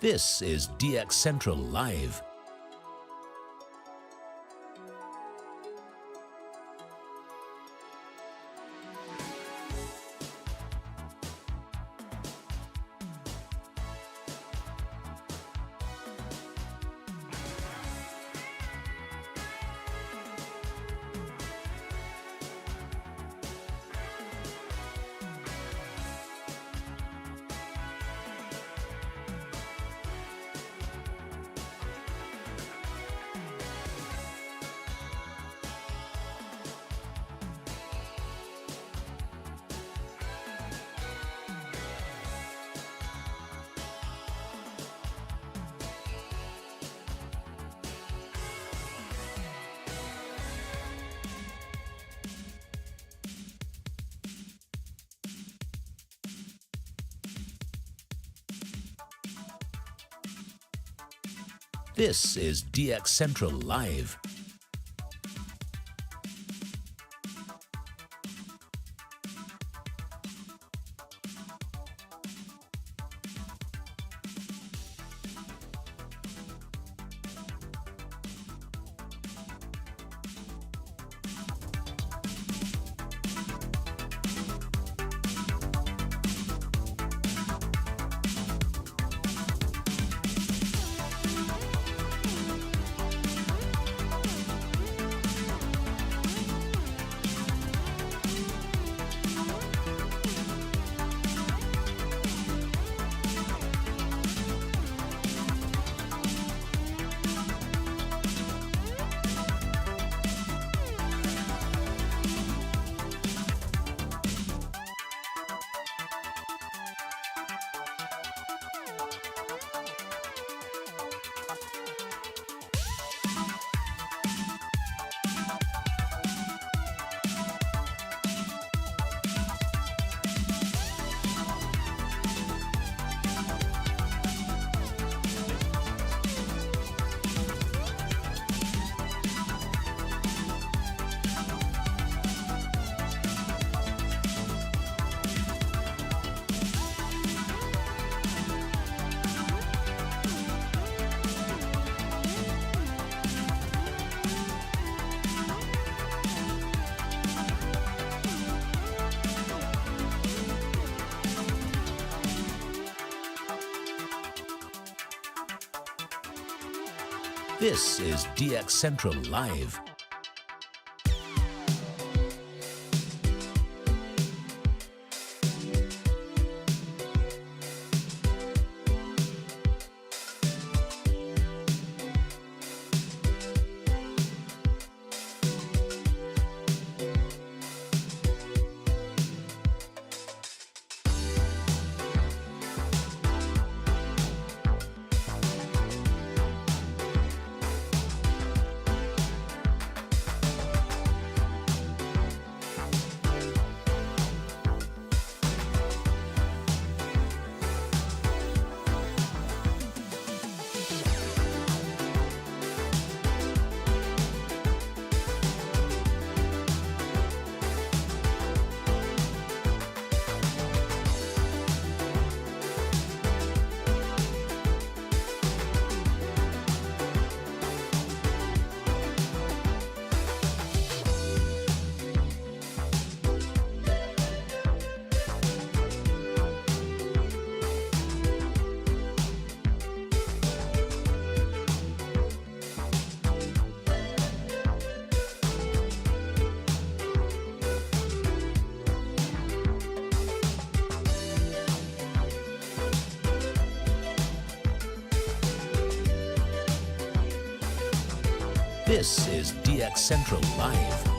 This is DX Central Live. This is DX Central Live. This is DX Central Live. This is DX Central Live.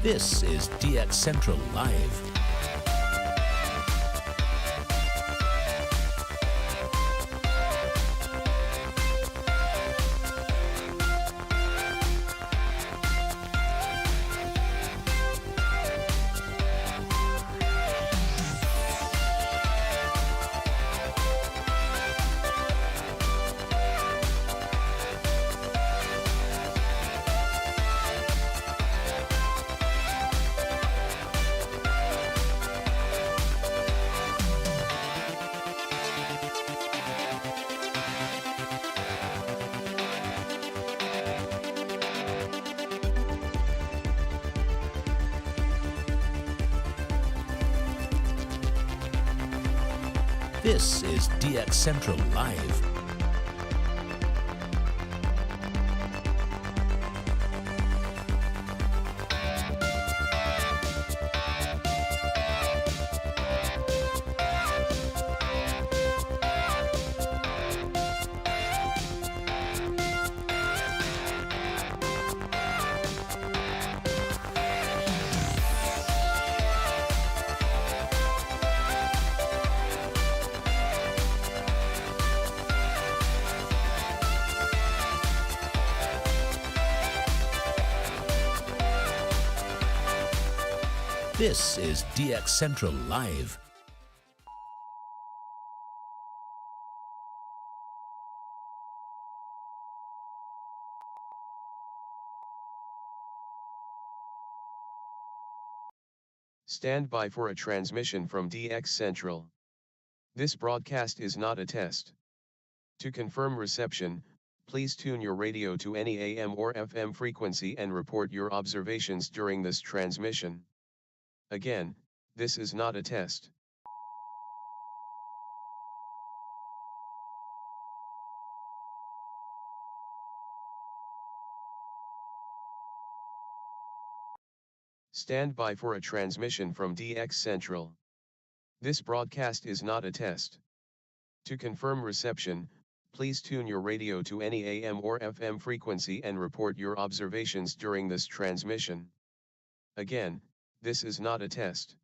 This is DX Central Live. This is DX Central Live. This is DX Central Live. Stand by for a transmission from DX Central. This broadcast is not a test. To confirm reception, please tune your radio to any AM or FM frequency and report your observations during this transmission. Again, this is not a test. Stand by for a transmission from DX Central. This broadcast is not a test. To confirm reception, please tune your radio to any AM or FM frequency and report your observations during this transmission. Again, this is not a test.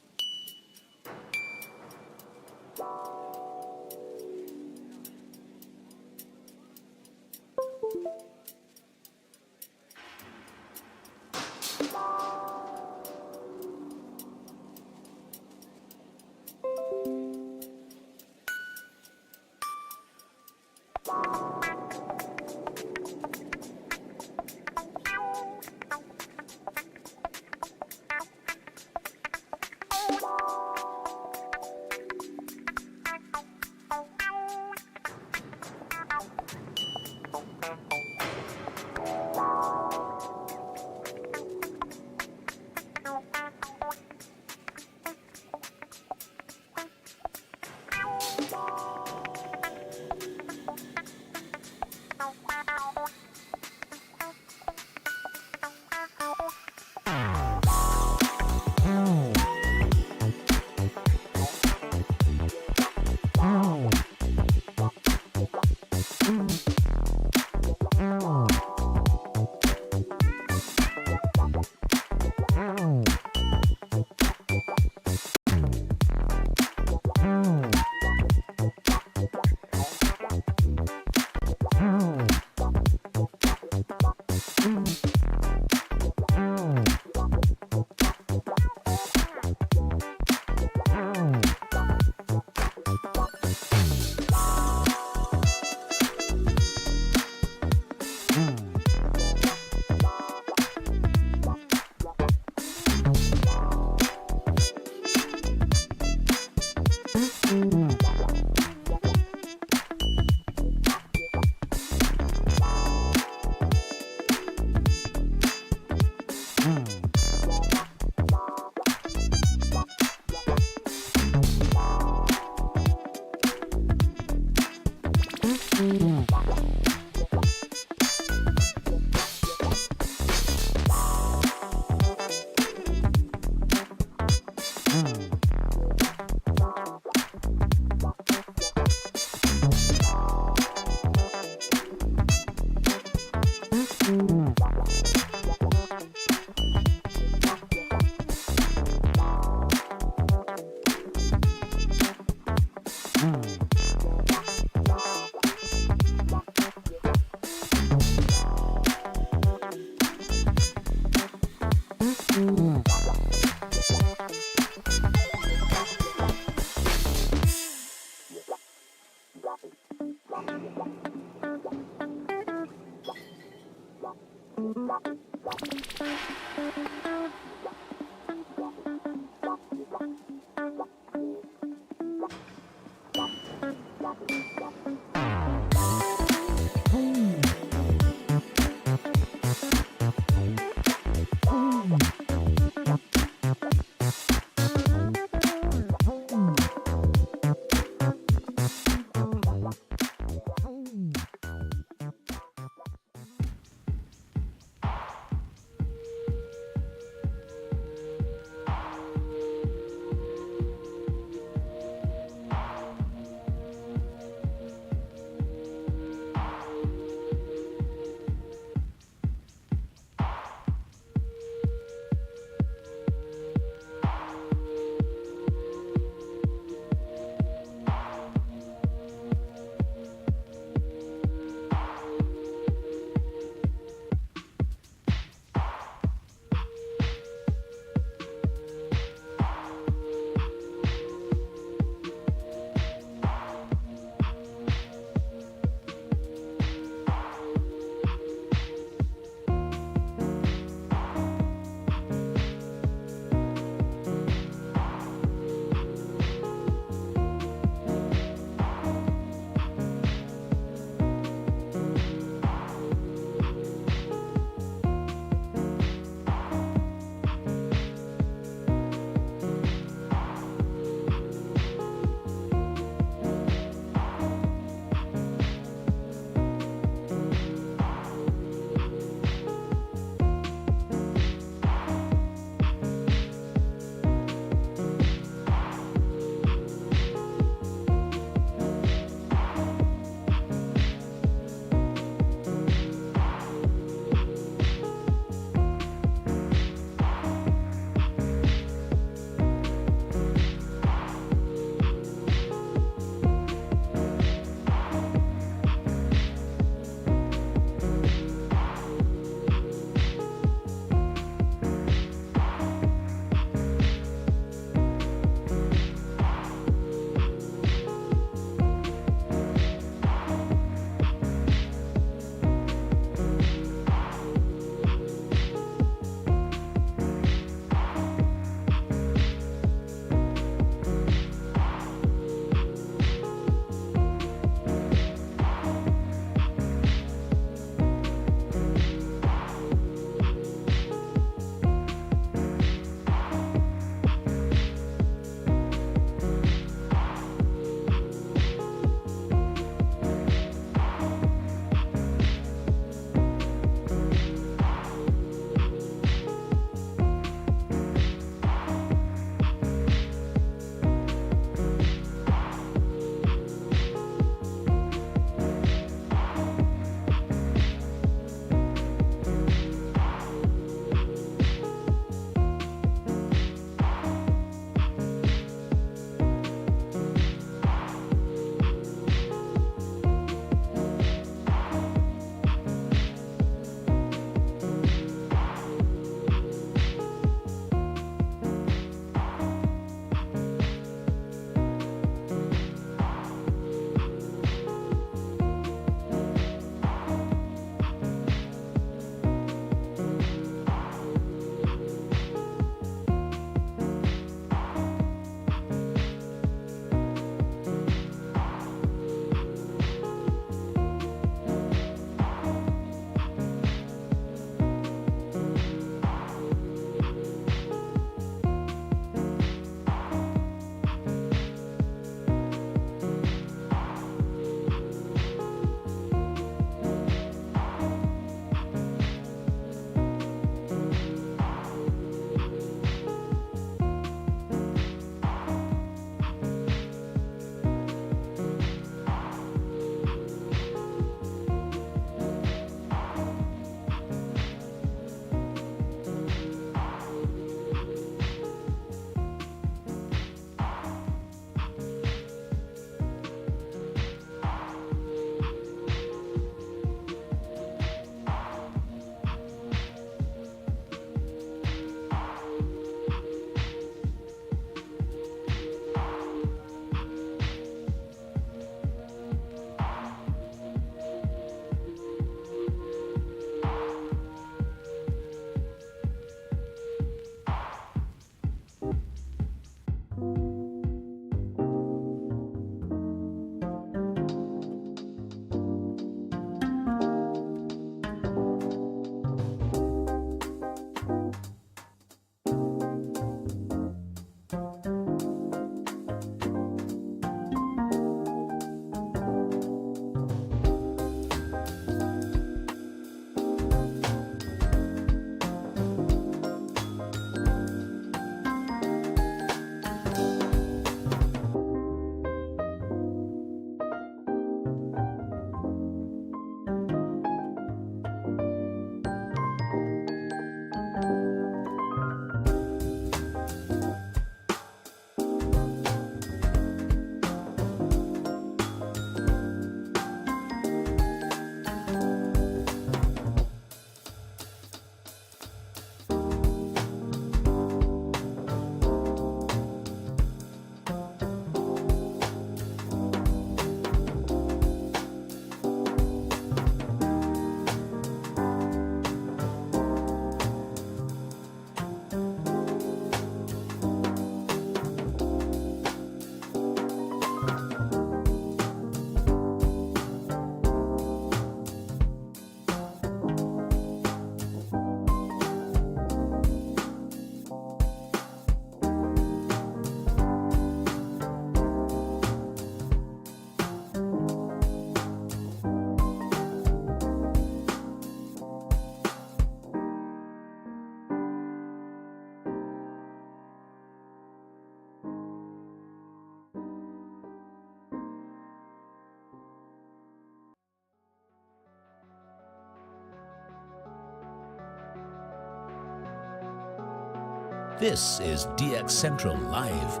This is DX Central Live.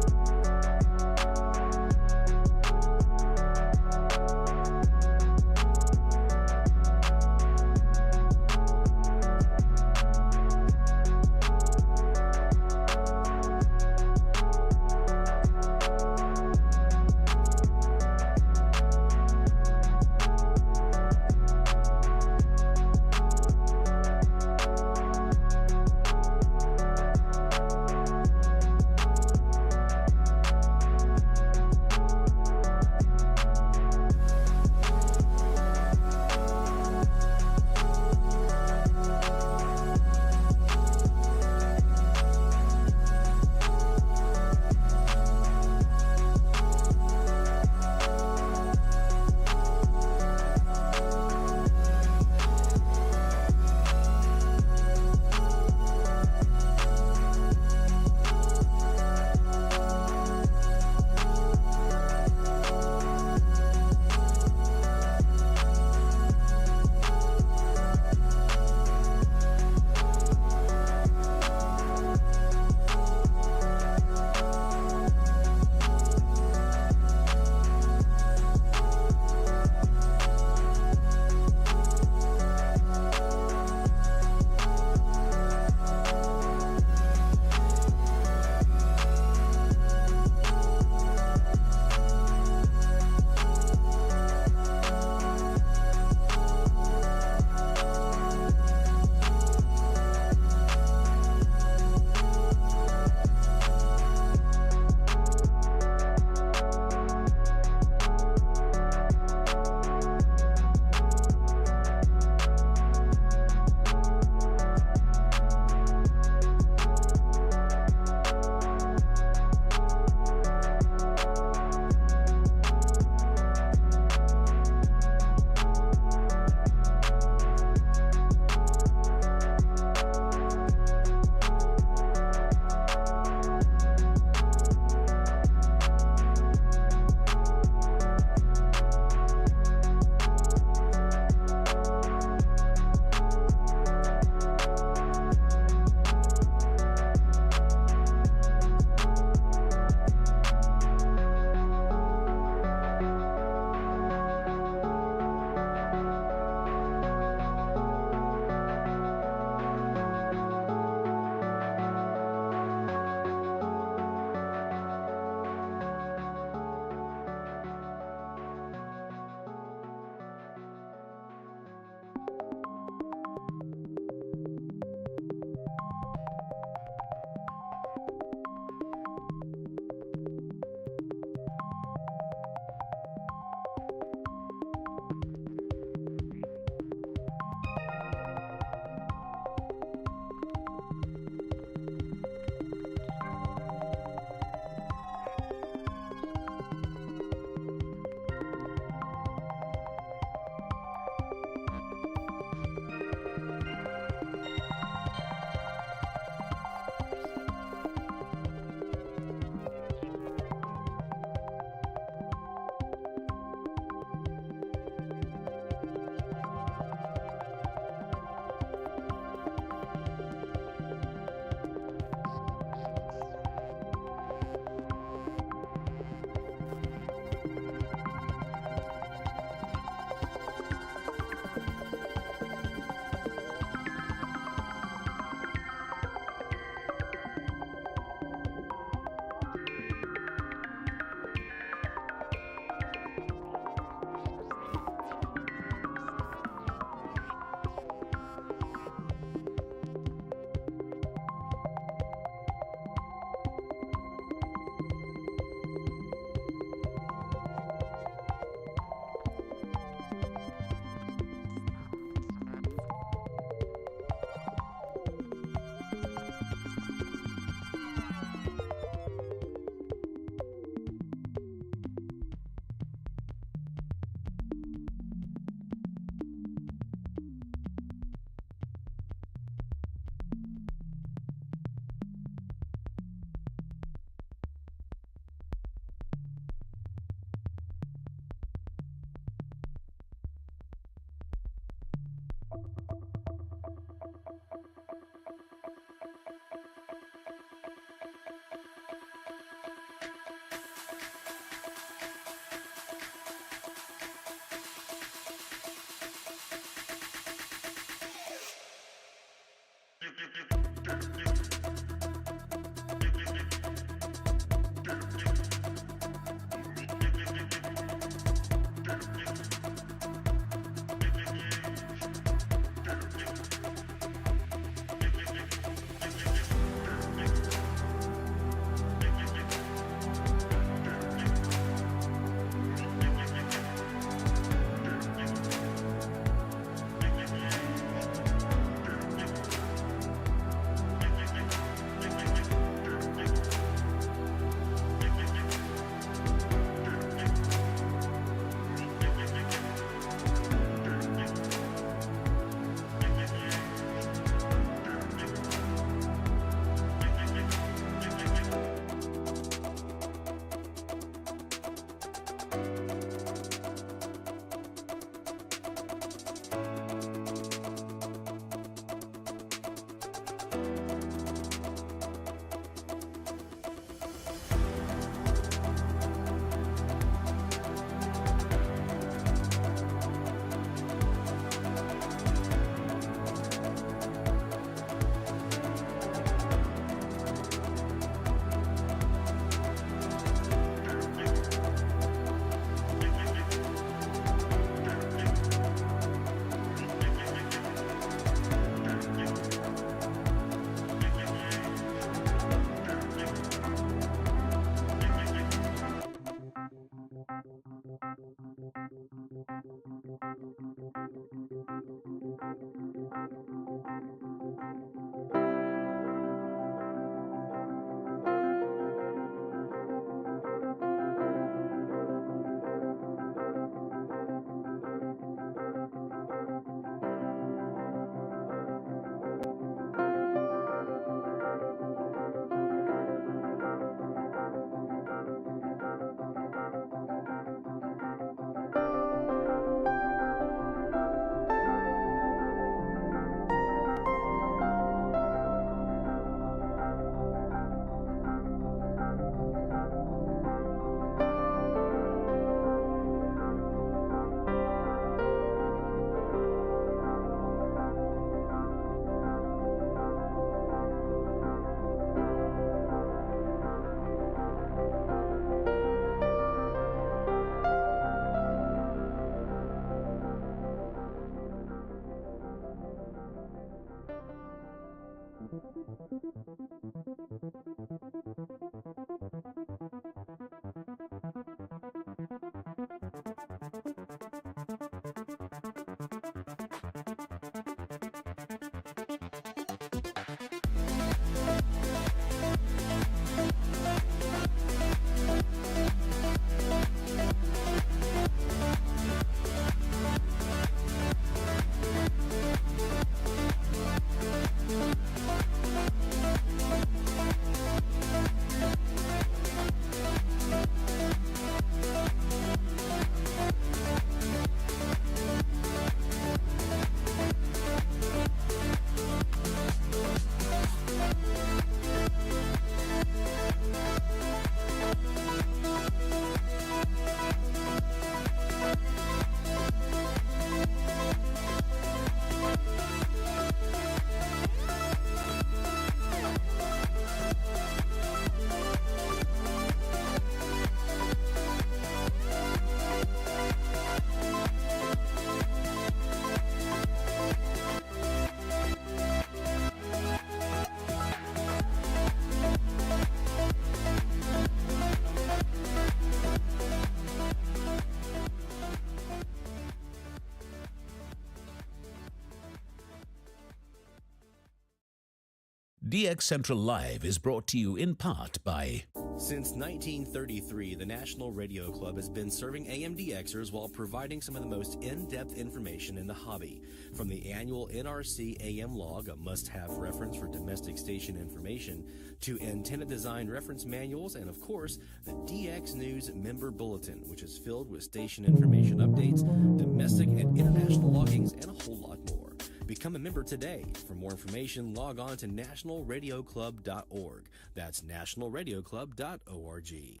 DX Central Live is brought to you in part by... Since 1933, the National Radio Club has been serving AMDXers while providing some of the most in-depth information in the hobby. From the annual NRC AM log, a must-have reference for domestic station information, to antenna design reference manuals, and of course, the DX News Member Bulletin, which is filled with station information updates, domestic and international loggings, and a whole lot more. Become a member today. For more information, log on to nationalradioclub.org. That's nationalradioclub.org.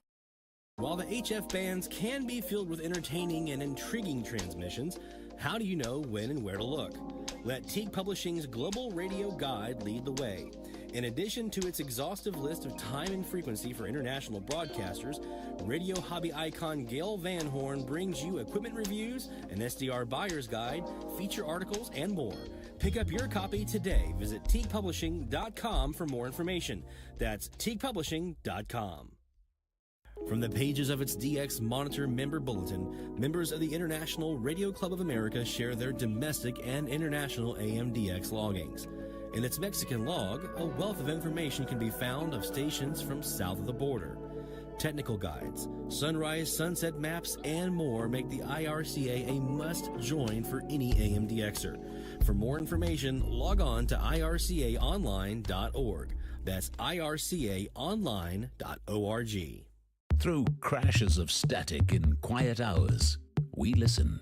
While the HF bands can be filled with entertaining and intriguing transmissions, how do you know when and where to look? Let Teague Publishing's Global Radio Guide lead the way. In addition to its exhaustive list of time and frequency for international broadcasters, radio hobby icon Gail Van Horn brings you equipment reviews, an SDR buyer's guide, feature articles, and more. Pick up your copy today. Visit teakpublishing.com for more information. That's teakpublishing.com. From the pages of its DX Monitor member bulletin, members of the International Radio Club of America share their domestic and international AM/DX loggings. In its Mexican log, a wealth of information can be found of stations from south of the border. Technical guides, sunrise, sunset maps, and more make the IRCA a must-join for any AM/DXer. For more information, log on to ircaonline.org. That's ircaonline.org. Through crashes of static in quiet hours, we listen.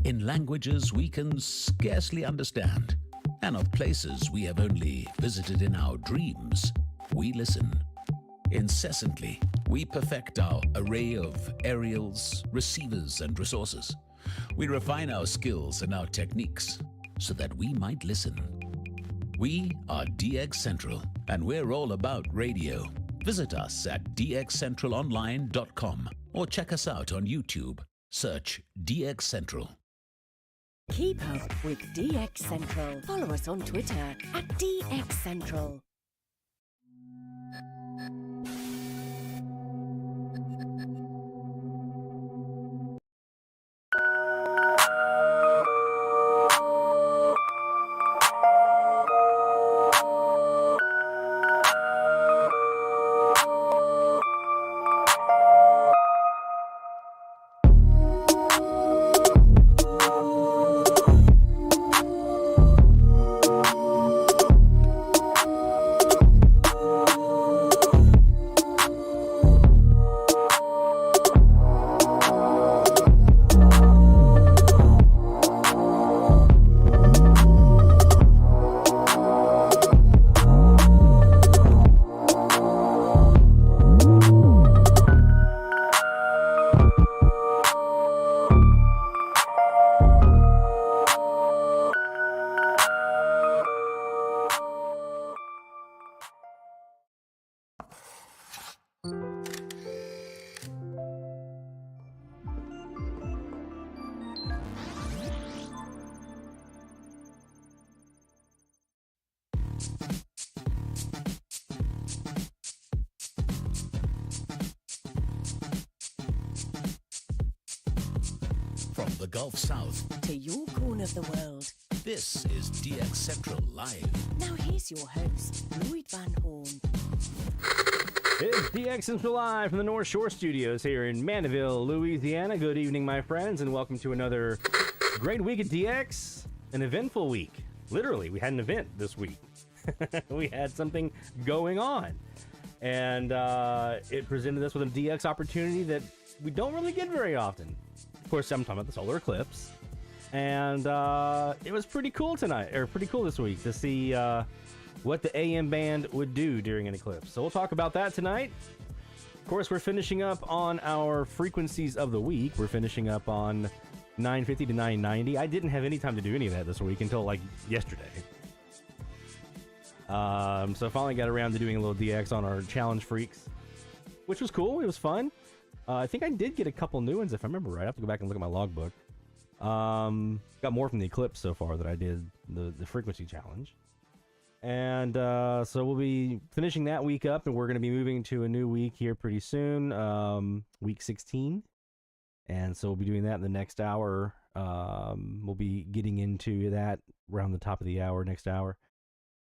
In languages we can scarcely understand, and of places we have only visited in our dreams, we listen. Incessantly, we perfect our array of aerials, receivers, and resources. We refine our skills and our techniques so that we might listen. We are DX Central, and we're all about radio. Visit us at dxcentralonline.com or check us out on YouTube. Search DX Central. Keep up with DX Central. Follow us on Twitter at DX Central. From the Gulf South To your corner of the world. this is DX Central Live. Now here's your host, Lloyd Van Horn. It's DX Central Live from the North Shore Studios here in Mandeville, Louisiana. Good evening, my friends, and welcome to another great week at DX. An eventful week. Literally, we had an event this week. We had something going on. And it presented us with a DX opportunity that we don't really get very often. Of course, I'm talking about the solar eclipse. And it was pretty cool tonight, or pretty cool this week to see what the AM band would do during an eclipse. So we'll talk about that tonight. Of course, we're finishing up on our frequencies of the week. We're finishing up on 950 to 990. I didn't have any time to do any of that this week until like yesterday. So I finally got around to doing a little DX on our Challenge Freaks, which was cool. It was fun. I think I did get a couple new ones, if I remember right. I have to go back and look at my logbook. Got more from the Eclipse so far that I did the frequency challenge. And so we'll be finishing that week up, and we're going to be moving to a new week here pretty soon, week 16. And so we'll be doing that in the next hour. We'll be getting into that around the top of the hour, next hour.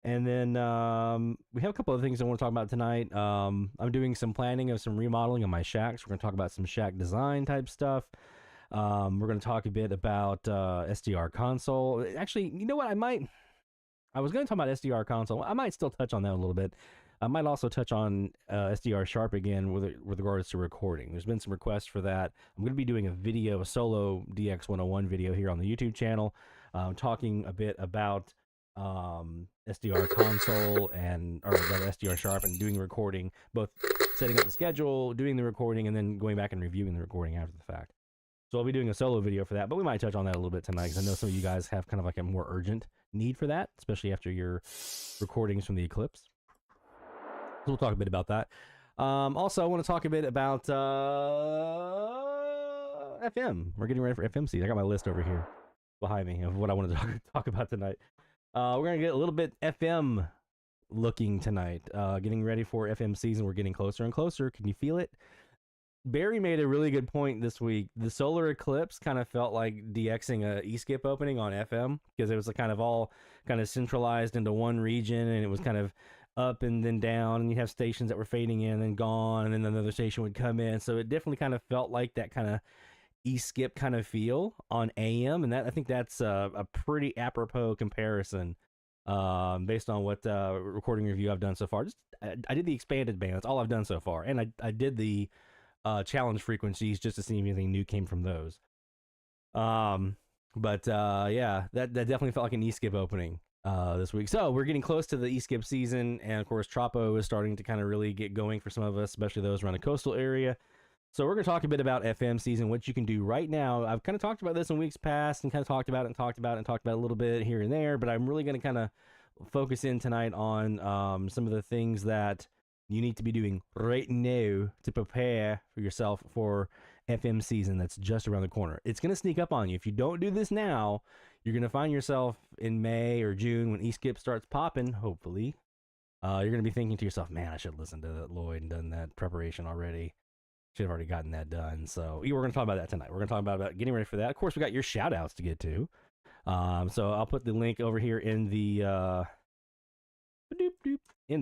And then we have a couple of things I want to talk about tonight. I'm doing some planning of some remodeling of my shacks. We're going to talk about some shack design type stuff. We're going to talk a bit about SDR Console. Actually, you know what? I was going to talk about SDR Console. I might still touch on that a little bit. I might also touch on SDR Sharp again with regards to recording. There's been some requests for that. I'm going to be doing a solo DX 101 video here on the YouTube channel, talking a bit about SDR Console or SDR Sharp, and doing the recording, both setting up the schedule, doing the recording, and then going back and reviewing the recording after the fact. So I'll be doing a solo video for that, but we might touch on that a little bit tonight, because I know some of you guys have kind of like a more urgent need for that, especially after your recordings from the Eclipse. we'll talk a bit about that. Also, I want to talk a bit about FM. We're getting ready for FM season. I got my list over here behind me of what I want to talk about tonight. We're going to get a little bit FM looking tonight. Getting ready for FM season. We're getting closer and closer. Can you feel it? Barry made a really good point this week. The solar eclipse kind of felt like DXing a E-skip opening on FM because it was kind of all kind of centralized into one region, and it was kind of up and then down, and you have stations that were fading in and gone, and then another station would come in. So it definitely kind of felt like that kind of E-skip kind of feel on AM, and that I think that's a pretty apropos comparison based on what recording review I've done so far. I did the expanded band. That's all I've done so far, and I did the challenge frequencies just to see if anything new came from those. But yeah, that definitely felt like an E-skip opening this week. So we're getting close to the E-skip season, and of course Tropo is starting to kind of really get going for some of us, especially those around the coastal area. So we're going to talk a bit about FM season, what you can do right now. I've kind of talked about this in weeks past and kind of talked about it a little bit here and there, but I'm really going to kind of focus in tonight on some of the things that you need to be doing right now to prepare for yourself for FM season that's just around the corner. It's going to sneak up on you. If you don't do this now, you're going to find yourself in May or June when E-skip starts popping, hopefully. You're going to be thinking to yourself, man, I should have listened to Lloyd and done that preparation already. Should have already gotten that done. So we're going to talk about that tonight. We're going to talk about getting ready for that. Of course, we got your shout outs to get to. So I'll put the link over here in the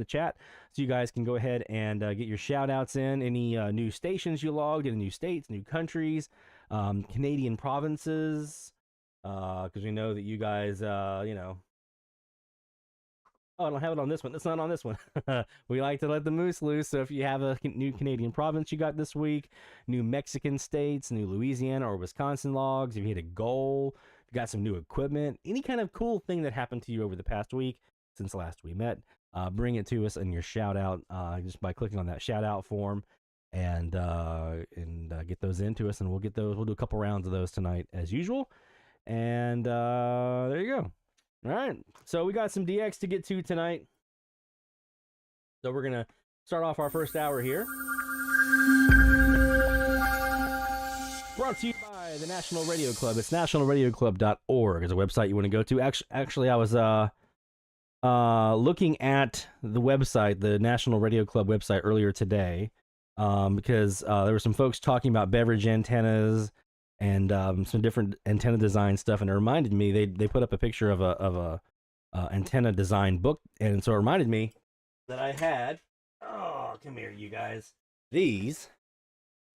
chat so you guys can go ahead and get your shout outs in. Any new stations you logged, any new states, new countries, Canadian provinces, because we know that you guys, oh, I don't have it on this one. It's not on this one. We like to let the moose loose. So if you have a new Canadian province you got this week, new Mexican states, new Louisiana or Wisconsin logs, if you hit a goal, if you got some new equipment, any kind of cool thing that happened to you over the past week since last we met, bring it to us in your shout out just by clicking on that shout out form and get those into us, and we'll get those. We'll do a couple rounds of those tonight as usual. And there you go. All right, so we got some DX to get to tonight. So we're going to start off our first hour here. Brought to you by the National Radio Club. It's nationalradioclub.org is a website you want to go to. Actually, I was looking at the website, the National Radio Club website earlier today, because there were some folks talking about beverage antennas and some different antenna design stuff, and it reminded me they put up a picture of a antenna design book, and so it reminded me that I had, oh, come here, you guys, these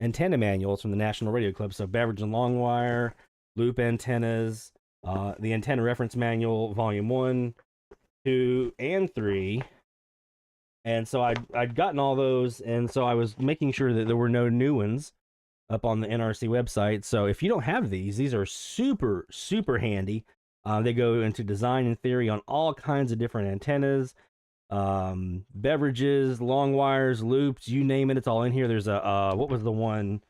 antenna manuals from the National Radio Club. So beverage and long wire, loop antennas, the antenna reference manual, volume 1, 2, and 3. And so I'd gotten all those, and so I was making sure that there were no new ones up on the NRC website. So if you don't have these are super, super handy. They go into design and theory on all kinds of different antennas, beverages, long wires, loops, you name it, it's all in here. There's a, what was the one?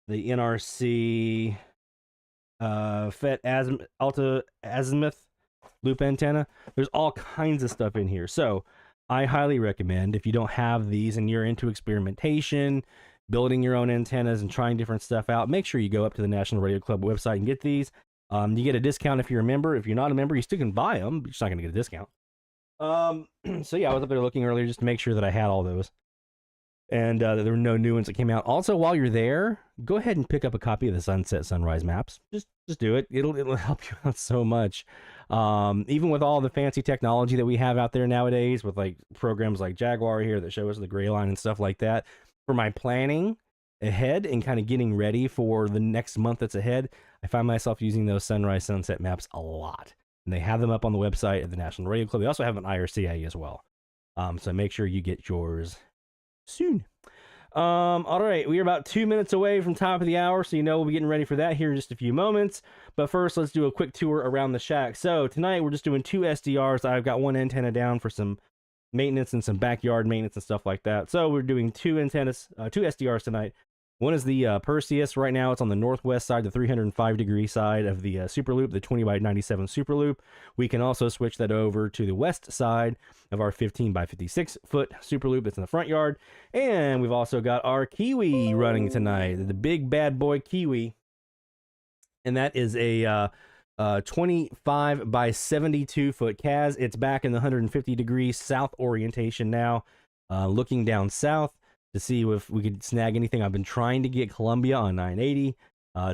The NRC FET Alta Azimuth loop antenna. There's all kinds of stuff in here. So I highly recommend, if you don't have these and you're into experimentation, building your own antennas and trying different stuff out, make sure you go up to the National Radio Club website and get these. You get a discount if you're a member. If you're not a member, you still can buy them, but you're just not going to get a discount. So yeah, I was up there looking earlier just to make sure that I had all those, and there were no new ones that came out. Also, while you're there, go ahead and pick up a copy of the Sunset Sunrise maps. Just do it. It'll help you out so much. Even with all the fancy technology that we have out there nowadays, with like programs like Jaguar here that show us the gray line and stuff like that. For my planning ahead and kind of getting ready for the next month that's ahead, I find myself using those sunrise sunset maps a lot. And they have them up on the website at the National Radio Club. They also have an IRCA as well. So make sure you get yours soon. All right, we are about 2 minutes away from top of the hour, so you know we'll be getting ready for that here in just a few moments. But first, let's do a quick tour around the shack. So tonight we're just doing 2 SDRs. I've got one antenna down for some maintenance and some backyard maintenance and stuff like that. So we're doing 2 antennas, 2 SDRs tonight. One is the Perseus. Right now, it's on the northwest side, the 305-degree side of the Superloop, the 20x97 Superloop. We can also switch that over to the west side of our 15x56-foot Superloop that's in the front yard. And we've also got our Kiwi running tonight, the big bad boy Kiwi. And that is a 25x72-foot CAS. It's back in the 150-degree south orientation now, looking down south to see if we could snag anything. I've been trying to get Columbia on 980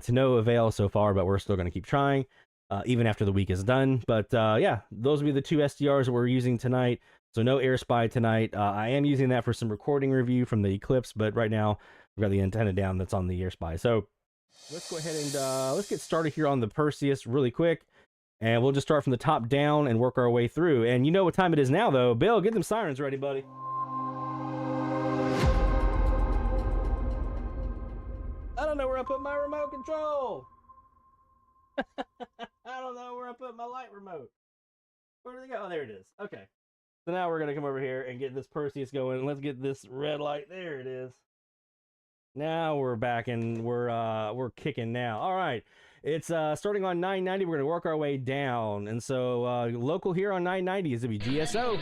to no avail so far, but we're still going to keep trying even after the week is done. But yeah, those will be the two SDRs that we're using tonight. So no AirSpy tonight. I am using that for some recording review from the Eclipse, but right now we've got the antenna down that's on the AirSpy. So let's go ahead and let's get started here on the Perseus really quick. And we'll just start from the top down and work our way through. And you know what time it is now, though. Bill, get them sirens ready, buddy. I don't know where I put my remote control. I don't know where I put my light remote. Where did it go? Oh, there it is. Okay. So now we're going to come over here and get this Perseus going. Let's get this red light. There it is. Now we're back and we're kicking now. All right. It's starting on 990. We're going to work our way down. And so local here on 990 is going to be GSO.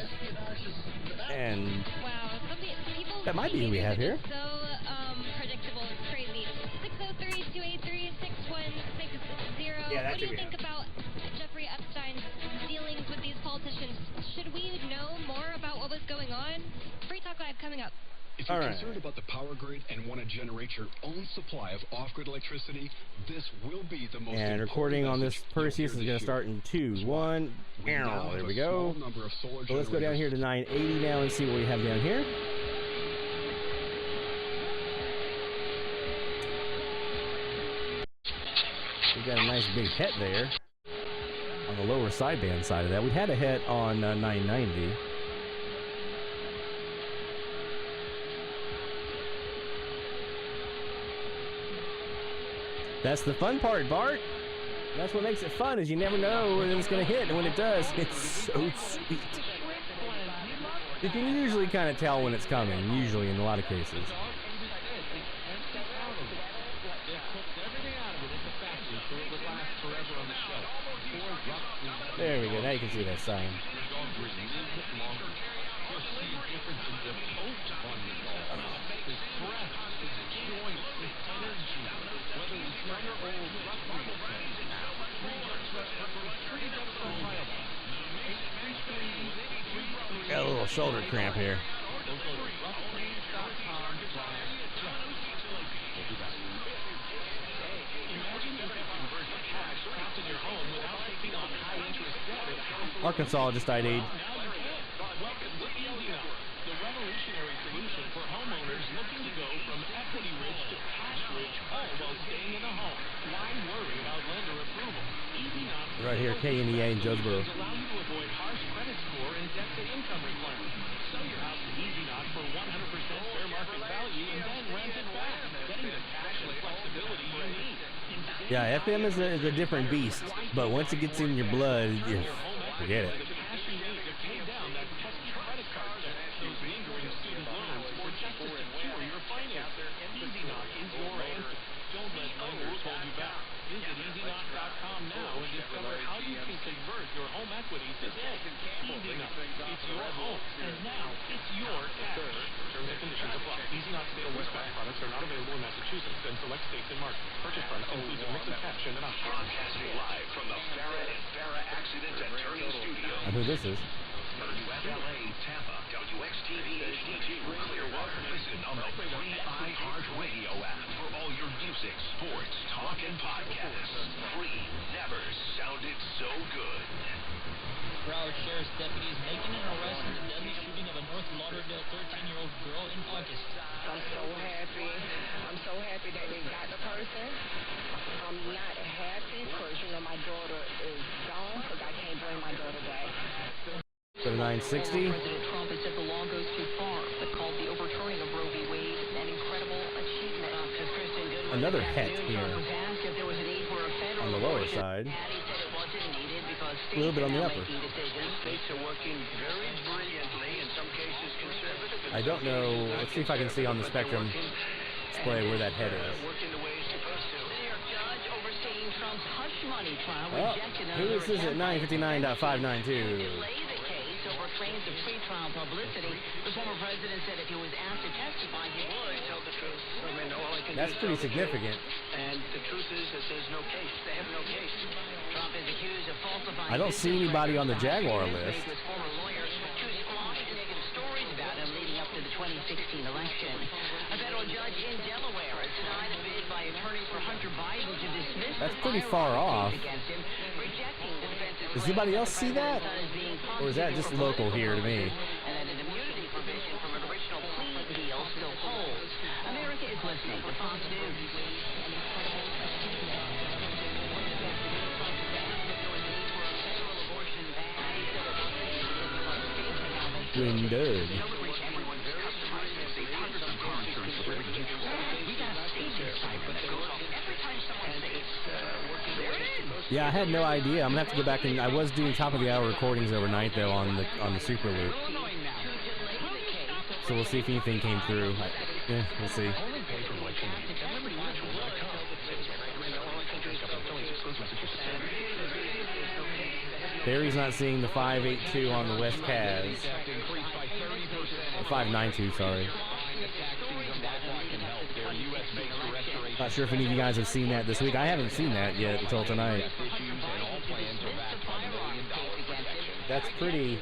And wow, that might be who we have here. So predictable and crazy. 603-283-6160. Yeah, that's what do who you we think about Jeffrey Epstein's dealings with these politicians? Should we know more about what was going on? Free Talk Live coming up. If you're concerned about the power grid and want to generate your own supply of off-grid electricity, this will be the most and recording on this Perseus is going to start in 2, 1. There we go. So let's go down here to 980 now and see what we have down here. We got a nice big het there on the lower sideband side of that. We had a het on 990. That's the fun part, Bart. That's what makes it fun, is you never know when it's going to hit, and when it does, it's so sweet. You can usually kind of tell when it's coming, usually in a lot of cases. There we go, now you can see that sign. Got a little shoulder cramp here. Arkansas just ID'd. The revolutionary solution for homeowners looking to go from equity-rich to cash-rich, all while staying in the home. Why worry about lender approval? Easy Knots Right here, KNEA in Jonesboro. allow you to avoid harsh credit score and debt-to-income requirements. Sell your house to Easy Knots for 100% fair market value and then rent it back, getting the cash and flexibility you need. Yeah, FM is a different beast, but once it gets in your blood, you forget it. Don't let lenders hold you back. Visit EasyKnots.com now and discover how you can convert your home equity today. Easy Knots. It's your home, and now it's your cash. Terms and conditions apply. Easy Knots State Westbound products are not available in Massachusetts and select states in March. Purchase price includes a mix of cash and an option. Broadcasting live from the Farah and Farah Accident Attorney Studio. I know this is. WFLA Tampa, WXTV HD2, Clearwater. Listen on the free iHeartRadio app for all your music, sports, talk, and podcasts. Free never sounded so good. Broward Sheriff's deputies making an arrest in the deadly shooting of a North Lauderdale 13-year-old girl in August. I'm so happy. I'm so happy that they got the person. I'm not happy because, you know, my daughter is gone because I can't bring my daughter back. So 960. President Trump has said the law goes too far, but called the overturning of Roe v. Wade an incredible achievement. Another het here on the lower side. A little bit on the upper. States are working very brilliantly, in some cases conservative. I don't know. Let's see if I can see on the spectrum. display where that head is. Oh, who is this at 959.592? Claims of pre-trial publicity. The former president said if he was asked to testify, he would tell the truth. That's pretty significant. And the truth is that there's no case. They have no case. Trump is accused of falsifying. I don't see anybody on the Jaguar list. His former lawyers to squash negative stories about him leading up to the 2016 election. A federal judge in Delaware has denied a bid by attorneys for Hunter Biden to dismiss. That's pretty far off. Against him, rejecting defensive. Does anybody else see that? Or is that just local here to me? And that an immunity provision from an original plea deal still holds. America is listening to Fox News. Window. Yeah, I had no idea. I'm gonna have to go back and I was doing top of the hour recordings overnight though on the Superloop. So we'll see if anything came through. We'll see. Barry's not seeing the 582 on the West Caz. The 592, sorry. Not sure if any of you guys have seen that this week. I haven't seen that yet until tonight. That's pretty...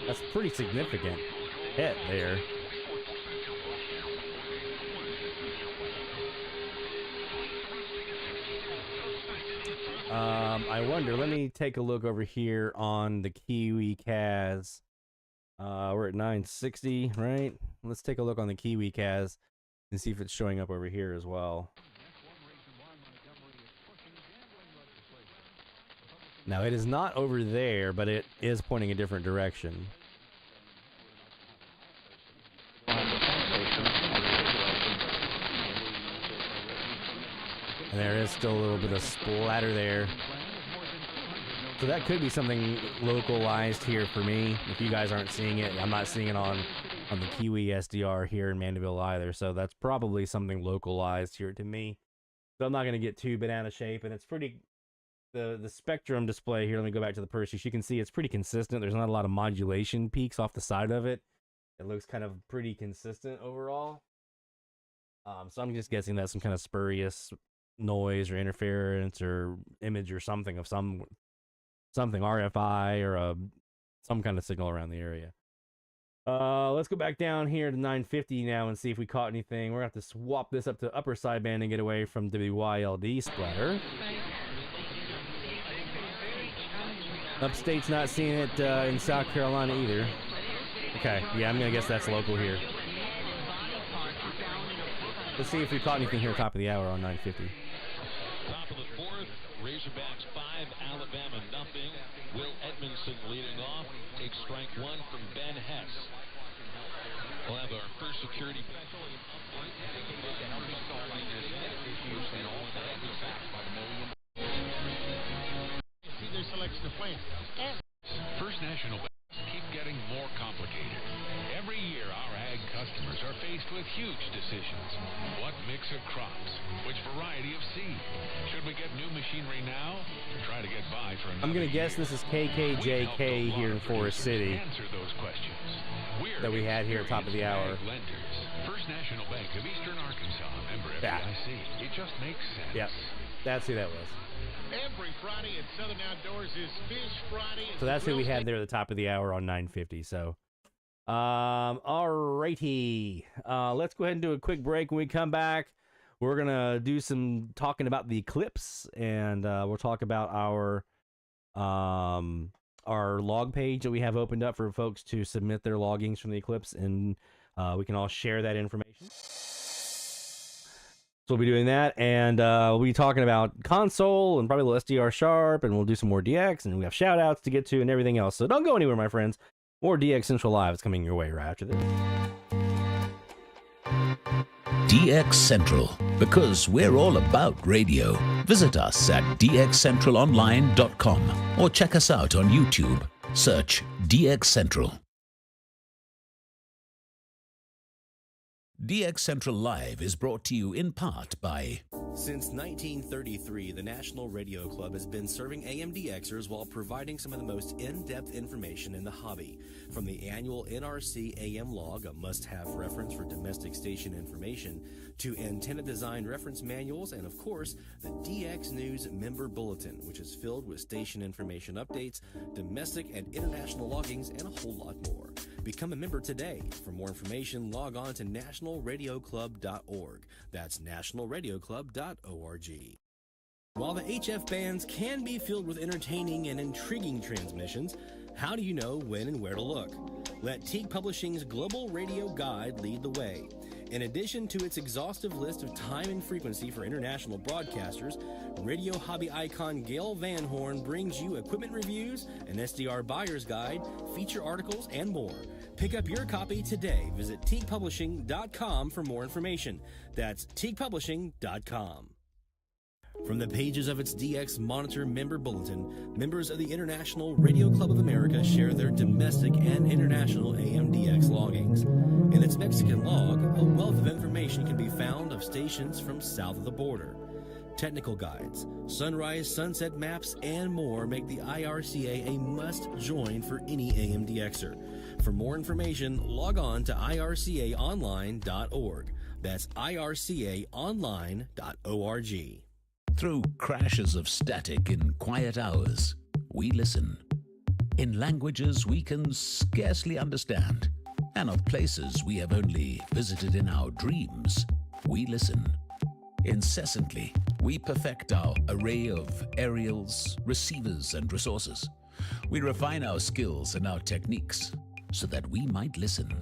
That's pretty significant hit there. I wonder, let me take a look over here on the Kiwi Caz. We're at 960, right? Let's take a look on the Kiwi Caz and see if it's showing up over here as well. Now, it is not over there, but it is pointing a different direction. And there is still a little bit of splatter there. So that could be something localized here for me. If you guys aren't seeing it, I'm not seeing it on the Kiwi SDR here in Mandeville either. So that's probably something localized here to me. So I'm not going to get too banana shape. And it's pretty, the spectrum display here, let me go back to the Perseus. You can see it's pretty consistent. There's not a lot of modulation peaks off the side of it. It looks kind of pretty consistent overall. So I'm just guessing that's some kind of spurious noise or interference or image or something of something RFI or some kind of signal around the area. Let's go back down here to 950 now and see if we caught anything. We're gonna have to swap this up to upper sideband and get away from WYLD splatter. Upstate's not seeing it in South Carolina either. Okay, yeah, I'm gonna guess that's local here. Let's see if we caught anything here top of the hour on 950. Top of the fourth, Razorbacks 5, Alabama nothing. Will Edmondson leading off. Takes strike one from Ben Hess. We'll have our first security. Their selection of plants. First National Banks keep getting more complicated. Every year, our ag customers are faced with huge decisions. What mix of crops? Which variety of seed? Should we get new machinery now or try to get by for another I'm going to guess this is KKJK here in Forest City. Answer those questions. That we had here at top of the hour. Lenders. First National Bank of Eastern Arkansas. Member FDIC. It just makes sense. Yep. That's who that was. Every Friday at Southern Outdoors is Fish Friday. So that's who we had there at the top of the hour on 950. So, alrighty. Let's go ahead and do a quick break. When we come back, we're gonna do some talking about the eclipse, and we'll talk about our log page that we have opened up for folks to submit their loggings from the eclipse, and we can all share that information. So we'll be doing that, and we'll be talking about console and probably a little SDR Sharp, and we'll do some more DX, and we have shout outs to get to and everything else. So don't go anywhere, my friends. More DX Central Live is coming your way right after this. DX Central, because we're all about radio. Visit us at dxcentralonline.com or check us out on YouTube. Search DX Central. DX Central Live is brought to you in part by... Since 1933, the National Radio Club has been serving AMDXers while providing some of the most in-depth information in the hobby. From the annual NRC AM log, a must-have reference for domestic station information, to antenna design reference manuals, and of course, the DX News Member Bulletin, which is filled with station information updates, domestic and international loggings, and a whole lot more. Become a member today. For more information, log on to nationalradioclub.org. That's nationalradioclub.org. While the HF bands can be filled with entertaining and intriguing transmissions, how do you know when and where to look? Let Teague Publishing's Global Radio Guide lead the way. In addition to its exhaustive list of time and frequency for international broadcasters, radio hobby icon Gail Van Horn brings you equipment reviews, an SDR buyer's guide, feature articles, and more. Pick up your copy today. Visit teaguepublishing.com for more information. That's teaguepublishing.com. From the pages of its DX Monitor Member Bulletin, members of the International Radio Club of America share their domestic and international AMDX loggings. In its Mexican log, a wealth of information can be found of stations from south of the border. Technical guides, sunrise, sunset maps, and more make the IRCA a must-join for any AMDXer. For more information, log on to ircaonline.org. That's ircaonline.org. Through crashes of static in quiet hours, we listen. In languages we can scarcely understand, and of places we have only visited in our dreams, we listen. Incessantly, we perfect our array of aerials, receivers, and resources. We refine our skills and our techniques so that we might listen.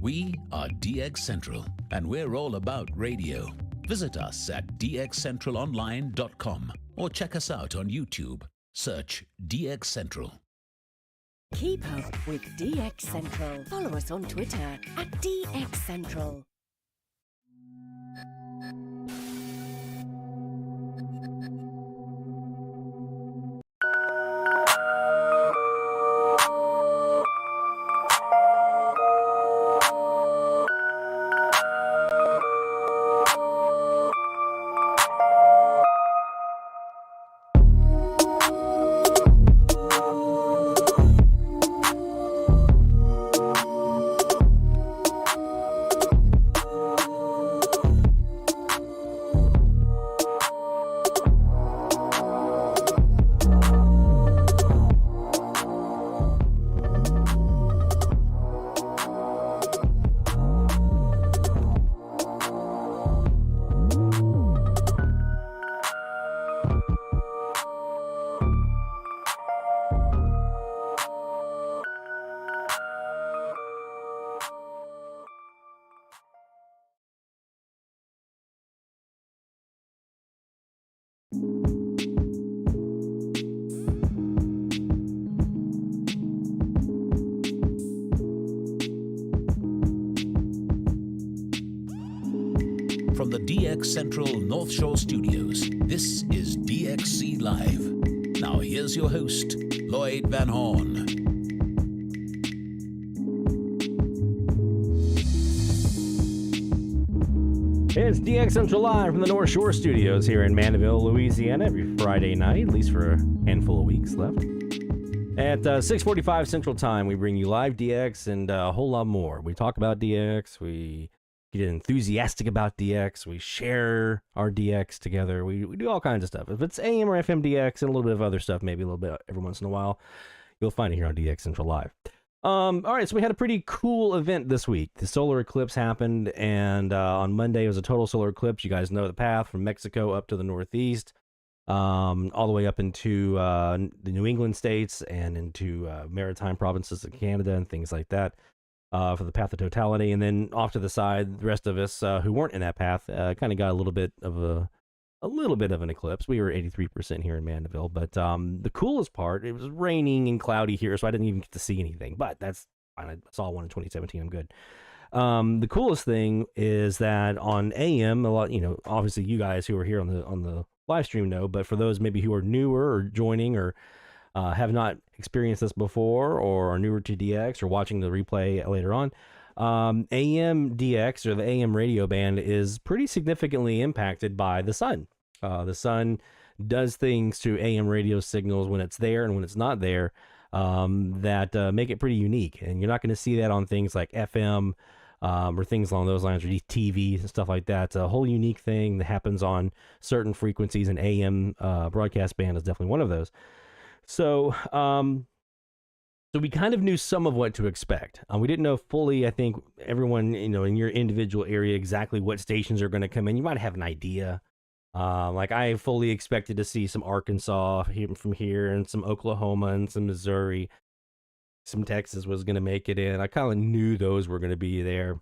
We are DX Central, and we're all about radio. Visit us at dxcentralonline.com or check us out on YouTube. Search DX Central. Keep up with DX Central. Follow us on Twitter at DX Central. From the DX Central North Shore Studios, this is DXC Live. Now here's your host, Lloyd Van Horn. It's DX Central Live from the North Shore Studios here in Mandeville, Louisiana, every Friday night, at least for a handful of weeks left. At 6:45 Central Time, we bring you live DX and a whole lot more. We talk about DX, we get enthusiastic about DX, we share our DX together, we do all kinds of stuff. If it's AM or FM DX and a little bit of other stuff, maybe a little bit every once in a while, you'll find it here on DX Central Live. All right, so we had a pretty cool event this week. The solar eclipse happened, and on Monday it was a total solar eclipse. You guys know the path from Mexico up to the northeast, all the way up into the New England states and into maritime provinces of Canada and things like that. For the path of totality, and then off to the side, the rest of us who weren't in that path kind of got a little bit of an eclipse. We were 83% here in Mandeville, but the coolest part, it was raining and cloudy here, so I didn't even get to see anything. But that's fine. I saw one in 2017. I'm good. The coolest thing is that on AM, a lot, obviously you guys who are here on the live stream know, but for those maybe who are newer or joining or have not experienced this before or are newer to DX or watching the replay later on, AM DX or the AM radio band is pretty significantly impacted by the sun. The sun does things to AM radio signals when it's there and when it's not there that make it pretty unique. And you're not going to see that on things like FM or things along those lines, or TV and stuff like that. It's a whole unique thing that happens on certain frequencies, and AM broadcast band is definitely one of those. So, so we kind of knew some of what to expect. We didn't know fully, I think, everyone, in your individual area, exactly what stations are going to come in. You might have an idea. Like I fully expected to see some Arkansas from here and some Oklahoma and some Missouri. Some Texas was going to make it in. I kind of knew those were going to be there.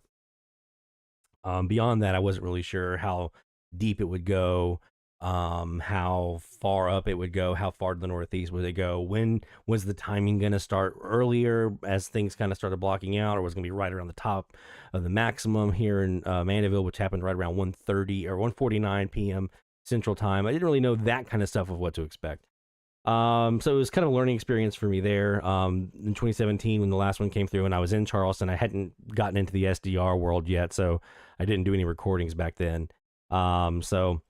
Beyond that, I wasn't really sure how deep it would go, how far up it would go, how far to the northeast would it go, when was the timing going to start earlier as things kind of started blocking out, or was going to be right around the top of the maximum here in Mandeville, which happened right around 1:30 or 1:49 p.m. Central Time. I didn't really know that kind of stuff of what to expect. So it was kind of a learning experience for me there. In 2017, when the last one came through and I was in Charleston, I hadn't gotten into the SDR world yet, so I didn't do any recordings back then. So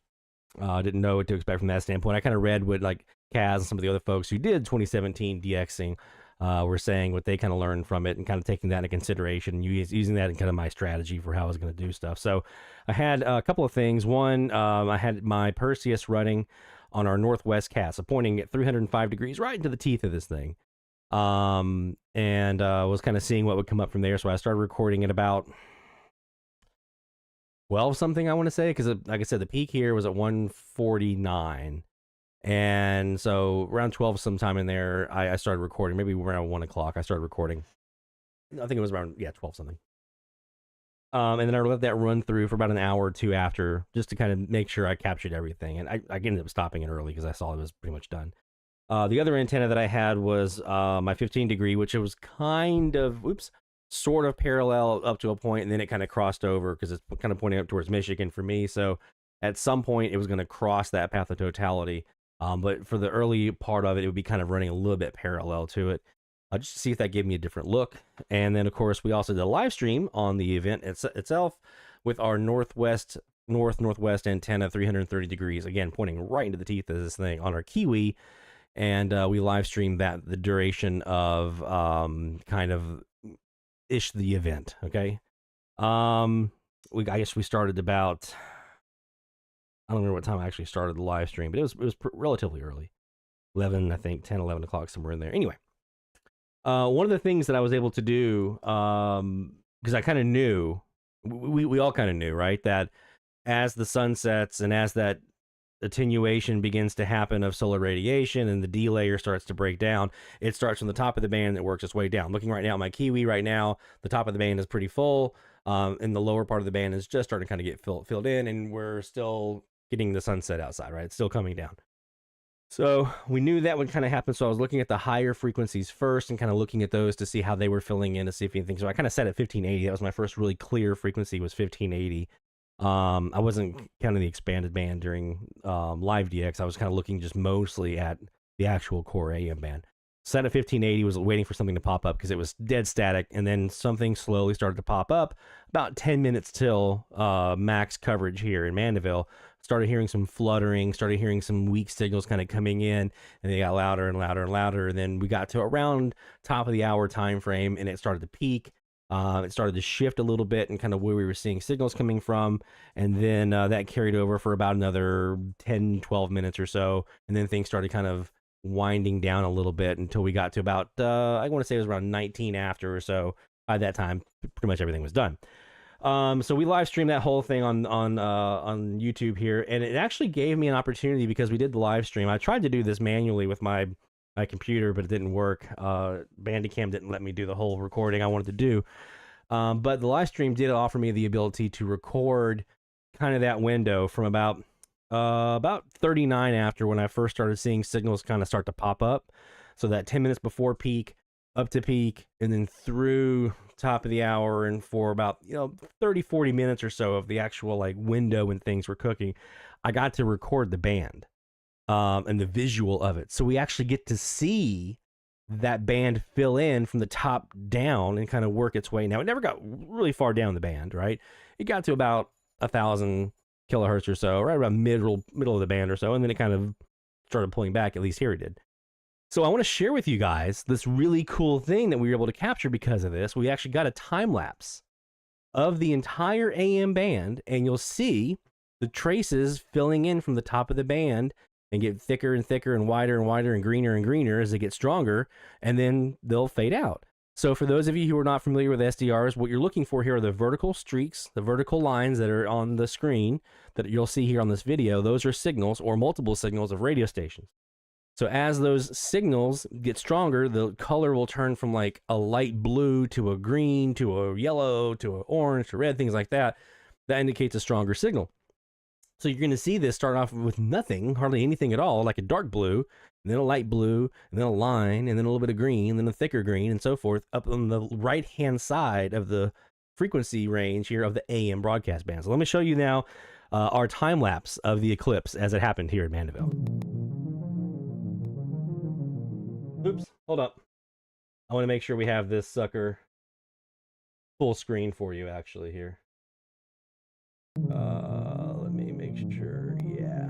I didn't know what to expect from that standpoint. I kind of read what like Kaz and some of the other folks who did 2017 DXing were saying, what they kind of learned from it, and kind of taking that into consideration and using that in kind of my strategy for how I was going to do stuff. So I had a couple of things. One, I had my Perseus running on our northwest cast, so pointing at 305 degrees right into the teeth of this thing. And was kind of seeing what would come up from there. So I started recording at about 12 something, I want to say, because like I said, the peak here was at 149. And so around 12 sometime in there, I started recording, maybe around 1 o'clock I started recording. I think it was around, 12 something. And then I let that run through for about an hour or two after, just to kind of make sure I captured everything. And I ended up stopping it early because I saw it was pretty much done. The other antenna that I had was my 15 degree, which it was kind of, sort of parallel up to a point, and then it kind of crossed over because it's kind of pointing up towards Michigan for me. So at some point it was going to cross that path of totality. But for the early part of it, it would be kind of running a little bit parallel to it. Just to see if that gave me a different look. And then, of course, we also did a live stream on the event itself with our northwest antenna, 330 degrees, again, pointing right into the teeth of this thing on our Kiwi. And we live streamed that the duration of kind of ish the event. Okay. I guess we started about, I don't remember what time I actually started the live stream, but it was relatively early. 11, I think, 10, 11 o'clock, somewhere in there. Anyway. One of the things that I was able to do, because I kind of knew, we all kind of knew, right, that as the sun sets and as that attenuation begins to happen of solar radiation and the D layer starts to break down, it starts from the top of the band and it works its way down. Looking right now at my Kiwi right now, the top of the band is pretty full, and the lower part of the band is just starting to kind of get filled in, and we're still getting the sunset outside, right? It's still coming down. So we knew that would kind of happen. So I was looking at the higher frequencies first and kind of looking at those to see how they were filling in, to see if anything. So I kind of set at 1580. That was my first really clear frequency, was 1580. I wasn't counting the expanded band during live DX. I was kind of looking just mostly at the actual core AM band. Set at 1580, was waiting for something to pop up because it was dead static, and then something slowly started to pop up about 10 minutes till max coverage here in Mandeville. Started hearing some fluttering, started hearing some weak signals kind of coming in, and they got louder and louder and louder. And then we got to around top of the hour time frame, and it started to peak. It started to shift a little bit and kind of where we were seeing signals coming from. And then that carried over for about another 10, 12 minutes or so. And then things started kind of winding down a little bit until we got to about, I want to say it was around 19 after or so. By that time, pretty much everything was done. So we live streamed that whole thing on YouTube here, and it actually gave me an opportunity because we did the live stream. I tried to do this manually with my computer, but it didn't work. Bandicam didn't let me do the whole recording I wanted to do. But the live stream did offer me the ability to record kind of that window from about 39 after, when I first started seeing signals kind of start to pop up. So that 10 minutes before peak, up to peak, and then through top of the hour, and for about 30-40 minutes or so of the actual like window when things were cooking, I got to record the band. and the visual of it. So we actually get to see that band fill in from the top down and kind of work its way. Now, it never got really far down the band, right? It got to about 1,000 kilohertz or so, right around middle of the band or so, and then it kind of started pulling back, at least here it did. So I want to share with you guys this really cool thing that we were able to capture because of this. We actually got a time lapse of the entire AM band, and you'll see the traces filling in from the top of the band and get thicker and thicker and wider and greener as they get stronger, and then they'll fade out. So for those of you who are not familiar with SDRs, what you're looking for here are the vertical streaks, the vertical lines that are on the screen that you'll see here on this video. Those are signals or multiple signals of radio stations. So as those signals get stronger, the color will turn from like a light blue to a green to a yellow to an orange to red, things like that. That indicates a stronger signal. So you're going to see this start off with nothing, hardly anything at all, like a dark blue, and then a light blue, and then a line, and then a little bit of green, and then a thicker green, and so forth, up on the right-hand side of the frequency range here of the AM broadcast band. So let me show you now our time-lapse of the eclipse as it happened here at Mandeville. Oops, hold up. I want to make sure we have this sucker full screen for you, actually, here. Let me make sure, yeah.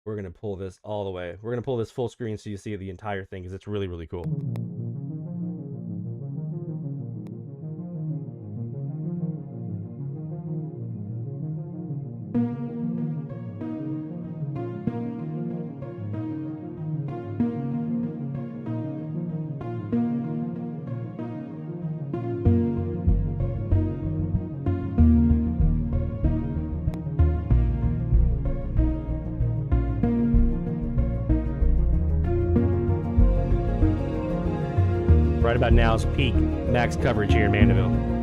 We're going to pull this all the way. We're going to pull this full screen so you see the entire thing, because it's really, really cool. Right about now is peak max coverage here in Mandeville.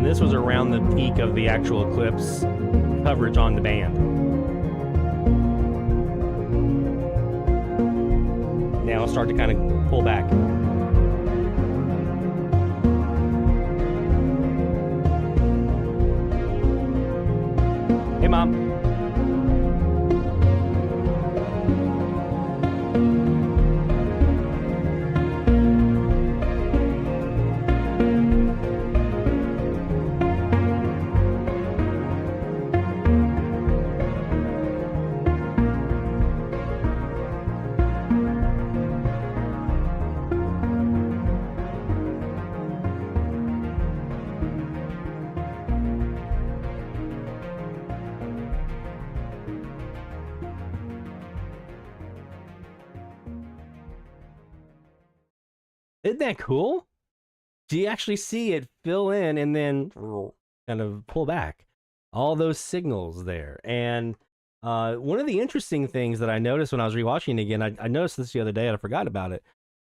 This was around the peak of the actual eclipse coverage on the band. Now I'll start to kind of pull back. Hey, Mom. Isn't that cool? Do you actually see it fill in and then kind of pull back? All those signals there. And one of the interesting things that I noticed when I was rewatching it again, I noticed this the other day and I forgot about it.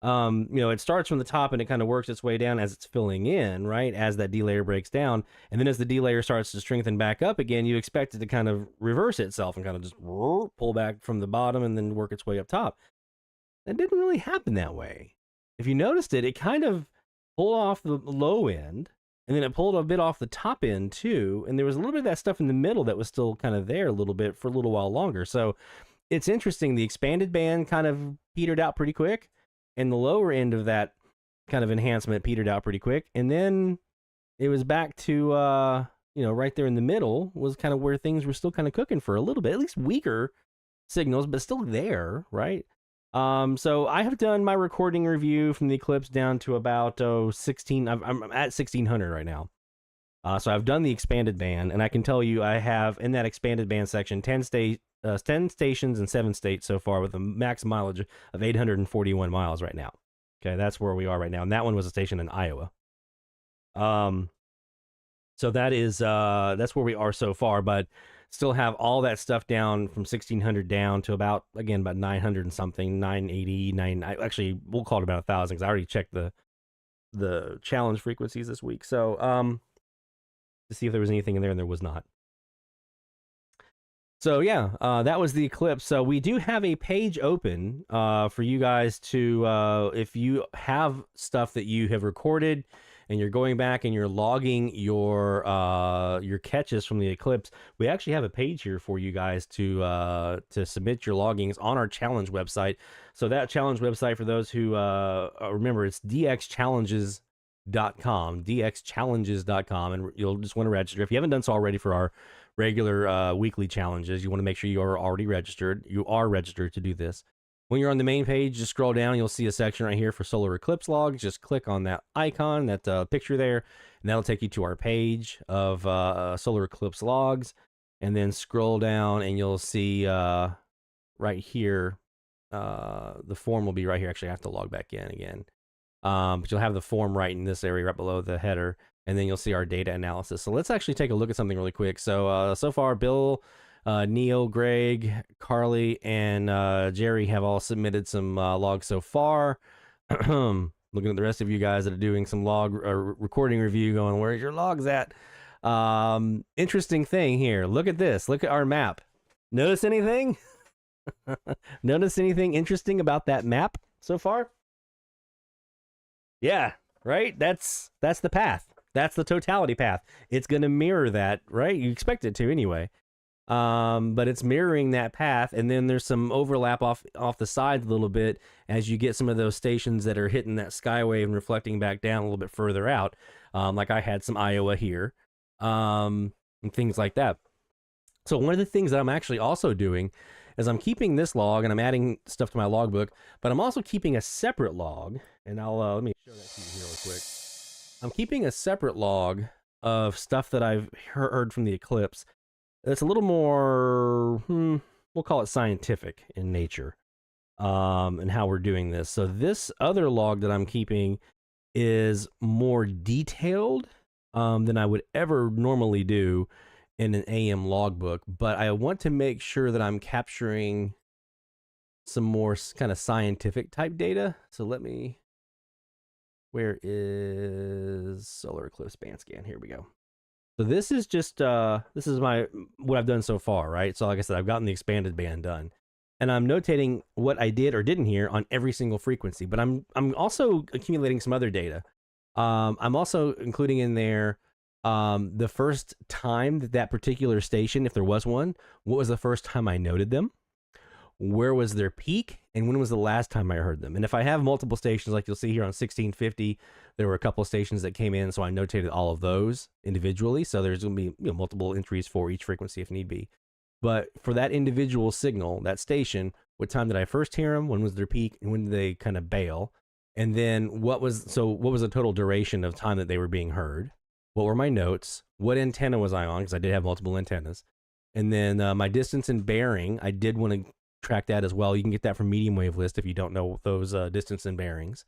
You know, it starts from the top and it kind of works its way down as it's filling in, right? As that D-layer breaks down. And then as the D-layer starts to strengthen back up again, you expect it to kind of reverse itself and kind of just pull back from the bottom and then work its way up top. That didn't really happen that way. If you noticed it, it kind of pulled off the low end, and then it pulled a bit off the top end too, and there was a little bit of that stuff in the middle that was still kind of there a little bit for a little while longer. So it's interesting. The expanded band kind of petered out pretty quick, and the lower end of that kind of enhancement petered out pretty quick, and then it was back to, you know, right there in the middle was kind of where things were still kind of cooking for a little bit, at least weaker signals, but still there, right? So I have done my recording review from the Eclipse down to about 16. I'm at 1600 right now. So I've done the expanded band, and I can tell you I have in that expanded band section 10 stations in 7 states so far with a max mileage of 841 miles right now. Okay, that's where we are right now, and that one was a station in Iowa. So that is that's where we are so far, but still have all that stuff down from 1600 down to about 900 and something, 980, actually we'll call it about 1,000 because I already checked the challenge frequencies this week. So to see if there was anything in there, and there was not. So yeah, that was the Eclipse. So we do have a page open for you guys to, if you have stuff that you have recorded and you're going back and you're logging your catches from the Eclipse, we actually have a page here for you guys to submit your loggings on our challenge website. So that challenge website, for those who remember, it's dxchallenges.com, and you'll just want to register. If you haven't done so already for our regular weekly challenges, you want to make sure you are already registered. You are registered to do this. When you're on the main page, just scroll down. You'll see a section right here for solar eclipse logs. Just click on that icon, that picture there, and that'll take you to our page of solar eclipse logs. And then scroll down, and you'll see right here, the form will be right here. Actually, I have to log back in again. But you'll have the form right in this area, right below the header, and then you'll see our data analysis. So let's actually take a look at something really quick. So so far, Bill, Neil, Greg, Carly, and Jerry have all submitted some logs so far. Looking at the rest of you guys that are doing some log recording review, going, where's your logs at? Interesting thing here. Look at this. Look at our map. Notice anything? Notice anything interesting about that map so far? Yeah, right? That's the path. That's the totality path. It's going to mirror that, right? You expect it to anyway. But it's mirroring that path, and then there's some overlap off the sides a little bit as you get some of those stations that are hitting that skywave and reflecting back down a little bit further out. Like I had some Iowa here, and things like that. So one of the things that I'm actually also doing is I'm keeping this log, and I'm adding stuff to my logbook, but I'm also keeping a separate log, and I'll let me show that to you here real quick. I'm keeping a separate log of stuff that I've heard from the Eclipse. It's a little more, we'll call it scientific in nature, and how we're doing this. So this other log that I'm keeping is more detailed than I would ever normally do in an AM logbook, but I want to make sure that I'm capturing some more kind of scientific type data. So let me, where is Solar Eclipse Band Scan? Here we go. So this is just, this is what I've done so far, right? So like I said, I've gotten the expanded band done, and I'm notating what I did or didn't hear on every single frequency, but I'm also accumulating some other data. I'm also including in there the first time that particular station, if there was one, what was the first time I noted them? Where was their peak, and when was the last time I heard them? And if I have multiple stations, like you'll see here on 1650, there were a couple of stations that came in, so I notated all of those individually. So there's going to be multiple entries for each frequency if need be. But for that individual signal, that station, what time did I first hear them? When was their peak, and when did they kind of bail? And then what was the total duration of time that they were being heard? What were my notes? What antenna was I on? Because I did have multiple antennas. And then my distance and bearing, I did want to track that as well. You can get that from Medium Wave List if you don't know those distance and bearings.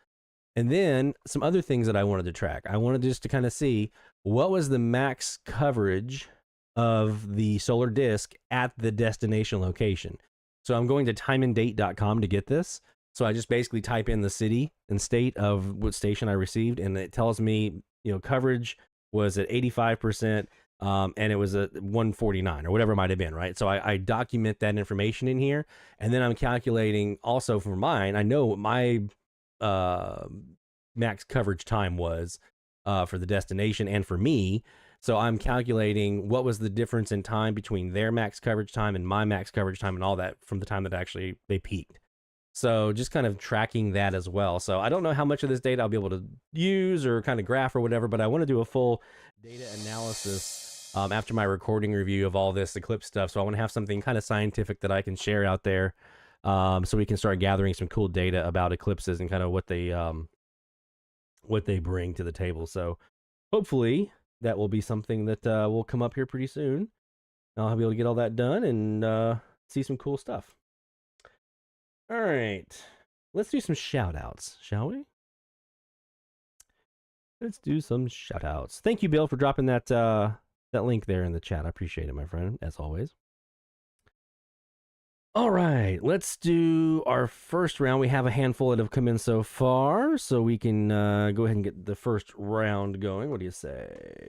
And then some other things that I wanted to track. I wanted just to kind of see what was the max coverage of the solar disk at the destination location. So I'm going to timeanddate.com to get this. So I just basically type in the city and state of what station I received, and it tells me, coverage was at 85%, and it was at 149 or whatever it might have been, right? So I document that information in here, and then I'm calculating also for mine. I know what my max coverage time was for the destination and for me. So I'm calculating what was the difference in time between their max coverage time and my max coverage time and all that from the time that actually they peaked. So just kind of tracking that as well. So I don't know how much of this data I'll be able to use or kind of graph or whatever, but I want to do a full data analysis after my recording review of all this Eclipse stuff. So I want to have something kind of scientific that I can share out there, so we can start gathering some cool data about eclipses and kind of what they bring to the table. So hopefully that will be something that will come up here pretty soon. I'll be able to get all that done and see some cool stuff. All right, let's do some shout outs, shall we? Let's do some shout-outs. Thank you, Bill, for dropping that link there in the chat. I appreciate it, my friend, as always. All right, let's do our first round. We have a handful that have come in so far, so we can go ahead and get the first round going. What do you say?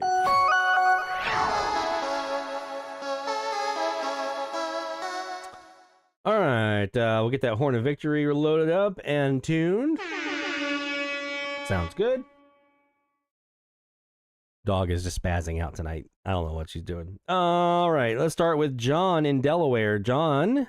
All right, we'll get that Horn of Victory loaded up and tuned. Sounds good. Dog is just spazzing out tonight. I don't know what she's doing. All right, let's start with John in Delaware. John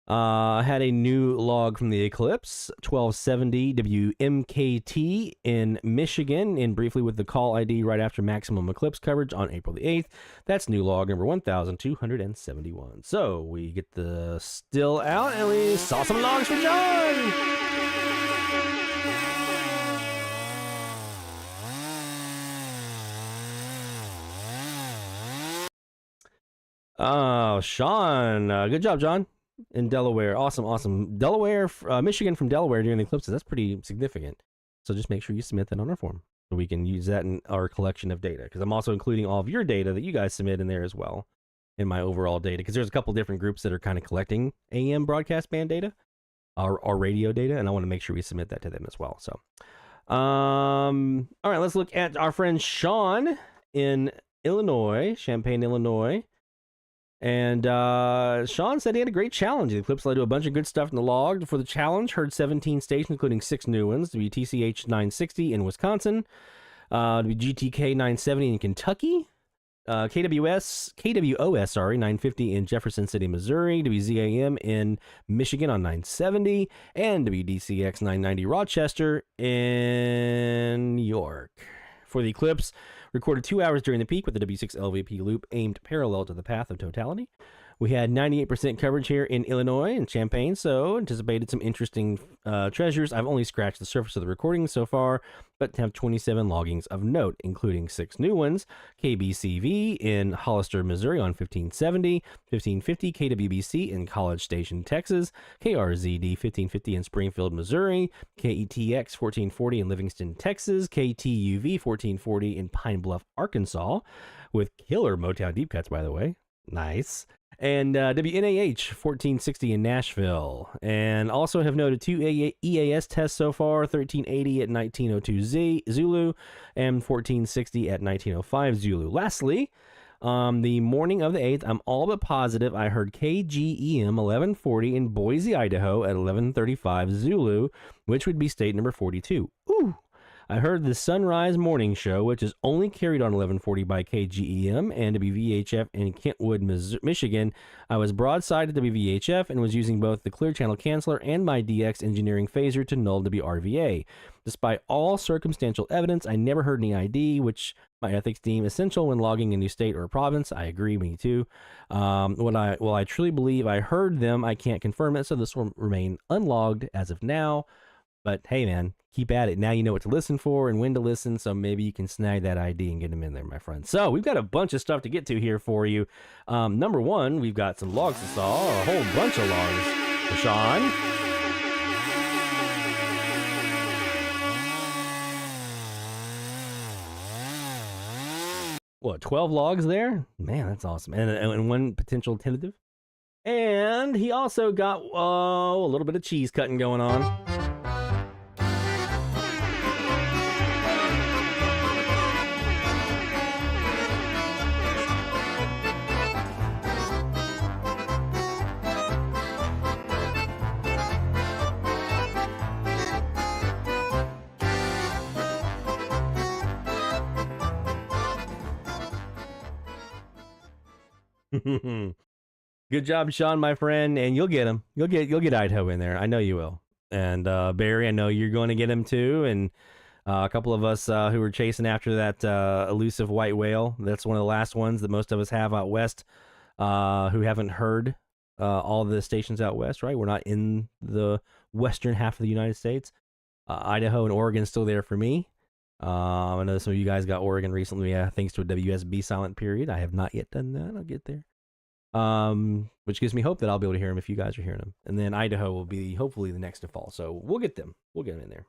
had a new log from the Eclipse, 1270 WMKT in Michigan, and briefly with the call ID right after maximum Eclipse coverage on April the 8th. That's new log number 1271. So we get the still out, and we saw some logs for John. Oh, Sean. Good job, John. In Delaware. Awesome. Delaware, Michigan from Delaware during the eclipses. That's pretty significant. So just make sure you submit that on our form so we can use that in our collection of data. Because I'm also including all of your data that you guys submit in there as well in my overall data. Because there's a couple different groups that are kind of collecting AM broadcast band data or radio data. And I want to make sure we submit that to them as well. So, all right, let's look at our friend Sean in Illinois, Champaign, Illinois. And Sean said he had a great challenge. The Eclipse led to a bunch of good stuff in the log. For the challenge, heard 17 stations, including 6 new ones. WTCH 960 in Wisconsin, WGTK 970 in Kentucky, KWOS 950 in Jefferson City, Missouri, WZAM in Michigan on 970, and WDCX 990 Rochester in New York. For the Eclipse, recorded 2 hours during the peak with the W6 LVP loop aimed parallel to the path of totality. We had 98% coverage here in Illinois and Champaign, so anticipated some interesting treasures. I've only scratched the surface of the recording so far, but have 27 loggings of note, including 6 new ones. KBCV in Hollister, Missouri on 1570, 1550 KWBC in College Station, Texas, KRZD 1550 in Springfield, Missouri, KETX 1440 in Livingston, Texas, KTUV 1440 in Pine Bluff, Arkansas, with killer Motown deep cuts, by the way. Nice. And WNAH 1460 in Nashville. And also have noted 2 EAS tests so far, 1380 at 1902 Zulu and 1460 at 1905 Zulu. Lastly, the morning of the 8th, I'm all but positive I heard KGEM 1140 in Boise, Idaho at 1135 Zulu, which would be state number 42. Ooh! I heard the Sunrise Morning Show, which is only carried on 1140 by KGEM and WVHF in Kentwood, Michigan. I was broadside at WVHF and was using both the Clear Channel Canceller and my DX Engineering Phaser to null WRVA. Despite all circumstantial evidence, I never heard any ID, which my ethics deem essential when logging a new state or a province. I agree, me too. While I truly believe I heard them, I can't confirm it, so this will remain unlogged as of now. But hey, man, keep at it. Now you know what to listen for and when to listen, so maybe you can snag that ID and get them in there, my friend. So we've got a bunch of stuff to get to here for you. Number one, we've got some logs to saw, a whole bunch of logs for Sean. What, 12 logs there? Man, that's awesome. And one potential tentative. And he also got a little bit of cheese cutting going on. Good job, Sean, my friend, and you'll get him. You'll get Idaho in there. I know you will. And Barry, I know you're going to get him too. And a couple of us who were chasing after that elusive white whale. That's one of the last ones that most of us have out west. Who haven't heard all the stations out west, right? We're not in the western half of the United States. Idaho and Oregon still there for me. I know some of you guys got Oregon recently, thanks to a WSB silent period. I have not yet done that. I'll get there. Which gives me hope that I'll be able to hear them if you guys are hearing them. And then Idaho will be hopefully the next to fall. So we'll get them. We'll get them in there.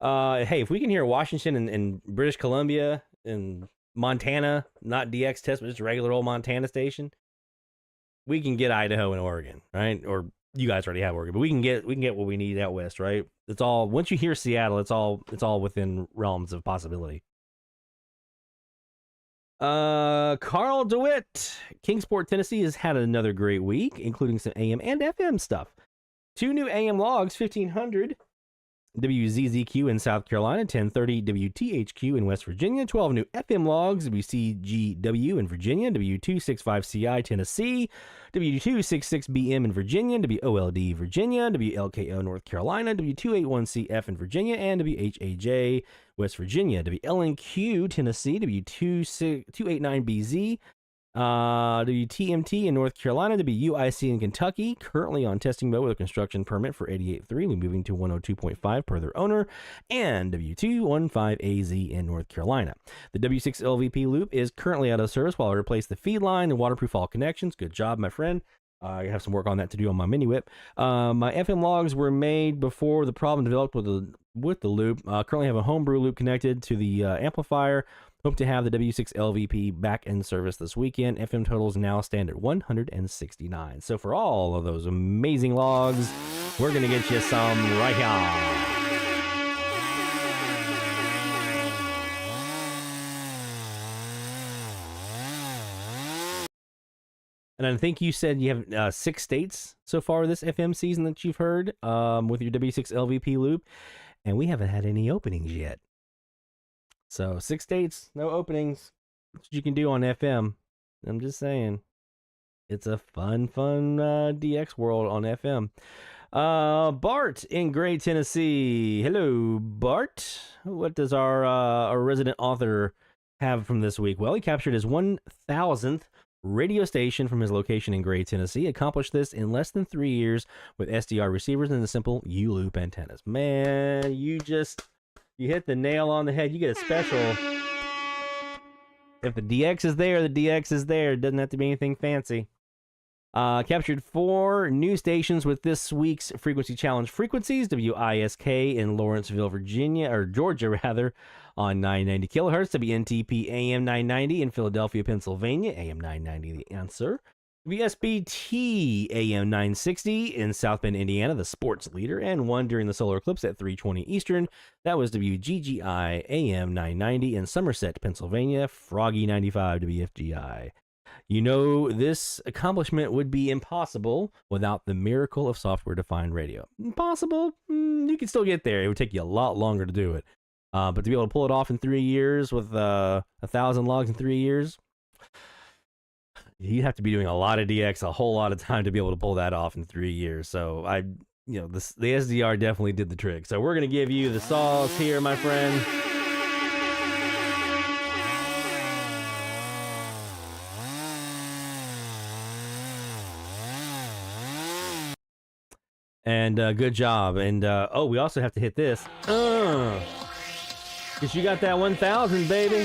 Hey, if we can hear Washington and British Columbia and Montana, not DX test, but just a regular old Montana station, we can get Idaho and Oregon, right? Or you guys already have Oregon, but we can get what we need out west, right? It's all, once you hear Seattle, it's all within realms of possibility. Carl DeWitt, Kingsport, Tennessee has had another great week, including some AM and FM stuff. 2 new AM logs, 1500 WZZQ in South Carolina, 1030 WTHQ in West Virginia, 12 new FM logs, WCGW in Virginia, W265CI Tennessee, W266BM in Virginia, WOLD Virginia, WLKO North Carolina, W281CF in Virginia, and WHAJ West Virginia, WLNQ Tennessee, W289BZ, WTMT in North Carolina, WUIC in Kentucky, currently on testing mode with a construction permit for 88.3. We're moving to 102.5 per their owner, and W215AZ in North Carolina. The W6 LVP loop is currently out of service while I replace the feed line and waterproof all connections. Good job, my friend. I have some work on that to do on my mini whip. My FM logs were made before the problem developed with the loop. Currently have a homebrew loop connected to the amplifier. Hope to have the W6 LVP back in service this weekend. FM totals now stand at 169. So for all of those amazing logs, we're going to get you some right here. And I think you said you have 6 states so far this FM season that you've heard with your W6 LVP loop, and we haven't had any openings yet. So 6 states, no openings. That's what you can do on FM. I'm just saying. It's a fun DX world on FM. Bart in Gray, Tennessee. Hello, Bart. What does our resident author have from this week? Well, he captured his 1,000th radio station from his location in Gray, Tennessee. Accomplished this in less than 3 years with SDR receivers and the simple U-loop antennas. Man, you hit the nail on the head. You get a special. If the DX is there, the DX is there. It doesn't have to be anything fancy. Captured 4 new stations with this week's frequency challenge frequencies. WISK in Lawrenceville, Virginia, or Georgia rather, on 990 kilohertz. WNTP AM 990 in Philadelphia, Pennsylvania. AM 990, the answer. WSBT AM 960 in South Bend, Indiana, the sports leader, and one during the solar eclipse at 3:20 Eastern. That was WGGI AM 990 in Somerset, Pennsylvania. Froggy 95 WFGI. You know, this accomplishment would be impossible without the miracle of software-defined radio. Impossible? You can still get there. It would take you a lot longer to do it. But to be able to pull it off in 3 years with 1,000 logs in 3 years, you'd have to be doing a lot of DX a whole lot of time to be able to pull that off in 3 years. So the SDR definitely did the trick. So we're going to give you the sauce here, my friend. And good job. And we also have to hit this. Because you got that 1,000, baby.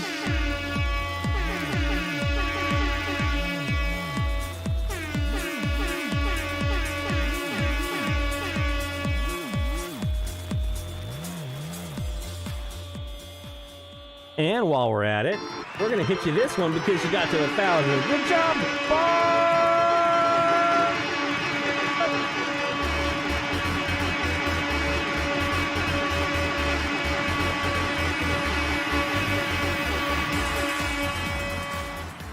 And while we're at it, we're going to hit you this one because you got to 1,000. Good job, Bob!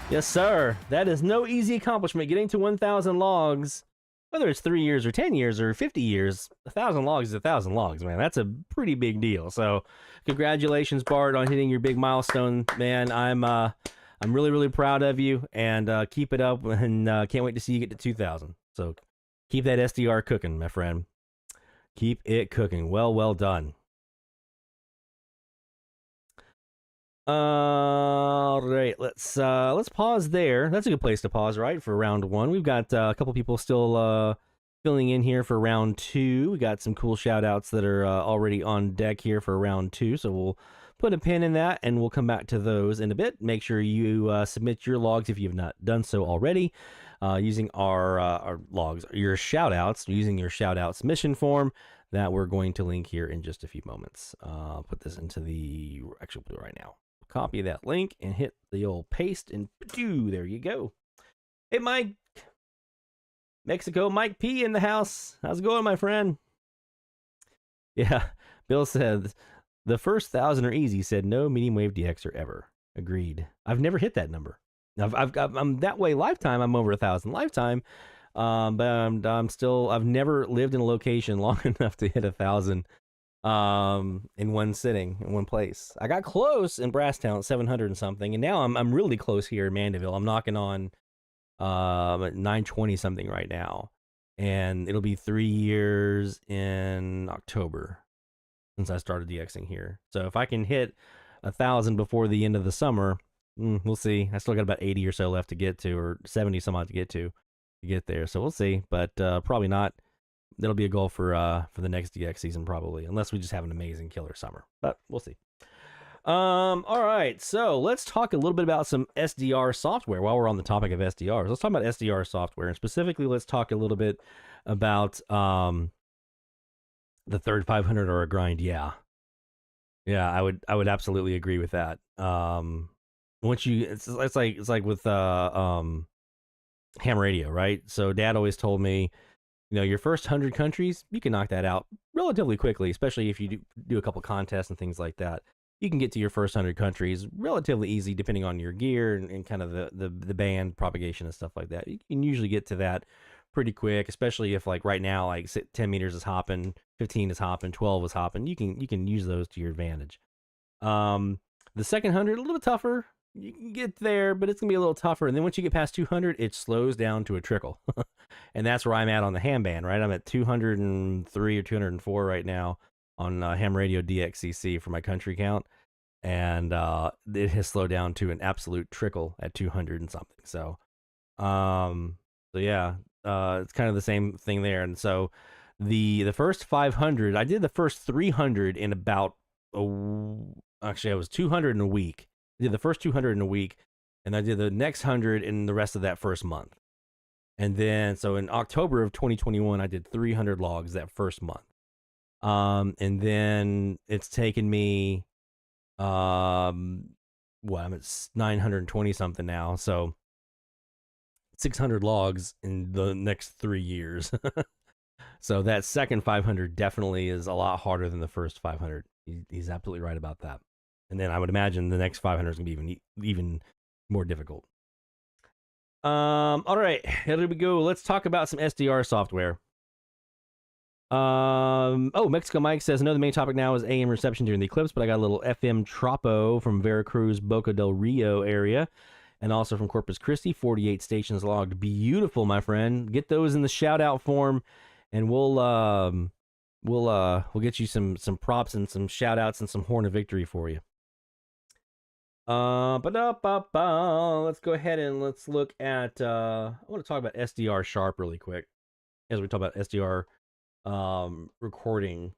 Yes, sir. That is no easy accomplishment. Getting to 1,000 logs, whether it's 3 years or 10 years or 50 years, 1,000 logs is 1,000 logs, man. That's a pretty big deal. So congratulations, Bart, on hitting your big milestone, man. I'm really, really proud of you, and keep it up, and can't wait to see you get to 2,000. So keep that SDR cooking, my friend. Keep it cooking. Well done. All right, let's pause there. That's a good place to pause, right, for round 1. We've got a couple people still filling in here for round 2. We got some cool shout outs that are already on deck here for round 2, so we'll put a pin in that and we'll come back to those in a bit. Make sure you submit your logs if you've not done so already using our logs, your shout outs, using your shout out submission form. that we're going to link here in just a few moments. I'll put this into the actual right now. Copy that link and hit the old paste, and there you go. Hey, Mike. Mexico, Mike P in the house. How's it going, my friend? Yeah, Bill said the first 1,000 are easy. Said no medium wave DXer ever. Agreed. I've never hit that number. I'm that way lifetime. I'm over 1,000 lifetime, but I've never lived in a location long enough to hit 1,000 in one sitting in one place. I got close in Brasstown, 700 and something, and now I'm really close here in Mandeville. I'm knocking on at 920 something right now, and it'll be 3 years in October since I started DXing here. So if I can hit 1,000 before the end of the summer, we'll see. I still got about 80 or so left to get to, or 70 some odd to get there. So we'll see, but probably not. That'll be a goal for the next DX season probably, unless we just have an amazing killer summer. But we'll see. All right, so let's talk a little bit about some SDR software while we're on the topic of SDRs. Let's talk about SDR software, and specifically, let's talk a little bit about the third 500 or a grind. Yeah, I would absolutely agree with that. Once you, it's like with ham radio, right? So Dad always told me, your first 100 countries, you can knock that out relatively quickly, especially if you do a couple contests and things like that. You can get to your first 100 countries relatively easy, depending on your gear and kind of the band propagation and stuff like that. You can usually get to that pretty quick, especially if like right now, like 10 meters is hopping, 15 is hopping, 12 is hopping. You can use those to your advantage. The second 100, a little bit tougher. You can get there, but it's gonna be a little tougher. And then once you get past 200, it slows down to a trickle, and that's where I'm at on the ham band. Right, I'm at 203 or 204 right now on ham radio DXCC for my country count, and it has slowed down to an absolute trickle at 200 and something. So yeah, it's kind of the same thing there. And so the first 500, I did the first 300 in about actually I was 200 in a week. I did the first 200 in a week, and I did the next 100 in the rest of that first month. And then so in October of 2021, I did 300 logs that first month. And then it's taken me, I'm at 920 something now. So 600 logs in the next 3 years. So that second 500 definitely is a lot harder than the first 500. He's absolutely right about that. And then I would imagine the next 500 is going to be even more difficult. All right, here we go. Let's talk about some SDR software. Mexico Mike says, I know the main topic now is AM reception during the eclipse, but I got a little FM Trapo from Veracruz, Boca del Rio area, and also from Corpus Christi, 48 stations logged. Beautiful, my friend. Get those in the shout out form, and we'll get you some props and some shout outs and some Horn of Victory for you. Let's go ahead and let's look at I want to talk about SDR Sharp really quick as we talk about SDR recording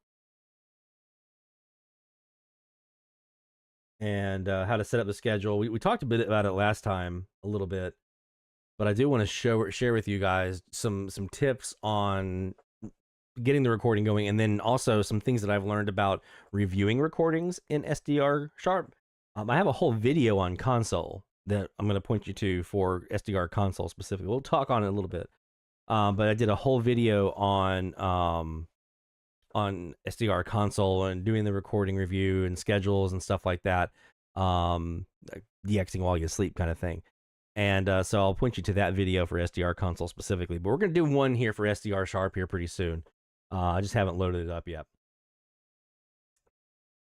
and how to set up the schedule. We talked a bit about it last time a little bit, but I do want to share with you guys some tips on getting the recording going, and then also some things that I've learned about reviewing recordings in SDR Sharp. I have a whole video on console that I'm going to point you to for SDR console specifically. We'll talk on it a little bit. But I did a whole video on SDR console and doing the recording review and schedules and stuff like that. Like DXing while you sleep kind of thing. And so I'll point you to that video for SDR console specifically. But we're going to do one here for SDR Sharp here pretty soon. I just haven't loaded it up yet.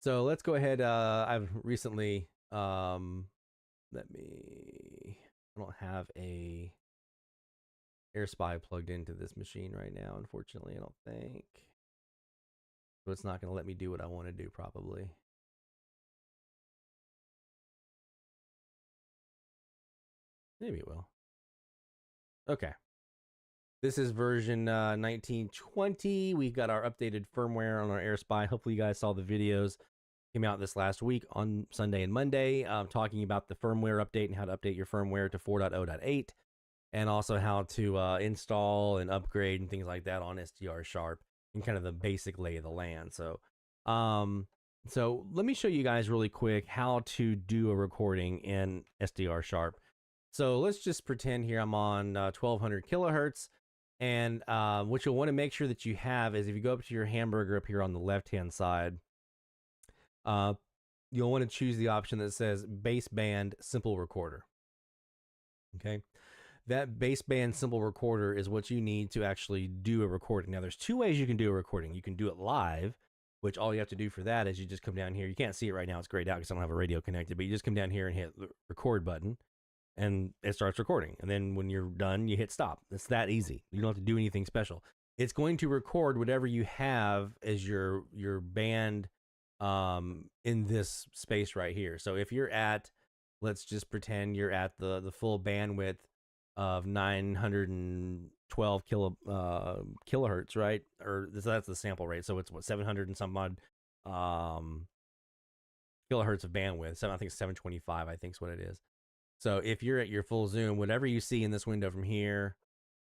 So let's go ahead. I've recently, I don't have a AirSpy plugged into this machine right now, unfortunately, I don't think. So it's not going to let me do what I want to do, probably. Maybe it will. Okay. This is version 1920. We've got our updated firmware on our AirSpy. Hopefully you guys saw the videos. Came out this last week on Sunday and Monday, talking about the firmware update and how to update your firmware to 4.0.8, and also how to install and upgrade and things like that on SDR Sharp. and kind of the basic lay of the land. So let me show you guys really quick how to do a recording in SDR Sharp. So let's just pretend here I'm on 1200 kilohertz. And what you'll want to make sure that you have is if you go up to your hamburger up here on the left-hand side, you'll want to choose the option that says baseband simple recorder. Okay. That baseband simple recorder is what you need to actually do a recording. Now, there's two ways you can do a recording. You can do it live, which all you have to do for that is you just come down here. You can't see it right now. It's grayed out because I don't have a radio connected, but you just come down here and hit the record button. And it starts recording. And then when you're done, you hit stop. It's that easy. You don't have to do anything special. It's going to record whatever you have as your band in this space right here. So if you're at, let's just pretend you're at the full bandwidth of 912 kilohertz, right? Or that's the sample rate. So it's what, 700 and some odd kilohertz of bandwidth. So I think it's 725, I think is what it is. So if you're at your full zoom, whatever you see in this window from here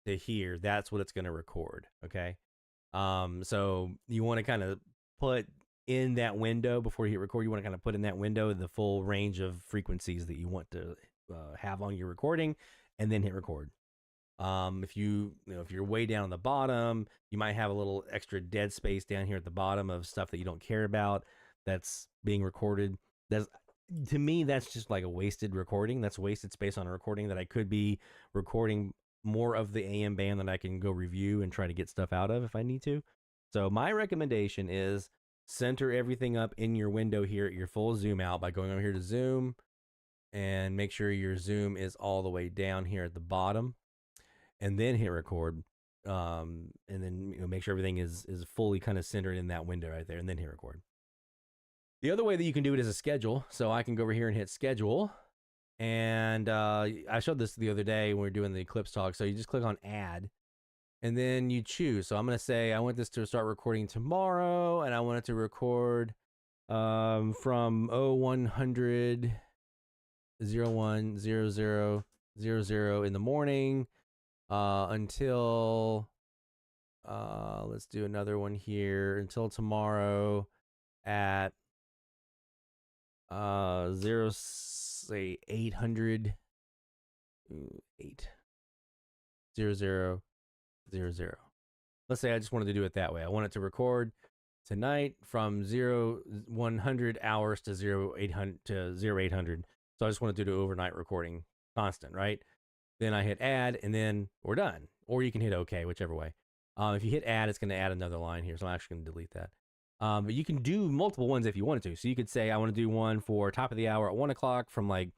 to here, that's what it's going to record. Okay. So you want to kind of put in that window before you hit record. You want to kind of put in that window the full range of frequencies that you want to have on your recording, and then hit record. If you're way down on the bottom, you might have a little extra dead space down here at the bottom of stuff that you don't care about that's being recorded. To me, that's just like a wasted recording. That's wasted space on a recording that I could be recording more of the AM band that I can go review and try to get stuff out of if I need to. So my recommendation is center everything up in your window here at your full zoom out by going over here to zoom and make sure your zoom is all the way down here at the bottom, and then hit record. And then make sure everything is fully kind of centered in that window right there, and then hit record. The other way that you can do it is a schedule. So I can go over here and hit schedule. And I showed this the other day when we were doing the Eclipse talk. So you just click on add, and then you choose. So I'm going to say I want this to start recording tomorrow, and I want it to record from 0100 010000 in the morning until, let's do another one here, until tomorrow at 800 800. Let's say I just wanted to do it that way. I want it to record tonight from 0100 hours to 0800. So I just want to do the overnight recording constant, right? Then I hit add, and then we're done. Or you can hit OK, whichever way. If you hit add, it's going to add another line here. So I'm actually going to delete that. But you can do multiple ones if you wanted to. So you could say, I want to do one for top of the hour at 1 o'clock from like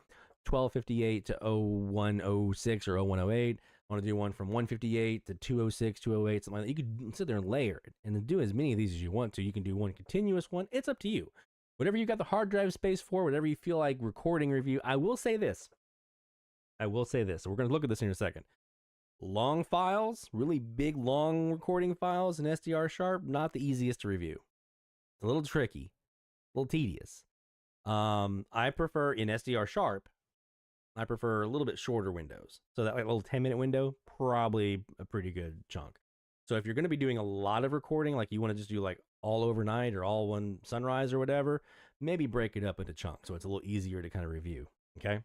12:58 to 01:06 or 01:08. I want to do one from 1:58 to 2:06, 2:08, something like that. You could sit there and layer it and then do as many of these as you want to. You can do one continuous one. It's up to you. Whatever you got the hard drive space for, whatever you feel like recording review. I will say this. So we're going to look at this in a second. Long files, really big, long recording files in SDR Sharp, not the easiest to review. It's a little tricky, a little tedious. I prefer in SDR Sharp, I prefer a little bit shorter windows. So that like little 10-minute window, probably a pretty good chunk. So if you're going to be doing a lot of recording, like you want to just do like all overnight or all one sunrise or whatever, maybe break it up into chunks so it's a little easier to kind of review. Okay.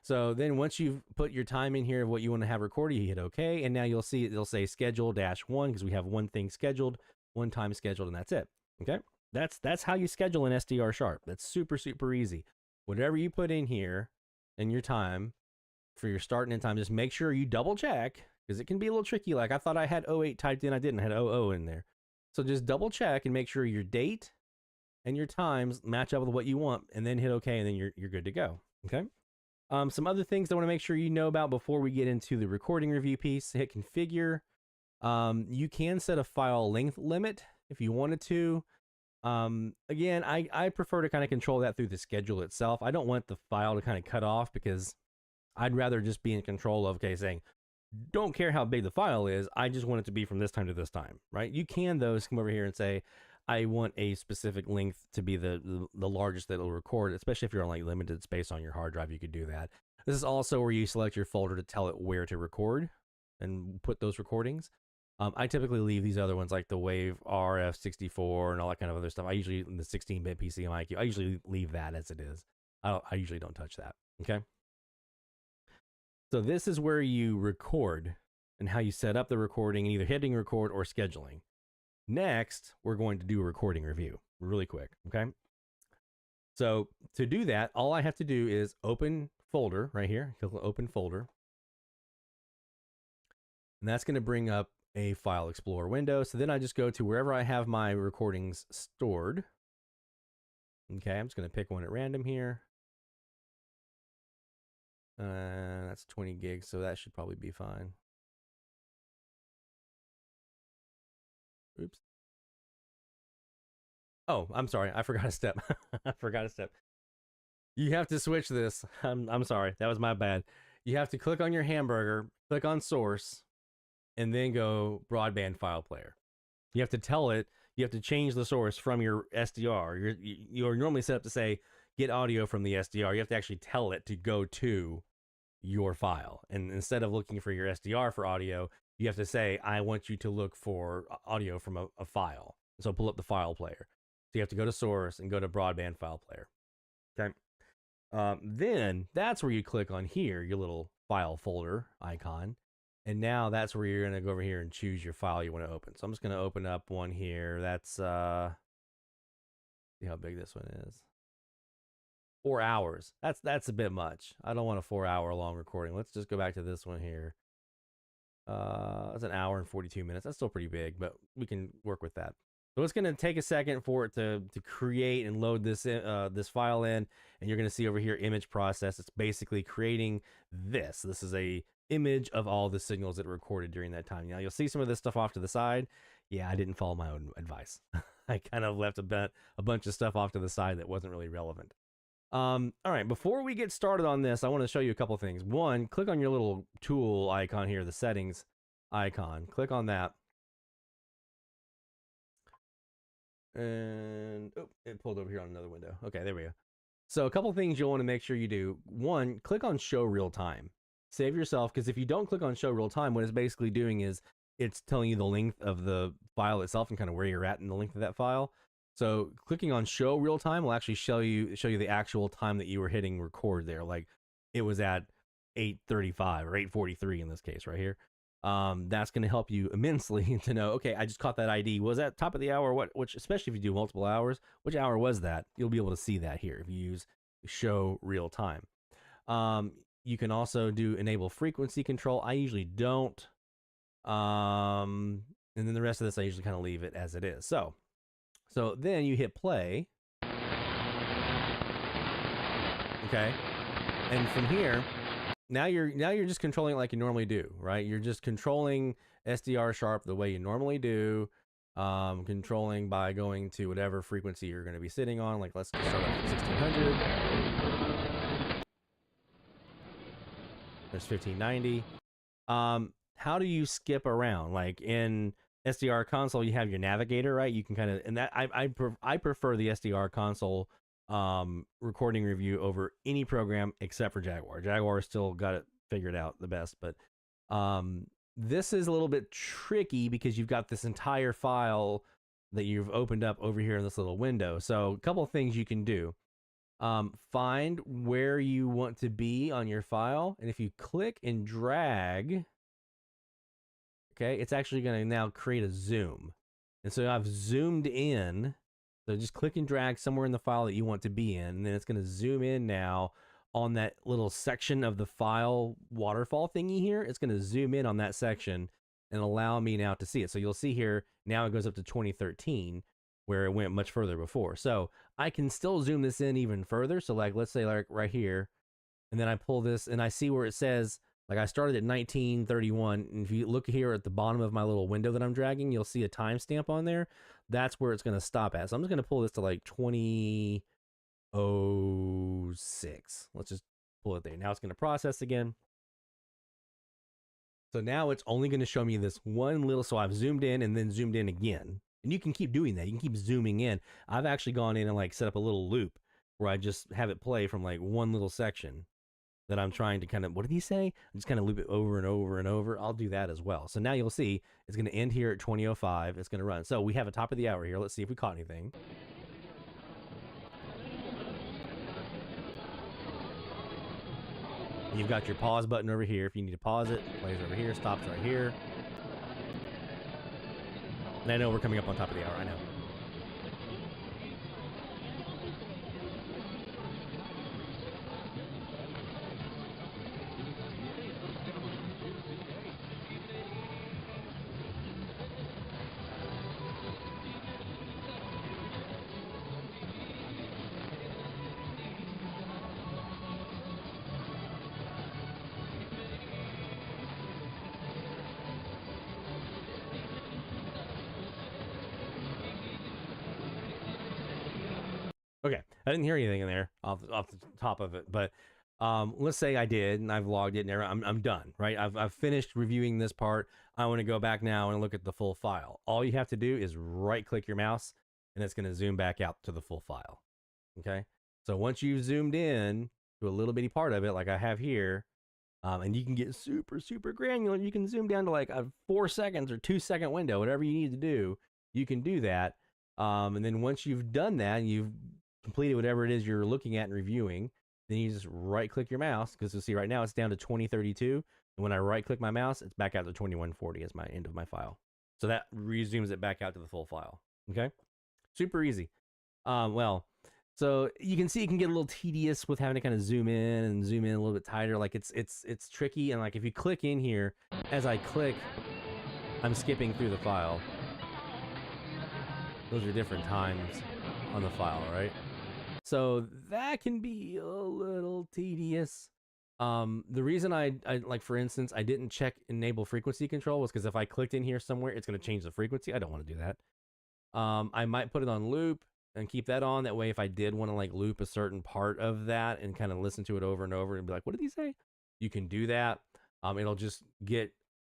So then once you've put your time in here of what you want to have recorded, you hit OK. And now you'll see it'll say schedule -1 because we have one thing scheduled, one time scheduled, and that's it. Okay. That's how you schedule in SDR Sharp. That's super, super easy. Whatever you put in here in your time for your start and end time, just make sure you double check because it can be a little tricky. Like I thought I had 08 typed in. I didn't. I had 00 in there. So just double check and make sure your date and your times match up with what you want, and then hit OK, and then you're good to go. Okay. Some other things I want to make sure you know about before we get into the recording review piece. Hit configure. You can set a file length limit if you wanted to. Again, I prefer to kind of control that through the schedule itself. I don't want the file to kind of cut off because I'd rather just be in control of, okay, saying, don't care how big the file is. I just want it to be from this time to this time, right? You can, though, come over here and say, I want a specific length to be the largest that it'll record, especially if you're on like limited space on your hard drive, you could do that. This is also where you select your folder to tell it where to record and put those recordings. I typically leave these other ones like the Wave RF64 and all that kind of other stuff. I usually, the 16-bit PCM IQ, I usually leave that as it is. I usually don't touch that. Okay. So this is where you record and how you set up the recording, either hitting record or scheduling. Next, we're going to do a recording review really quick. Okay. So to do that, all I have to do is open folder right here. Click open folder. And that's going to bring up a file explorer window. So then I just go to wherever I have my recordings stored. Okay, I'm just going to pick one at random here. That's 20 gigs, so that should probably be fine. Oops. Oh, I'm sorry. I forgot a step. I forgot a step. You have to switch this. I'm sorry. That was my bad. You have to click on your hamburger, click on source, and then go broadband file player. You have to tell it, you have to change the source from your SDR. You're normally set up to say, get audio from the SDR. You have to actually tell it to go to your file. And instead of looking for your SDR for audio, you have to say, I want you to look for audio from a file. So pull up the file player. So you have to go to source and go to broadband file player. Okay. Then that's where you click on here, your little file folder icon. And now that's where you're going to go over here and choose your file you want to open. So I'm just going to open up one here. That's, see how big this one is. 4 hours. That's a bit much. I don't want a 4-hour long recording. Let's just go back to this one here. That's an hour and 42 minutes. That's still pretty big, but we can work with that. So it's going to take a second for it to create and load this this file in, and you're going to see over here image process. It's basically creating this. This is a image of all the signals that are recorded during that time. Now you'll see some of this stuff off to the side. Yeah, I didn't follow my own advice. I kind of left a bunch of stuff off to the side that wasn't really relevant. All right, before we get started on this, I want to show you a couple things. One, click on your little tool icon here, the settings icon. Click on that. And oh, it pulled over here on another window. Okay, there we go. So a couple things you'll want to make sure you do. One, click on show real time. Save yourself, because if you don't click on show real time, what it's basically doing is it's telling you the length of the file itself and kind of where you're at in the length of that file. So clicking on show real time will actually show you the actual time that you were hitting record there. Like it was at 8:35 or 8:43 in this case right here. That's going to help you immensely to know, okay, I just caught that ID. Was that top of the hour? Which, especially if you do multiple hours, which hour was that? You'll be able to see that here if you use show real time. You can also do enable frequency control. I usually don't. And then the rest of this, I usually kind of leave it as it is. So then you hit play. Okay. And from here, now you're just controlling it like you normally do, right? You're just controlling SDR sharp the way you normally do, controlling by going to whatever frequency you're going to be sitting on. Like let's start off at 1600. There's 1590. How do you skip around? Like in SDR console, you have your navigator, right? You can kind of, and that I prefer the SDR console recording review over any program except for Jaguar. Jaguar still got it figured out the best, but this is a little bit tricky because you've got this entire file that you've opened up over here in this little window. So a couple of things you can do. Find where you want to be on your file, and if you click and drag, okay, it's actually going to now create a zoom. And so I've zoomed in. So just click and drag somewhere in the file that you want to be in, and then it's going to zoom in now on that little section of the file waterfall thingy here. It's going to zoom in on that section and allow me now to see it. So you'll see here, now it goes up to 2013, where it went much further before. So I can still zoom this in even further. So like, let's say like right here, and then I pull this and I see where it says, like I started at 1931. And if you look here at the bottom of my little window that I'm dragging, you'll see a timestamp on there. That's where it's going to stop at. So I'm just going to pull this to like 2006. Let's just pull it there. Now it's going to process again. So now it's only going to show me this one little, so I've zoomed in and then zoomed in again. And you can keep doing that. You can keep zooming in. I've actually gone in and like set up a little loop where I just have it play from like one little section. that I'm trying to kind of, what did he say? Just kind of loop it over and over and over. I'll do that as well. So now you'll see it's going to end here at 20:05. It's going to run. So we have a top of the hour here. Let's see if we caught anything. You've got your pause button over here. If you need to pause it, plays over here, stops right here. And I know we're coming up on top of the hour. I know. Okay, I didn't hear anything in there off the top of it, but let's say I did, and I've logged it, and I'm done, right? I've finished reviewing this part. I want to go back now and look at the full file. All you have to do is right-click your mouse, and it's going to zoom back out to the full file, okay? So once you've zoomed in to a little bitty part of it, like I have here, and you can get super, super granular. You can zoom down to like a 4 seconds or 2 second window, whatever you need to do, you can do that. And then once you've done that, and you've completed whatever it is you're looking at and reviewing, then you just right click your mouse, because you'll see right now it's down to 2032, and when I right click my mouse, it's back out to 2140 as my end of my file. So that resumes it back out to the full file. Okay, super easy. Well, so you can see it can get a little tedious with having to kind of zoom in and zoom in a little bit tighter. Like it's tricky, and like if you click in here, as I click, I'm skipping through the file. Those are different times on the file, right? So that can be a little tedious. The reason I like, for instance, I didn't check enable frequency control was because if I clicked in here somewhere, it's going to change the frequency. I don't want to do that. I might put it on loop and keep that on. That way, if I did want to like loop a certain part of that and kind of listen to it over and over and be like, what did he say? You can do that. It'll just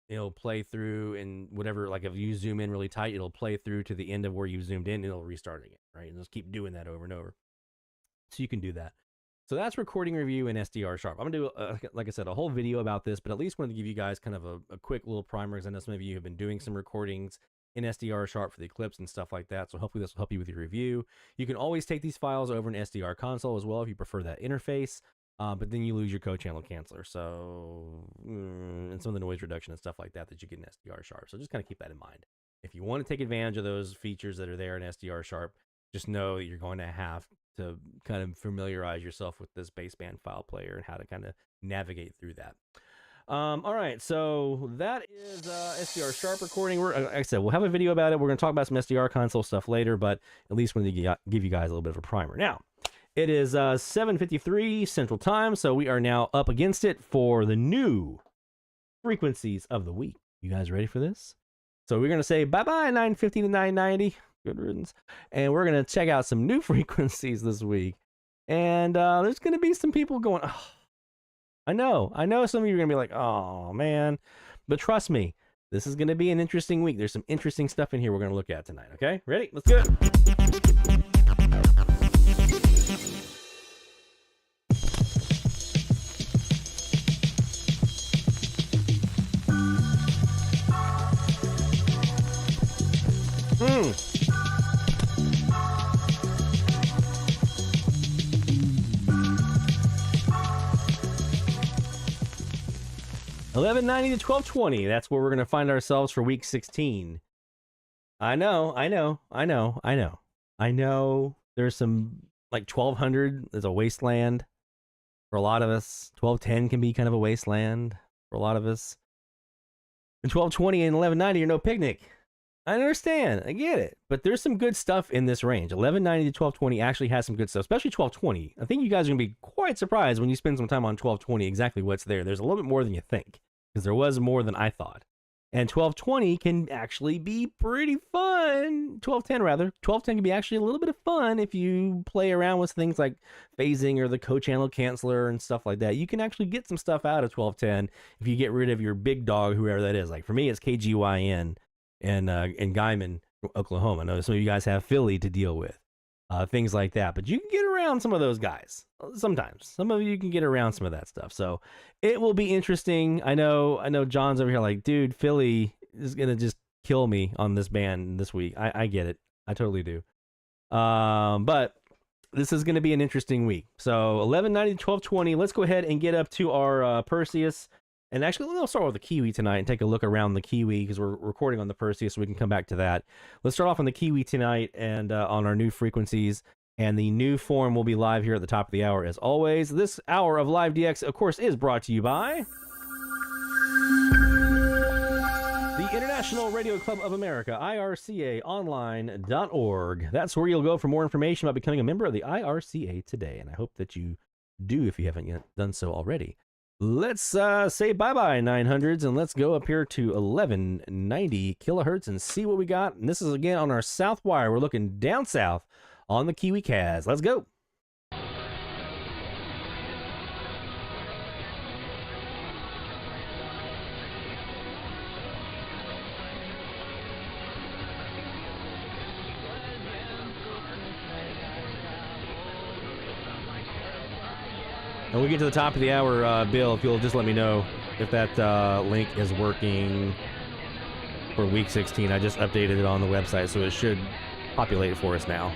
it'll play through, and whatever, like if you zoom in really tight, it'll play through to the end of where you zoomed in, and it'll restart again, right? And just keep doing that over and over. So you can do that. So that's recording review in SDR Sharp. I'm going to do, like I said, a whole video about this, but at least wanted to give you guys kind of a quick little primer, because I know some of you have been doing some recordings in SDR Sharp for the Eclipse and stuff like that. So hopefully this will help you with your review. You can always take these files over in SDR Console as well if you prefer that interface. But then you lose your co-channel canceller, so and some of the noise reduction and stuff like that you get in SDR Sharp. So just kind of keep that in mind. If you want to take advantage of those features that are there in SDR Sharp, just know that you're going to have to kind of familiarize yourself with this baseband file player and how to kind of navigate through that. All right, so that is SDR Sharp recording. Like I said, we'll have a video about it. We're going to talk about some SDR console stuff later, but at least wanted to give you guys a little bit of a primer. Now, it is 7:53 Central Time, so we are now up against it for the new frequencies of the week. You guys ready for this? So we're going to say bye-bye 950 to 990. Good riddance. And we're going to check out some new frequencies this week. And there's going to be some people going, oh, I know some of you are going to be like, oh, man. But trust me, this is going to be an interesting week. There's some interesting stuff in here we're going to look at tonight, okay? Ready? Let's do it. 1190 to 1220. That's where we're going to find ourselves for week 16. I know. There's some, like 1200 is a wasteland for a lot of us. 1210 can be kind of a wasteland for a lot of us. And 1220 and 1190 are no picnic. I understand. I get it. But there's some good stuff in this range. 1190 to 1220 actually has some good stuff, especially 1220. I think you guys are going to be quite surprised when you spend some time on 1220 exactly what's there. There's a little bit more than you think, because there was more than I thought. And 1220 can actually be pretty fun. 1210 rather. 1210 can be actually a little bit of fun if you play around with things like phasing or the co-channel canceller and stuff like that. You can actually get some stuff out of 1210 if you get rid of your big dog, whoever that is. Like for me, it's KGYN and Guyman, Oklahoma. I know some of you guys have Philly to deal with. things like that. But you can get around some of those guys. Sometimes. Some of you can get around some of that stuff. So it will be interesting. I know John's over here like, dude, Philly is going to just kill me on this band this week. I get it. I totally do. But this is going to be an interesting week. So 1190 to 1220. Let's go ahead and get up to our Perseus. And actually, we'll start with the Kiwi tonight and take a look around the Kiwi because we're recording on the Perseus, so we can come back to that. Let's start off on the Kiwi tonight and on our new frequencies. And the new form will be live here at the top of the hour as always. This hour of Live DX, of course, is brought to you by the International Radio Club of America, IRCAonline.org. That's where you'll go for more information about becoming a member of the IRCA today. And I hope that you do if you haven't yet done so already. Let's say bye-bye, 900s, and let's go up here to 1190 kilohertz and see what we got. And this is, again, on our south wire. We're looking down south on the Kiwi Kaz. Let's go. And we get to the top of the hour, Bill, if you'll just let me know if that link is working for week 16. I just updated it on the website, so it should populate for us now.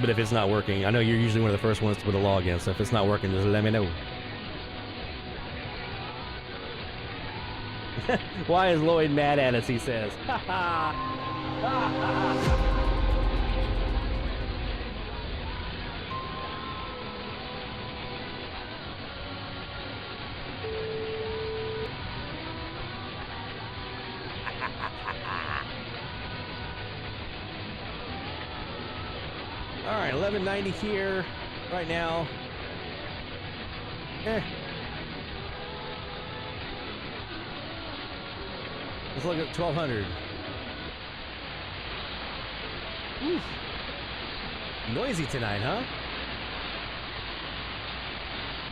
But if it's not working, I know you're usually one of the first ones to put a login, so if it's not working, just let me know. Why is Lloyd mad at us, he says. Ha ha! Ha ha! All right, 1190 here right now. Let's look at 1200. Oof. Noisy tonight, huh?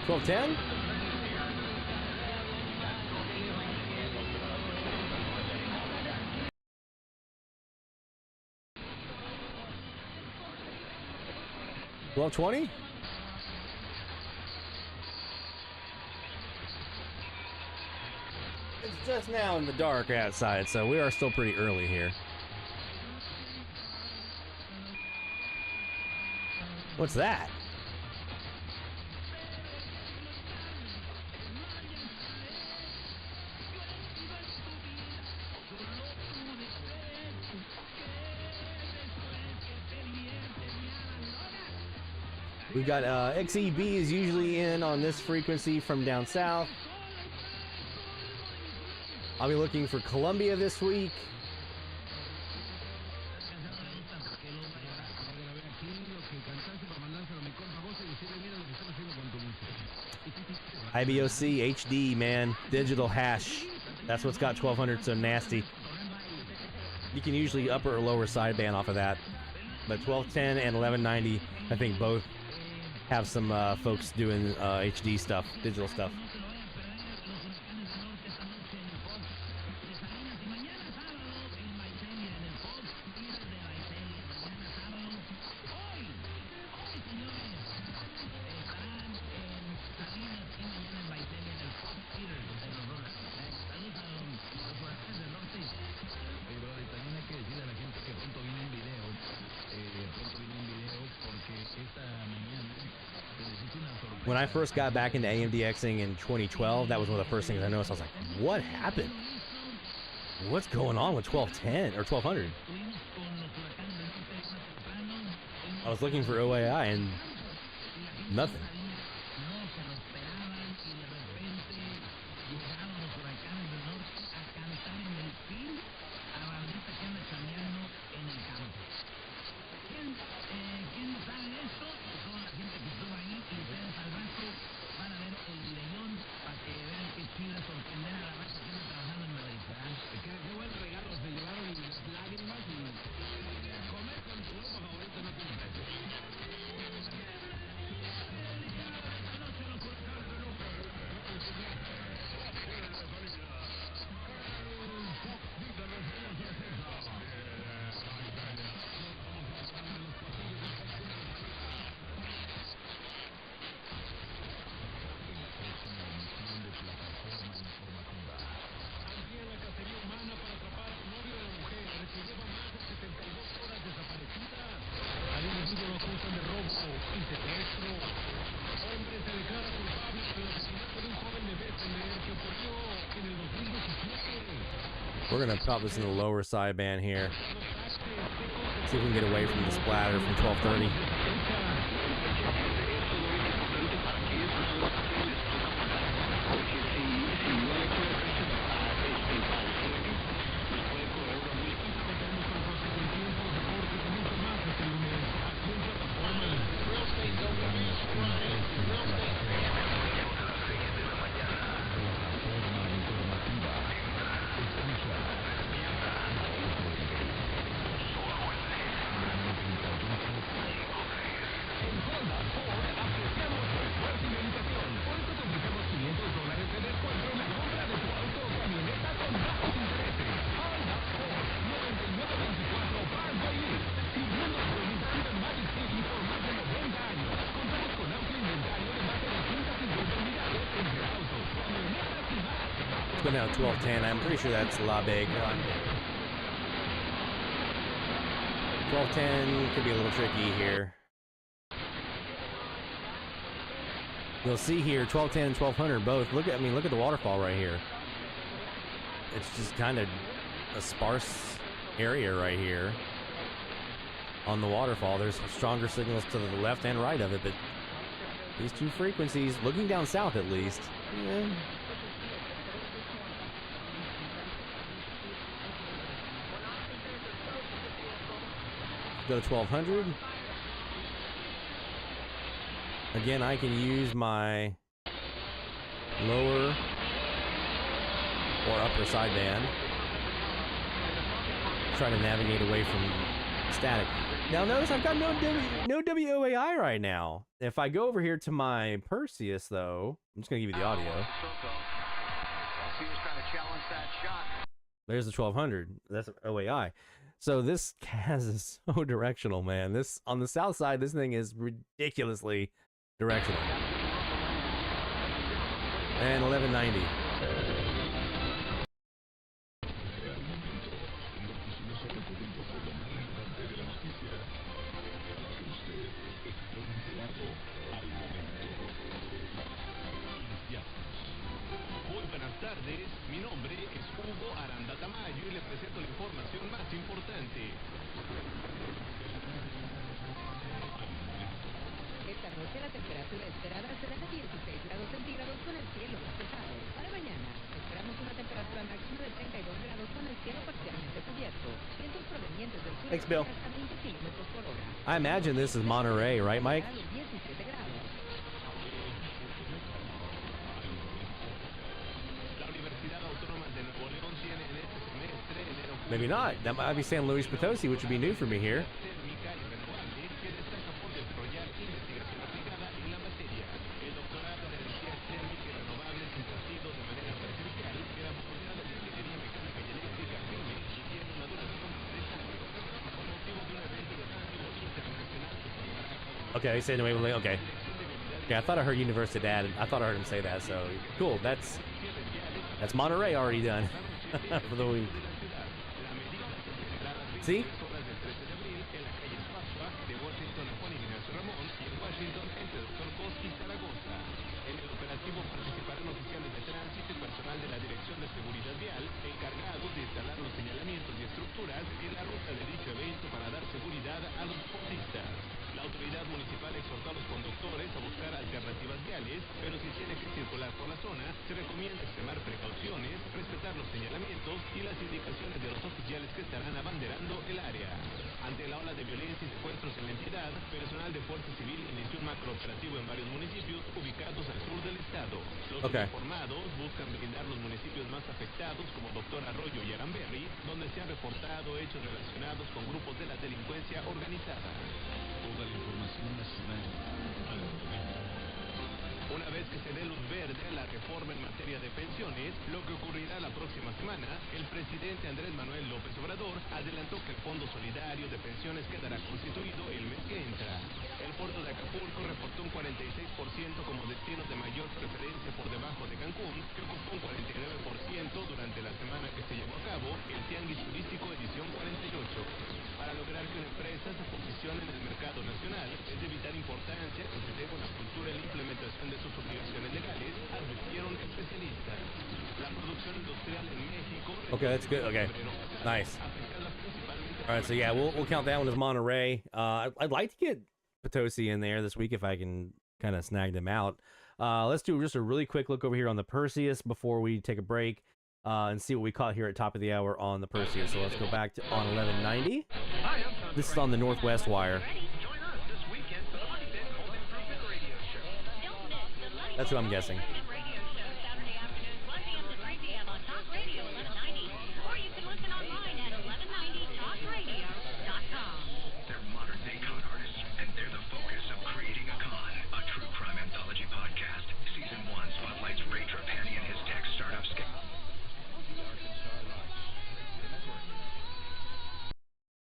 1210? $12.20? It's just now in the dark outside, so we are still pretty early here. What's that? We've got XEB is usually in on this frequency from down south. I'll be looking for Columbia this week. IBOC HD, man, digital hash. That's what's got 1200 so nasty. You can usually upper or lower sideband off of that, but 1210 and 1190, I think both have some folks doing HD stuff, digital stuff. When I first got back into AMDXing in 2012, that was one of the first things I noticed. I was like, what happened? What's going on with 1210 or 1200? I was looking for OAI and nothing. We're gonna pop this in the lower sideband here. See if we can get away from the splatter from 1230. Go down 1210. I'm pretty sure that's La Big. 1210 could be a little tricky here. You'll see here 1210 and 1200 both. Look at look at the waterfall right here. It's just kind of a sparse area right here on the waterfall. There's stronger signals to the left and right of it, but these two frequencies, looking down south at least, yeah. Go to 1200. Again, I can use my lower or upper sideband. Try to navigate away from static. Now notice I've got no WOAI right now. If I go over here to my Perseus though, I'm just gonna give you the audio. There's the 1200. That's OAI. So this CAS is so directional, man. This on the south side, this thing is ridiculously directional. And 1190. Mi nombre es Hugo Aranda Tamayo y le presento la información más importante. Esta noche la temperatura esperada será de 16 grados centígrados con el cielo despejado. Para mañana esperamos una temperatura máxima de 32 grados con el cielo parcialmente cubierto. Vientos provenientes del sur Thanks, Bill. hasta 20 kilómetros por hora. I imagine this is Monterey, right, Mike? 17 grados. Maybe not. That might be San Luis Potosi, which would be new for me here. Okay, say no, okay. Yeah, I thought I heard Universidad. I thought I heard him say that. So cool. That's Monterey already done for the week. See? La autoridad municipal exhortó a los conductores a buscar alternativas viales, pero si tiene que circular por la zona, se recomienda extremar precauciones, respetar los señalamientos y las indicaciones de los oficiales que estarán abanderando el área. Ante la ola de violencia y secuestros en la entidad, personal de Fuerza Civil inició un macrooperativo en varios municipios ubicados al sur del estado. Los informados buscan blindar los municipios más afectados como Doctor Arroyo y Aramberri, donde se han reportado hechos relacionados con grupos de la delincuencia organizada. Toda la información nacional al momento. Una vez que se dé luz verde a la reforma en materia de pensiones, lo que ocurrirá la próxima semana, el presidente Andrés Manuel López Obrador adelantó que el Fondo Solidario de Pensiones quedará constituido el mes que entra. El puerto de Acapulco reportó un 46% como destino de mayor preferencia por debajo de Cancún, que ocupó un 49% durante la semana que se llevó a cabo el Tianguis Turístico edición 48. Para lograr que una empresa se posicione en el mercado nacional, es de vital importancia que se dé una cultura en la implementación de sus obligaciones legales, advirtieron especialistas. La producción industrial en México Okay, that's good. Okay, nice. All right, so yeah, we'll count that one as Monterey. I'd like to get Potosi in there this week if I can kind of snag them out. Let's do just a really quick look over here on the Perseus before we take a break and see what we caught here at top of the hour on the Perseus. So let's go back to on 1190. This is on the Northwest Wire. That's what I'm guessing.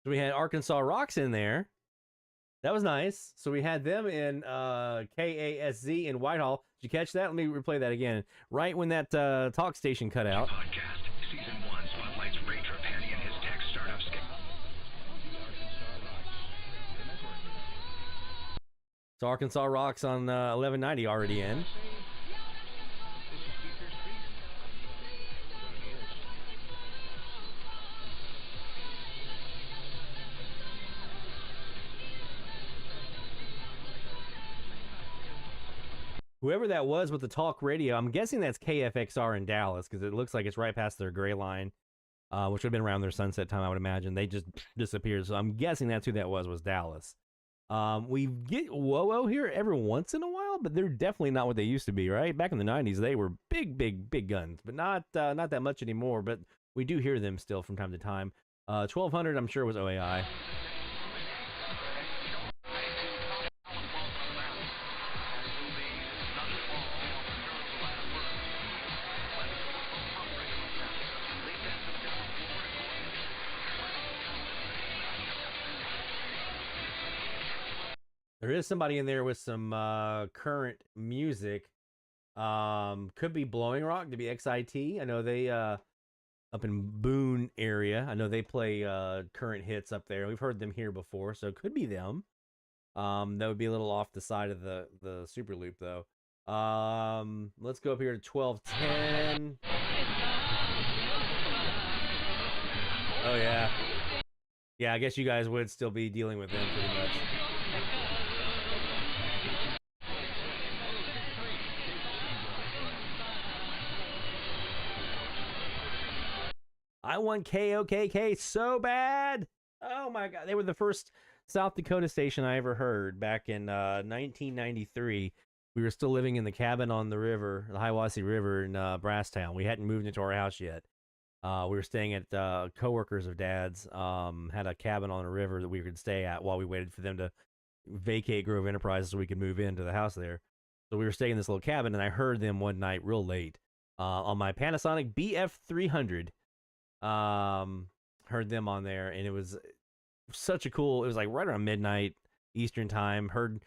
So we had Arkansas Rocks in there. That was nice. So we had them in KASZ in Whitehall. Did you catch that? Let me replay that again. Right when that talk station cut out. Podcast, Season 1 spotlights Ray Trapani and his tech startup scale. So Arkansas Rocks on 1190 already in. Whoever that was with the talk radio, I'm guessing that's KFXR in Dallas because it looks like it's right past their gray line, which would have been around their sunset time, I would imagine. They just disappeared, so I'm guessing that's who that was Dallas. We get WoWo here every once in a while, but they're definitely not what they used to be, right? Back in the 90s, they were big guns, but not that much anymore, but we do hear them still from time to time. 1200, I'm sure, was OAI. There is somebody in there with some current music. Could be Blowing Rock, to be XIT. I know they up in Boone area. I know they play current hits up there. We've heard them here before, so it could be them. That would be a little off the side of the Superloop though. Let's go up here to 1210. Oh yeah. Yeah, I guess you guys would still be dealing with them pretty much. I want KOKK so bad. Oh my God. They were the first South Dakota station I ever heard back in 1993. We were still living in the cabin on the river, the Hiwassee River in Brasstown. We hadn't moved into our house yet. We were staying at coworkers of Dad's, had a cabin on the river that we could stay at while we waited for them to vacate Grove Enterprises so we could move into the house there. So we were staying in this little cabin, and I heard them one night real late on my Panasonic BF300. Heard them on there, and it was such a cool, it was like right around midnight Eastern time, heard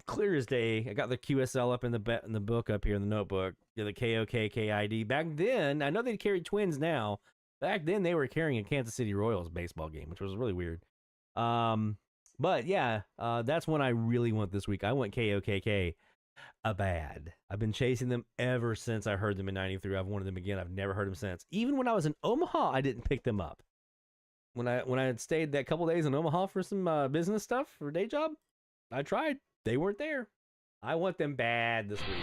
clear as day. I got the QSL up in the book up here in the notebook, the KOKKID. Back then, I know they carry twins now. Back then, they were carrying a Kansas City Royals baseball game, which was really weird. But yeah, that's one I really want this week. I want KOKK bad. I've been chasing them ever since I heard them in 93. I've wanted them again. I've never heard them since. Even when I was in Omaha, I didn't pick them up. When I had stayed that couple days in Omaha for some business stuff for a day job, I tried. They weren't there. I want them bad this week.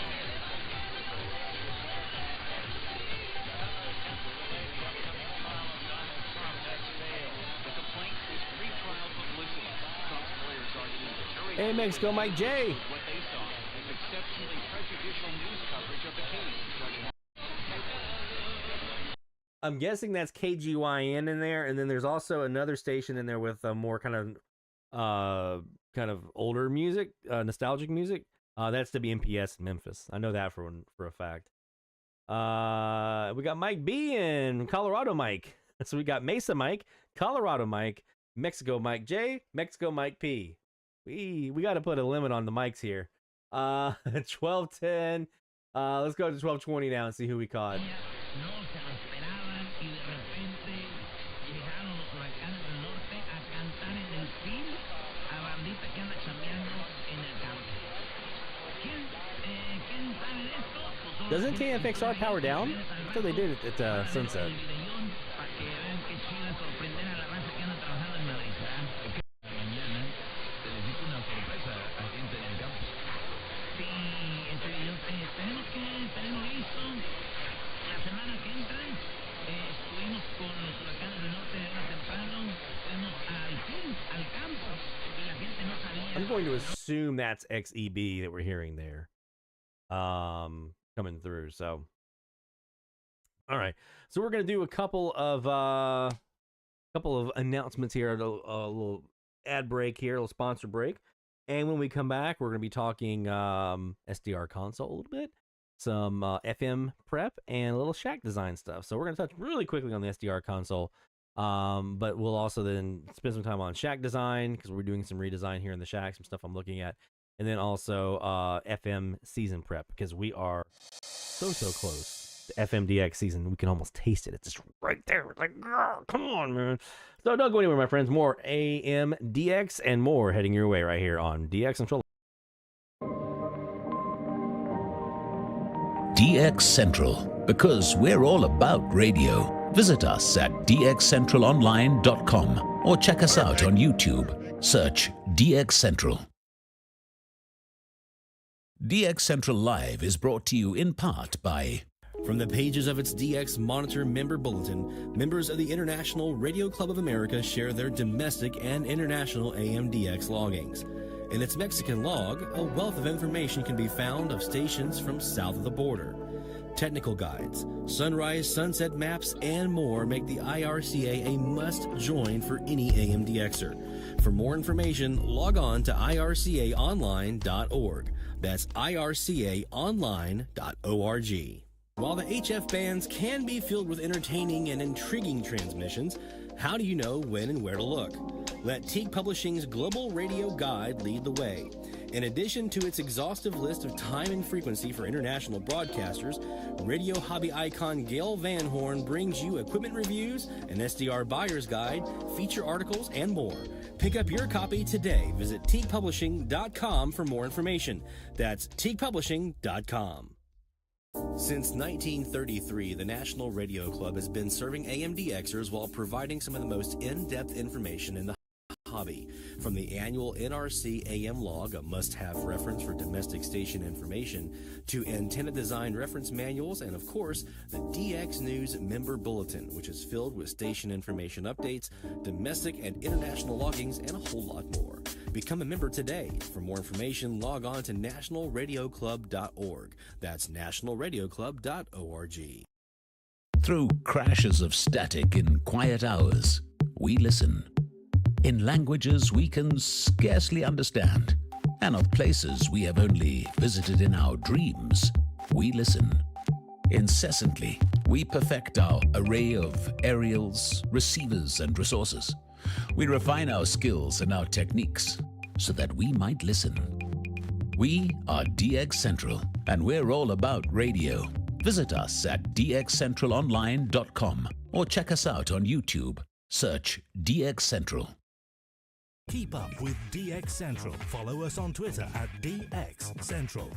Hey, Mexico Mike J. I'm guessing that's KGYN in there, and then there's also another station in there with more kind of older music, nostalgic music. That's WMPS in Memphis. I know that for a fact. We got Mike B in Colorado Mike. So we got Mesa Mike, Colorado Mike, Mexico Mike J, Mexico Mike P. We got to put a limit on the mics here. 1210. Let's go to 1220 now and see who we caught. Doesn't KFXR power down? I thought they did it at sunset. going to assume that's XEB that we're hearing there coming through. So, all right. So we're going to do a couple of announcements here, a little ad break here, a little sponsor break. And when we come back, we're going to be talking SDR console a little bit, some FM prep, and a little shack design stuff. So we're going to touch really quickly on the SDR console, but we'll also then spend some time on shack design because we're doing some redesign here in the shack, some stuff I'm looking at, and then also FM season prep because we are so close. The FMDX season, we can almost taste it. It's just right there. It's like, come on, man. So don't go anywhere, my friends. More AMDX and more heading your way right here on DX Central. DX Central, because we're all about radio. Visit us at dxcentralonline.com or check us out on YouTube. Search DX Central. DX Central Live is brought to you in part by... From the pages of its DX Monitor member bulletin, members of the International Radio Club of America share their domestic and international AMDX loggings. In its Mexican log, a wealth of information can be found of stations from south of the border. Technical guides, sunrise, sunset maps, and more make the IRCA a must-join for any AMDXer. For more information, log on to ircaonline.org. That's ircaonline.org. While the HF bands can be filled with entertaining and intriguing transmissions, how do you know when and where to look? Let Teague Publishing's Global Radio Guide lead the way. In addition to its exhaustive list of time and frequency for international broadcasters, radio hobby icon Gail Van Horn brings you equipment reviews, an SDR buyer's guide, feature articles, and more. Pick up your copy today. Visit teaguepublishing.com for more information. That's teaguepublishing.com. Since 1933, the National Radio Club has been serving AMDXers while providing some of the most in-depth information in the hobby. From the annual NRC AM log, a must-have reference for domestic station information, to antenna design reference manuals, and of course, the DX News member bulletin, which is filled with station information updates, domestic and international loggings, and a whole lot more. Become a member today. For more information, log on to nationalradioclub.org. That's nationalradioclub.org. Through crashes of static in quiet hours, we listen. In languages we can scarcely understand, and of places we have only visited in our dreams, we listen. Incessantly, we perfect our array of aerials, receivers, and resources. We refine our skills and our techniques so that we might listen. We are DX Central, and we're all about radio. Visit us at dxcentralonline.com or check us out on YouTube. Search DX Central. Keep up with DX Central. Follow us on Twitter at DX Central.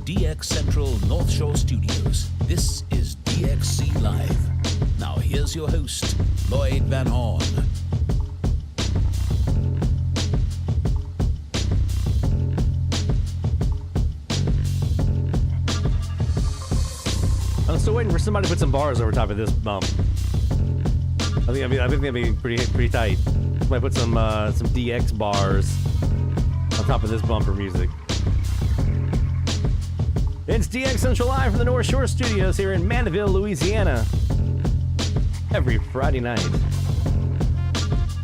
DX Central North Shore Studios. This is DXC Live. Now here's your host, Lloyd Van Horn. So waiting for somebody to put some bars over top of this bump. I think that'd be pretty tight. Somebody put some DX bars on top of this bumper music. It's DX Central Live from the North Shore Studios here in Mandeville, Louisiana. Every Friday night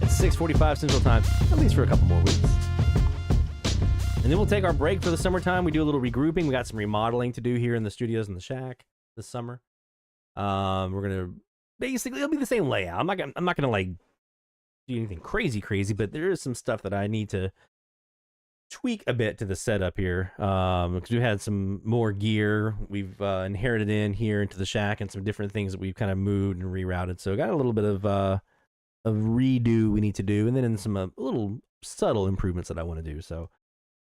at 6:45 Central Time, at least for a couple more weeks. And then we'll take our break for the summertime. We do a little regrouping. We got some remodeling to do here in the studios in the shack this summer. We're gonna basically, it'll be the same layout. I'm not gonna like do anything crazy, but there is some stuff that I need to tweak a bit to the setup here, because we had some more gear we've inherited in here into the shack, and some different things that we've kind of moved and rerouted. So got a little bit of a redo we need to do, and then some little subtle improvements that I want to do. So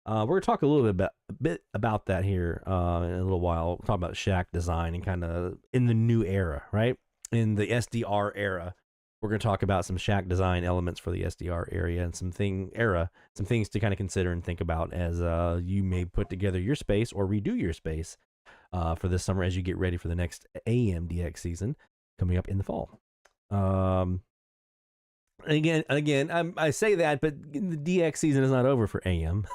we're gonna talk a little bit about that here in a little while. We'll talk about shack design and kind of in the new era, right? In the SDR era. We're going to talk about some shack design elements for the SDR area and some things to kind of consider and think about as you may put together your space or redo your space for this summer as you get ready for the next AMDX season coming up in the fall. Again, I say that, but the DX season is not over for AM.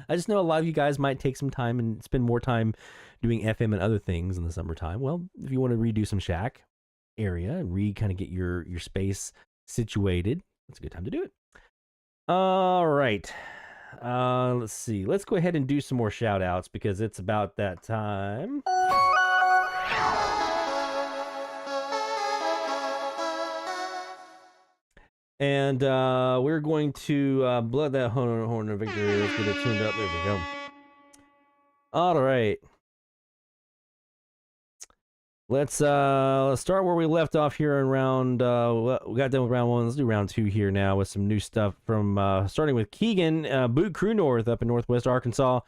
I just know a lot of you guys might take some time and spend more time doing FM and other things in the summertime. Well, if you want to redo some shack area and kind of get your space situated, that's a good time to do it. All right, let's see, let's go ahead and do some more shout outs because it's about that time. And we're going to blow that horn of victory. Let's get it tuned up. There we go. All right. Let's start where we left off here in round. We got done with round 1. Let's do round 2 here now with some new stuff from starting with Keegan, Boot Crew North up in Northwest Arkansas.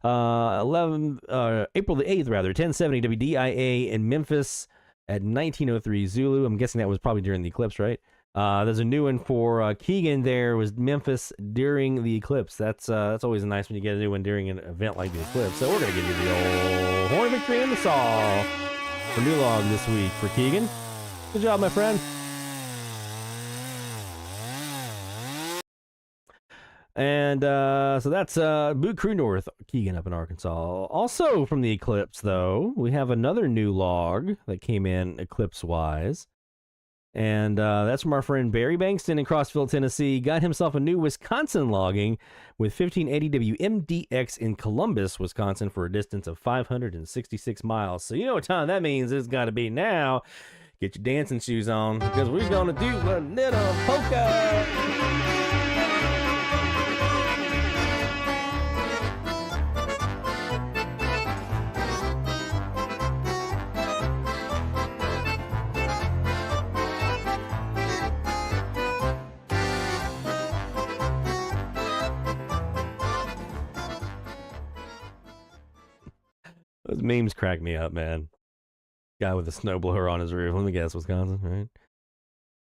April the 8th, rather, 1070 WDIA in Memphis at 1903 Zulu. I'm guessing that was probably during the eclipse, right? There's a new one for Keegan. There was Memphis during the eclipse. That's always nice when you get a new one during an event like the eclipse. So we're gonna give you the old horn victory in the saw for new log this week for Keegan. Good job, my friend. And so that's Boot Crew North, Keegan up in Arkansas. Also from the eclipse, though, we have another new log that came in eclipse-wise. And that's from our friend Barry Bankston in Crossville, Tennessee. Got himself a new Wisconsin logging with 1580 WMDX in Columbus, Wisconsin for a distance of 566 miles. So you know what time that means. It's got to be now. Get your dancing shoes on because we're going to do a little polka. Those memes crack me up, man. Guy with a snowblower on his roof. Let me guess, Wisconsin, right?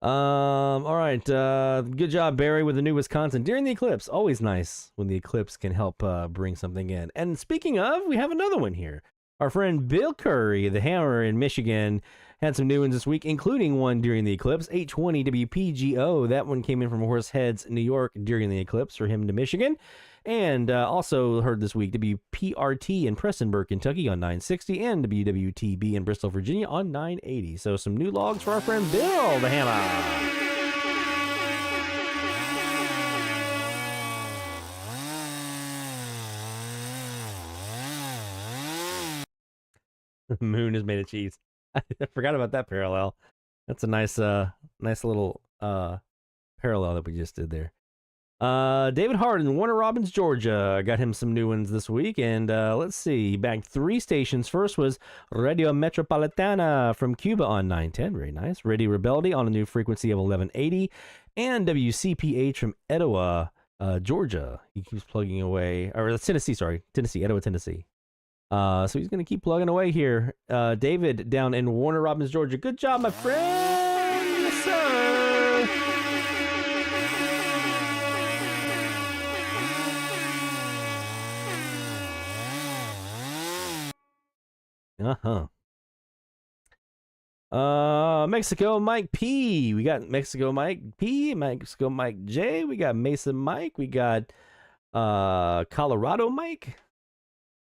All right. Good job, Barry, with the new Wisconsin during the eclipse. Always nice when the eclipse can help bring something in. And speaking of, we have another one here. Our friend Bill Curry, the Hammer in Michigan, had some new ones this week, including one during the eclipse. 820 WPGO. That one came in from Horseheads, New York, during the eclipse for him to Michigan. And also heard this week WPRT in Prestonburg, Kentucky on 960 and WWTB in Bristol, Virginia on 980. So some new logs for our friend Bill, the Hammer. The moon is made of cheese. I forgot about that parallel. That's a nice little parallel that we just did there. David Harden, Warner Robins, Georgia, got him some new ones this week, and let's see, he bagged 3 stations. First was Radio Metropolitana from Cuba on 910, very nice. Radio Rebelde on a new frequency of 1180, and WCPH from Etowah, Georgia. He keeps plugging away, or Tennessee, Etowah, Tennessee. So he's going to keep plugging away here. David down in Warner Robins, Georgia. Good job, my friend. Yes, sir. Mexico Mike P. We got Mexico Mike P. Mexico Mike J. We got Mesa Mike. We got Colorado Mike.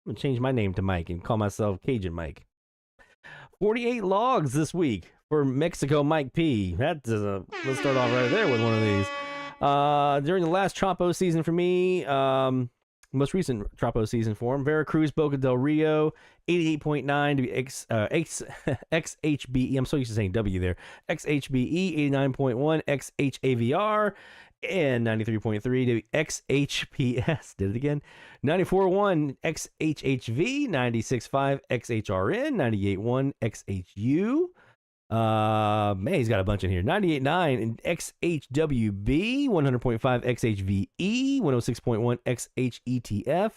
I'm gonna change my name to Mike and call myself Cajun Mike. 48 logs this week for Mexico Mike P. Let's start off right there with one of these. During the last Tropo season for me, most recent Tropo season for him, Veracruz, Boca del Rio, 88.9 to be XHBE. I'm so used to saying W there. XHBE, 89.1 XHAVR, and 93.3 to XHPS. Did it again. 94.1 XHHV, 96.5 XHRN, 98.1 XHU. Man, he's got a bunch in here. 98.9 and XHWB, 100.5 XHVE, 106.1 XHETF.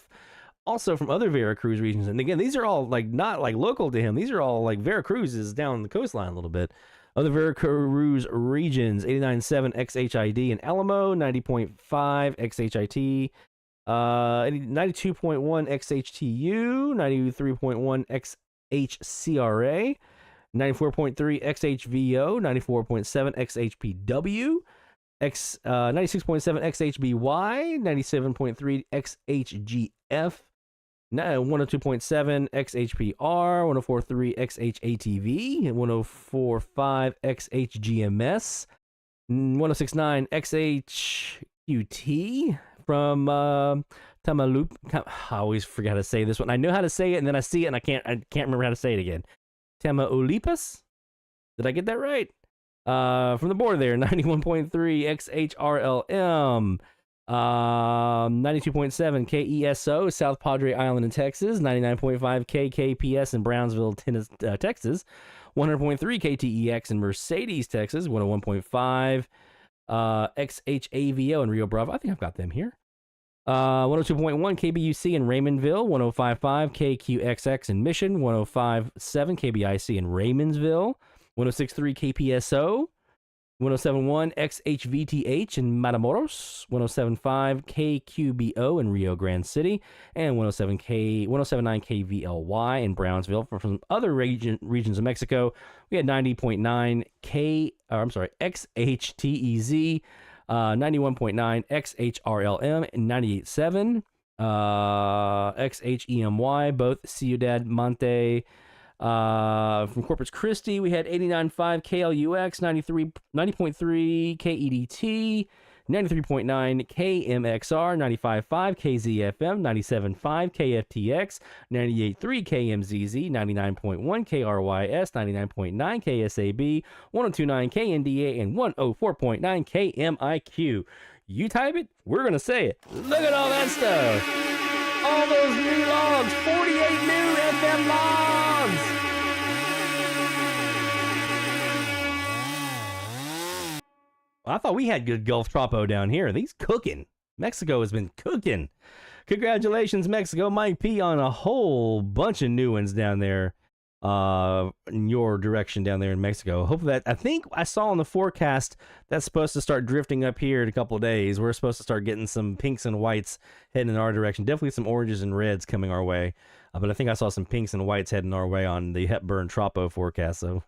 Also from other Veracruz regions. And again, these are all like not like local to him. These are all like Veracruz is down the coastline a little bit. Other Veracruz regions, 89.7 XHID in Alamo, 90.5 XHIT, 92.1 XHTU, 93.1 XHCRA, 94.3 XHVO, 94.7 XHPW, 96.7 XHBY, 97.3 XHGF, 102.7 XHPR, 104.3 XHATV, 104.5 XHGMS, 106.9 XHQT from Tamaulipas. I always forget how to say this one. I know how to say it, and then I see it, and I can't remember how to say it again. Tamaulipas? Did I get that right? From the border there, 91.3 XHRLM, 92.7 KESO, South Padre Island in Texas, 99.5 KKPS in Brownsville, Texas, 100.3 KTEX in Mercedes, Texas, 101.5 XHAVO in Rio Bravo. I think I've got them here. 102.1 KBUC in Raymondville, 105.5 KQXX in Mission, 105.7 KBIC in Raymondsville, 106.3 KPSO, 107.1 XHVTH in Matamoros, 107.5 KQBO in Rio Grande City, and 107.9 KVLY in Brownsville. From other regions of Mexico, we had 90.9 XHTEZ, 91.9 XHRLM, and 98.7 XHEMY, both Ciudad Monte. From Corpus Christi, we had 89.5 KLUX, 90.3 KEDT, 93.9 KMXR, 95.5 KZFM, 97.5 KFTX, 98.3 KMZZ, 99.1 KRYS, 99.9 KSAB, 102.9 KNDA, and 104.9 KMIQ. You type it, we're going to say it. Look at all that stuff. All those new logs, 48 new FM logs. I thought we had good Gulf Tropo down here. These cooking. Mexico has been cooking. Congratulations, Mexico. Mike P on a whole bunch of new ones down there in your direction down there in Mexico. Hope that, I think I saw in the forecast that's supposed to start drifting up here in a couple of days. We're supposed to start getting some pinks and whites heading in our direction. Definitely some oranges and reds coming our way. But I think I saw some pinks and whites heading our way on the Hepburn Tropo forecast. So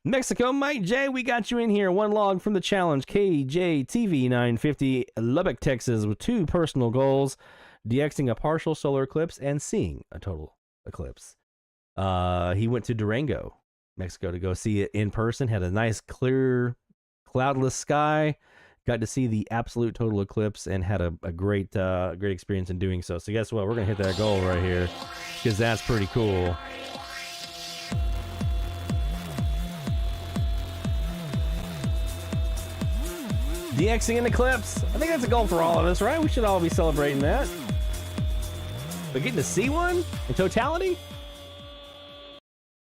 Mexico Mike J, we got you in here. One log from the challenge, KJTV 950, Lubbock, Texas, with 2 personal goals: DXing a partial solar eclipse and seeing a total eclipse. He went to Durango, Mexico, to go see it in person. Had a nice, clear, cloudless sky. Got to see the absolute total eclipse and had a great experience in doing so. So guess what? We're gonna hit that goal right here because that's pretty cool. DXing an eclipse. I think that's a goal for all of us, right? We should all be celebrating that. But getting to see one in totality,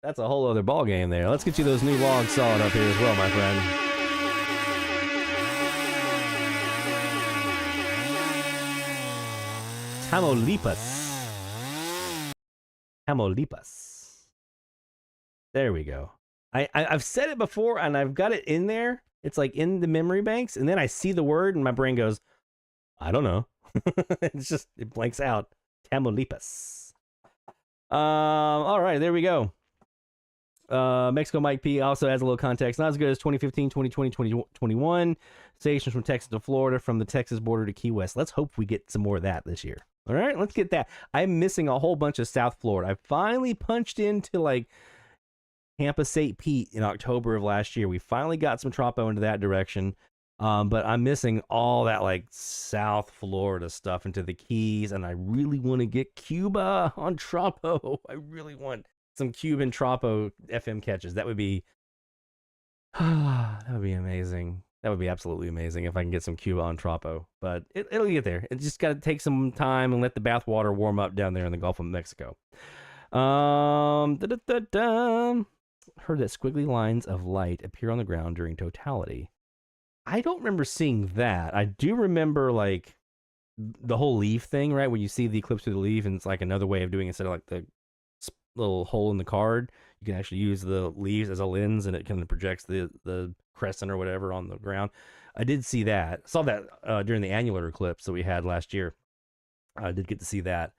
that's a whole other ball game there. Let's get you those new logs sawed up here as well, my friend. Tamaulipas. There we go. I've said it before and I've got it in there. It's like in the memory banks, and then I see the word and my brain goes, I don't know. It blanks out. Tamaulipas. All right, there we go. Mexico Mike P also adds a little context. Not as good as 2015, 2020, 2021. Stations from Texas to Florida, from the Texas border to Key West. Let's hope we get some more of that this year. All right, let's get that. I'm missing a whole bunch of South Florida. I finally punched into like Tampa St. Pete in October of last year. We finally got some Tropo into that direction. But I'm missing all that like South Florida stuff into the Keys, and I really want to get Cuba on Tropo. I really want some Cuban Tropo FM catches. That would be amazing. That would be absolutely amazing if I can get some Cuba on Tropo. But it'll get there. It just got to take some time and let the bathwater warm up down there in the Gulf of Mexico. Heard that squiggly lines of light appear on the ground during totality. I don't remember seeing that. I do remember like the whole leaf thing, right? When you see the eclipse through the leaf, and it's like another way of doing it. Instead of like the little hole in the card, you can actually use the leaves as a lens, and it kind of projects the crescent or whatever on the ground. I did see that. Saw that during the annular eclipse that we had last year. I did get to see that,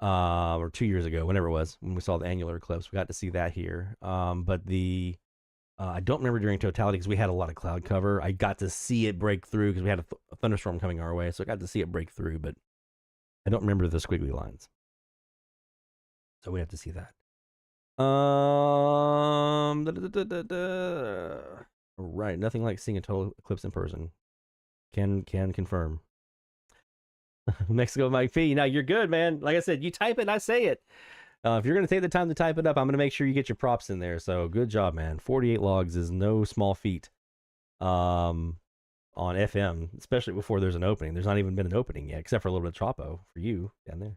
or 2 years ago, whenever it was, when we saw the annular eclipse. We got to see that here. But the I don't remember during totality because we had a lot of cloud cover. I got to see it break through because we had a thunderstorm coming our way, so I got to see it break through, but I don't remember the squiggly lines. So we have to see that. Right, nothing like seeing a total eclipse in person. Can confirm. Mexico Mike P. Now you're good, man. Like I said, you type it, I say it. If you're going to take the time to type it up, I'm going to make sure you get your props in there. So good job, man. 48 logs is no small feat on FM, especially before there's an opening. There's not even been an opening yet, except for a little bit of Tropo for you down there.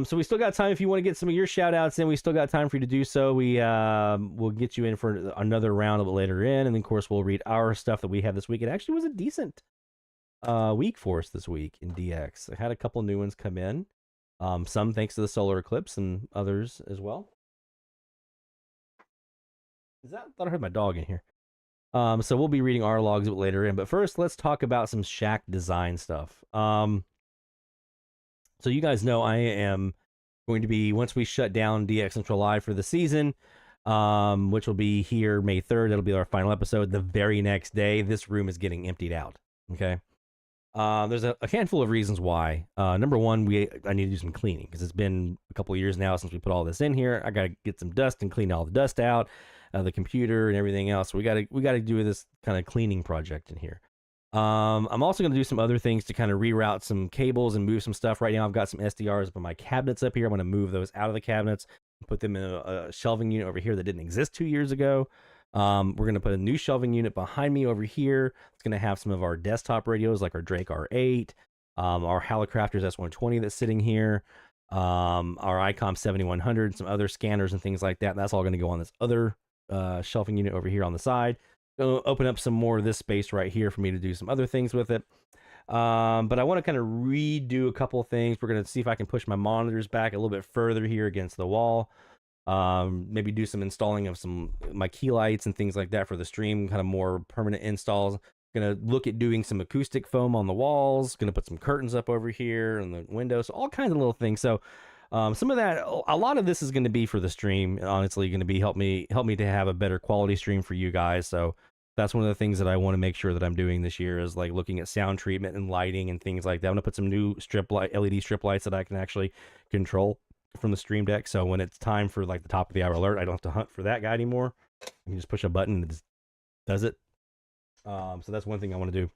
So we still got time if you want to get some of your shout-outs in. We still got time for you to do so. We'll get you in for another round a bit later in, and then, of course, we'll read our stuff that we have this week. It actually was a decent week for us this week in DX. I had a couple new ones come in. Some thanks to the solar eclipse, and others as well. I thought I heard my dog in here. So we'll be reading our logs a bit later in. But first, let's talk about some shack design stuff. So you guys know I am going to be, once we shut down DX Central Live for the season, which will be here May 3rd. That'll be our final episode. The very next day, this room is getting emptied out. Okay. There's a handful of reasons why. Number one, I need to do some cleaning because it's been a couple of years now since we put all this in here. I got to get some dust and clean all the dust out, the computer and everything else. So we got to do this kind of cleaning project in here. I'm also going to do some other things to kind of reroute some cables and move some stuff. Right now, I've got some SDRs up in my cabinets up here. I'm going to move those out of the cabinets and put them in a shelving unit over here that didn't exist 2 years ago. We're going to put a new shelving unit behind me over here. It's going to have some of our desktop radios like our Drake R8, our Halicrafters S120 that's sitting here, our ICOM 7100, some other scanners and things like that. And that's all going to go on this other shelving unit over here on the side. Going to open up some more of this space right here for me to do some other things with it. But I want to kind of redo a couple of things. We're going to see if I can push my monitors back a little bit further here against the wall. Maybe do some installing of my key lights and things like that for the stream, kind of more permanent installs. Gonna look at doing some acoustic foam on the walls. Gonna put some curtains up over here and the windows, all kinds of little things. So some of that, a lot of this is going to be for the stream. Honestly, going to be help me to have a better quality stream for you guys. So that's one of the things that I want to make sure that I'm doing this year is like looking at sound treatment and lighting and things like that. I'm gonna put some new LED strip lights that I can actually control from the stream deck. So when it's time for like the top of the hour alert, I don't have to hunt for that guy anymore. I can just push a button and it just does it. So that's one thing I want to do.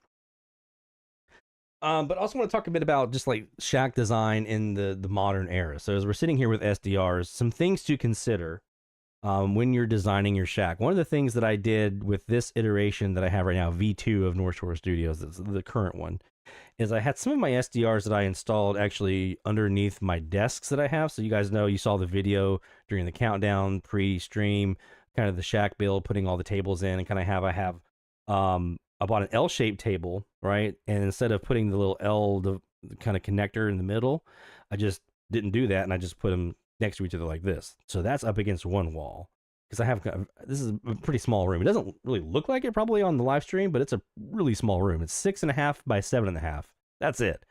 But also want to talk a bit about just like shack design in the modern era. So as we're sitting here with SDRs, some things to consider when you're designing your shack. One of the things that I did with this iteration that I have right now, V2 of North Shore Studios, that's the current one, is I had some of my SDRs that I installed actually underneath my desks that I have. So you guys know, you saw the video during the countdown pre-stream, kind of the shack build, putting all the tables in, and kind of I bought an L-shaped table, right? And instead of putting the little L, the kind of connector in the middle, I just didn't do that, and I just put them next to each other like this. So that's up against one wall. Because this is a pretty small room. It doesn't really look like it probably on the live stream, but it's a really small room. It's 6.5 by 7.5. That's it.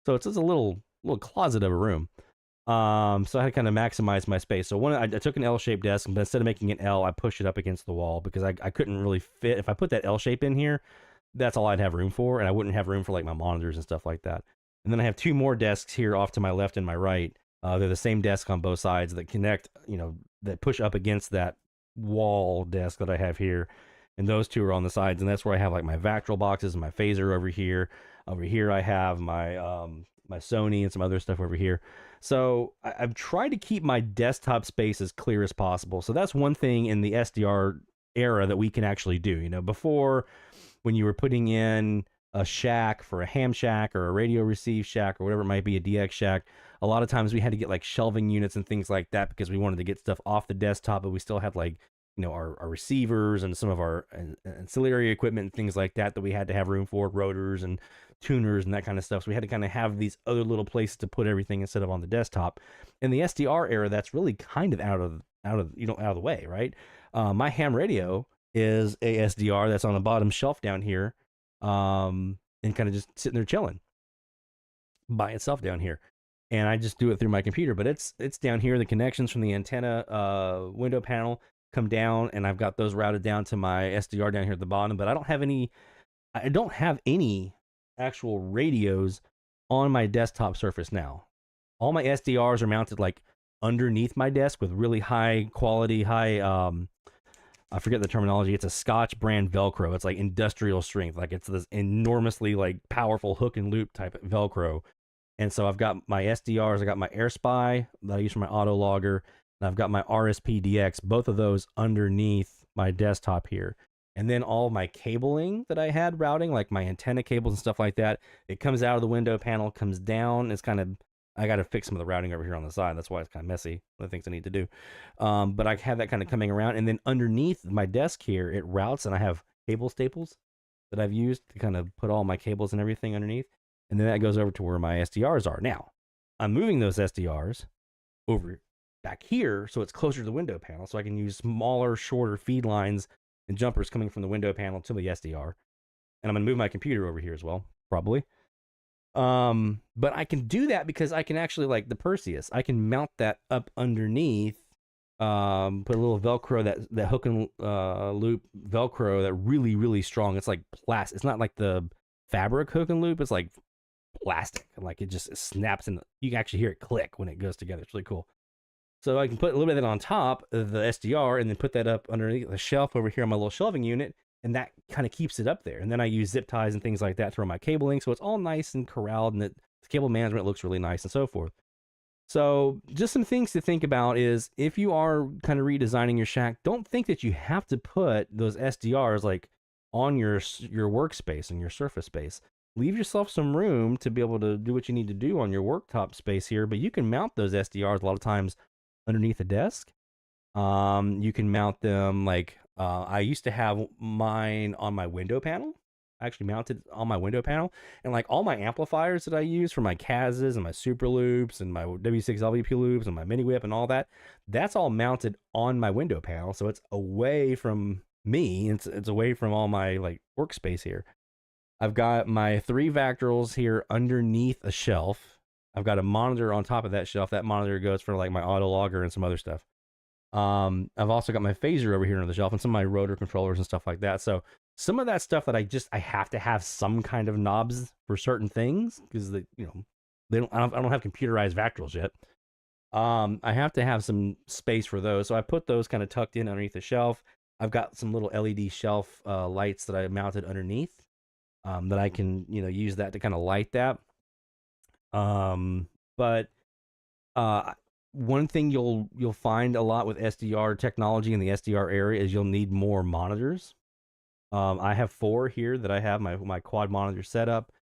So it's just a little closet of a room. So I had to kind of maximize my space. So I took an L-shaped desk, but instead of making an L, I pushed it up against the wall because I couldn't really fit. If I put that L shape in here, that's all I'd have room for, and I wouldn't have room for like my monitors and stuff like that. And then I have two more desks here off to my left and my right. They're the same desk on both sides that connect, that push up against that wall desk that I have here. And those two are on the sides, and that's where I have like my vactrol boxes and my phaser over here. Over here I have my my Sony and some other stuff over here. So I've tried to keep my desktop space as clear as possible. So that's one thing in the SDR era that we can actually do. Before, when you were putting in a shack for a ham shack or a radio receive shack or whatever it might be, a DX shack, a lot of times we had to get like shelving units and things like that because we wanted to get stuff off the desktop, but we still had like our receivers and some of our ancillary equipment and things like that we had to have room for, rotors and tuners and that kind of stuff. So we had to kind of have these other little places to put everything instead of on the desktop. In the SDR era, that's really kind of out of the way, right? My ham radio is a SDR that's on the bottom shelf down here, and kind of just sitting there chilling by itself down here. And I just do it through my computer, but it's down here. The connections from the antenna window panel come down, and I've got those routed down to my SDR down here at the bottom, but I don't have any actual radios on my desktop surface now. All my SDRs are mounted like underneath my desk with really high quality, I forget the terminology. It's a Scotch brand Velcro. It's like industrial strength. Like it's this enormously like powerful hook and loop type of Velcro. And so I've got my SDRs. I got my AirSpy that I use for my auto logger. And I've got my RSP-DX, both of those underneath my desktop here. And then all my cabling that I had routing, like my antenna cables and stuff like that, it comes out of the window panel, comes down. It's kind of, I got to fix some of the routing over here on the side. That's why it's kind of messy, the things I need to do. But I have that kind of coming around. And then underneath my desk here, it routes, and I have cable staples that I've used to kind of put all my cables and everything underneath. And then that goes over to where my SDRs are. Now, I'm moving those SDRs over back here so it's closer to the window panel, so I can use smaller, shorter feed lines and jumpers coming from the window panel to the SDR. And I'm going to move my computer over here as well, probably. But I can do that because I can actually, like the Perseus, I can mount that up underneath, put a little Velcro, that hook and loop Velcro that really, really strong. It's like plastic. It's not like the fabric hook and loop. It's like plastic. Like it snaps, and you can actually hear it click when it goes together. It's really cool. So I can put a little bit of that on top of the SDR and then put that up underneath the shelf over here on my little shelving unit, and that kind of keeps it up there. And then I use zip ties and things like that to run my cabling, so it's all nice and corralled, and the cable management looks really nice and so forth. So just some things to think about is if you are kind of redesigning your shack, don't think that you have to put those SDRs like on your workspace and your surface space. Leave yourself some room to be able to do what you need to do on your worktop space here, but you can mount those SDRs a lot of times underneath a desk. You can mount them like I used to have mine on my window panel. I actually mounted on my window panel, and like all my amplifiers that I use for my Kazs and my Superloops and my W6 LVP loops and my mini whip and all that, that's all mounted on my window panel, so it's away from me. It's away from all my like workspace here. I've got my 3 vactrols here underneath a shelf. I've got a monitor on top of that shelf. That monitor goes for like my auto logger and some other stuff. I've also got my phaser over here under the shelf and some of my rotor controllers and stuff like that. So some of that stuff that I have to have some kind of knobs for certain things because I don't have computerized vactrols yet. I have to have some space for those. So I put those kind of tucked in underneath the shelf. I've got some little LED shelf lights that I mounted underneath that I can use that to kind of light that. But one thing you'll find a lot with SDR technology in the SDR area is you'll need more monitors. I have 4 here that I have my quad monitor setup,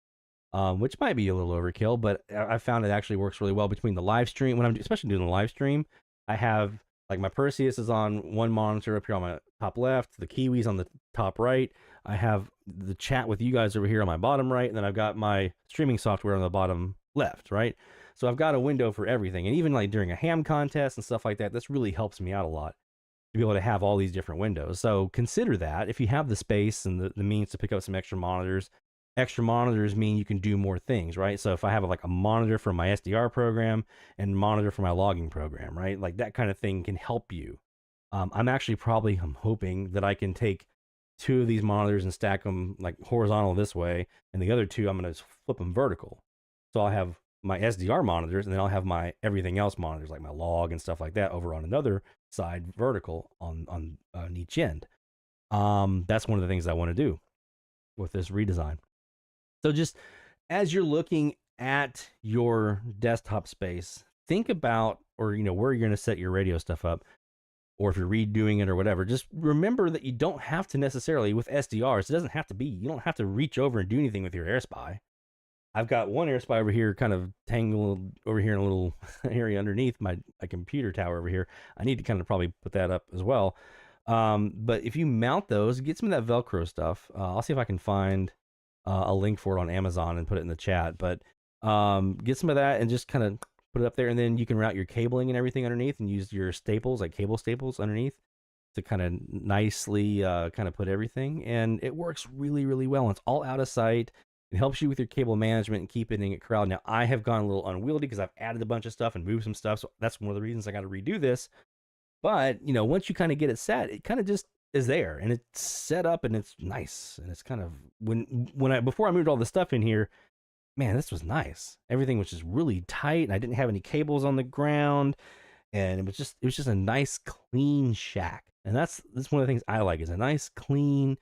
which might be a little overkill, but I found it actually works really well between the live stream. When I'm especially doing the live stream, I have like my Perseus is on one monitor up here on my top left, the Kiwi's on the top right. I have the chat with you guys over here on my bottom right, and then I've got my streaming software on the bottom left, right? So I've got a window for everything. And even like during a ham contest and stuff like that, this really helps me out a lot to be able to have all these different windows. So consider that if you have the space and the means to pick up some extra monitors. extra monitors mean you can do more things, right? So if I have like a monitor for my SDR program and monitor for my logging program, right? Like that kind of thing can help you. I'm hoping that I can take 2 of these monitors and stack them like horizontal this way, and the other 2 I'm going to flip them vertical. So I'll have my SDR monitors, and then I'll have my everything else monitors, like my log and stuff like that, over on another side vertical on each end. That's one of the things I want to do with this redesign. So just as you're looking at your desktop space, think about, or where you're going to set your radio stuff up, or if you're redoing it or whatever. Just remember that you don't have to necessarily, with SDRs, it doesn't have to be, you don't have to reach over and do anything with your AirSpy. I've got one AirSpy over here kind of tangled over here in a little area underneath my computer tower over here. I need to kind of probably put that up as well. But if you mount those, get some of that Velcro stuff. I'll see if I can find a link for it on Amazon and put it in the chat. But get some of that and just kind of put it up there. And then you can route your cabling and everything underneath and use your staples, like cable staples underneath, to kind of nicely kind of put everything. And it works really, really well. And it's all out of sight. It helps you with your cable management and keeping it corralled. Now, I have gone a little unwieldy because I've added a bunch of stuff and moved some stuff. So that's one of the reasons I got to redo this. But, once you kind of get it set, it kind of just is there, and it's set up, and it's nice. And it's kind of, before I moved all the stuff in here, man, this was nice. Everything was just really tight, and I didn't have any cables on the ground, and it was just a nice, clean shack. And that's one of the things I like, is a nice, clean,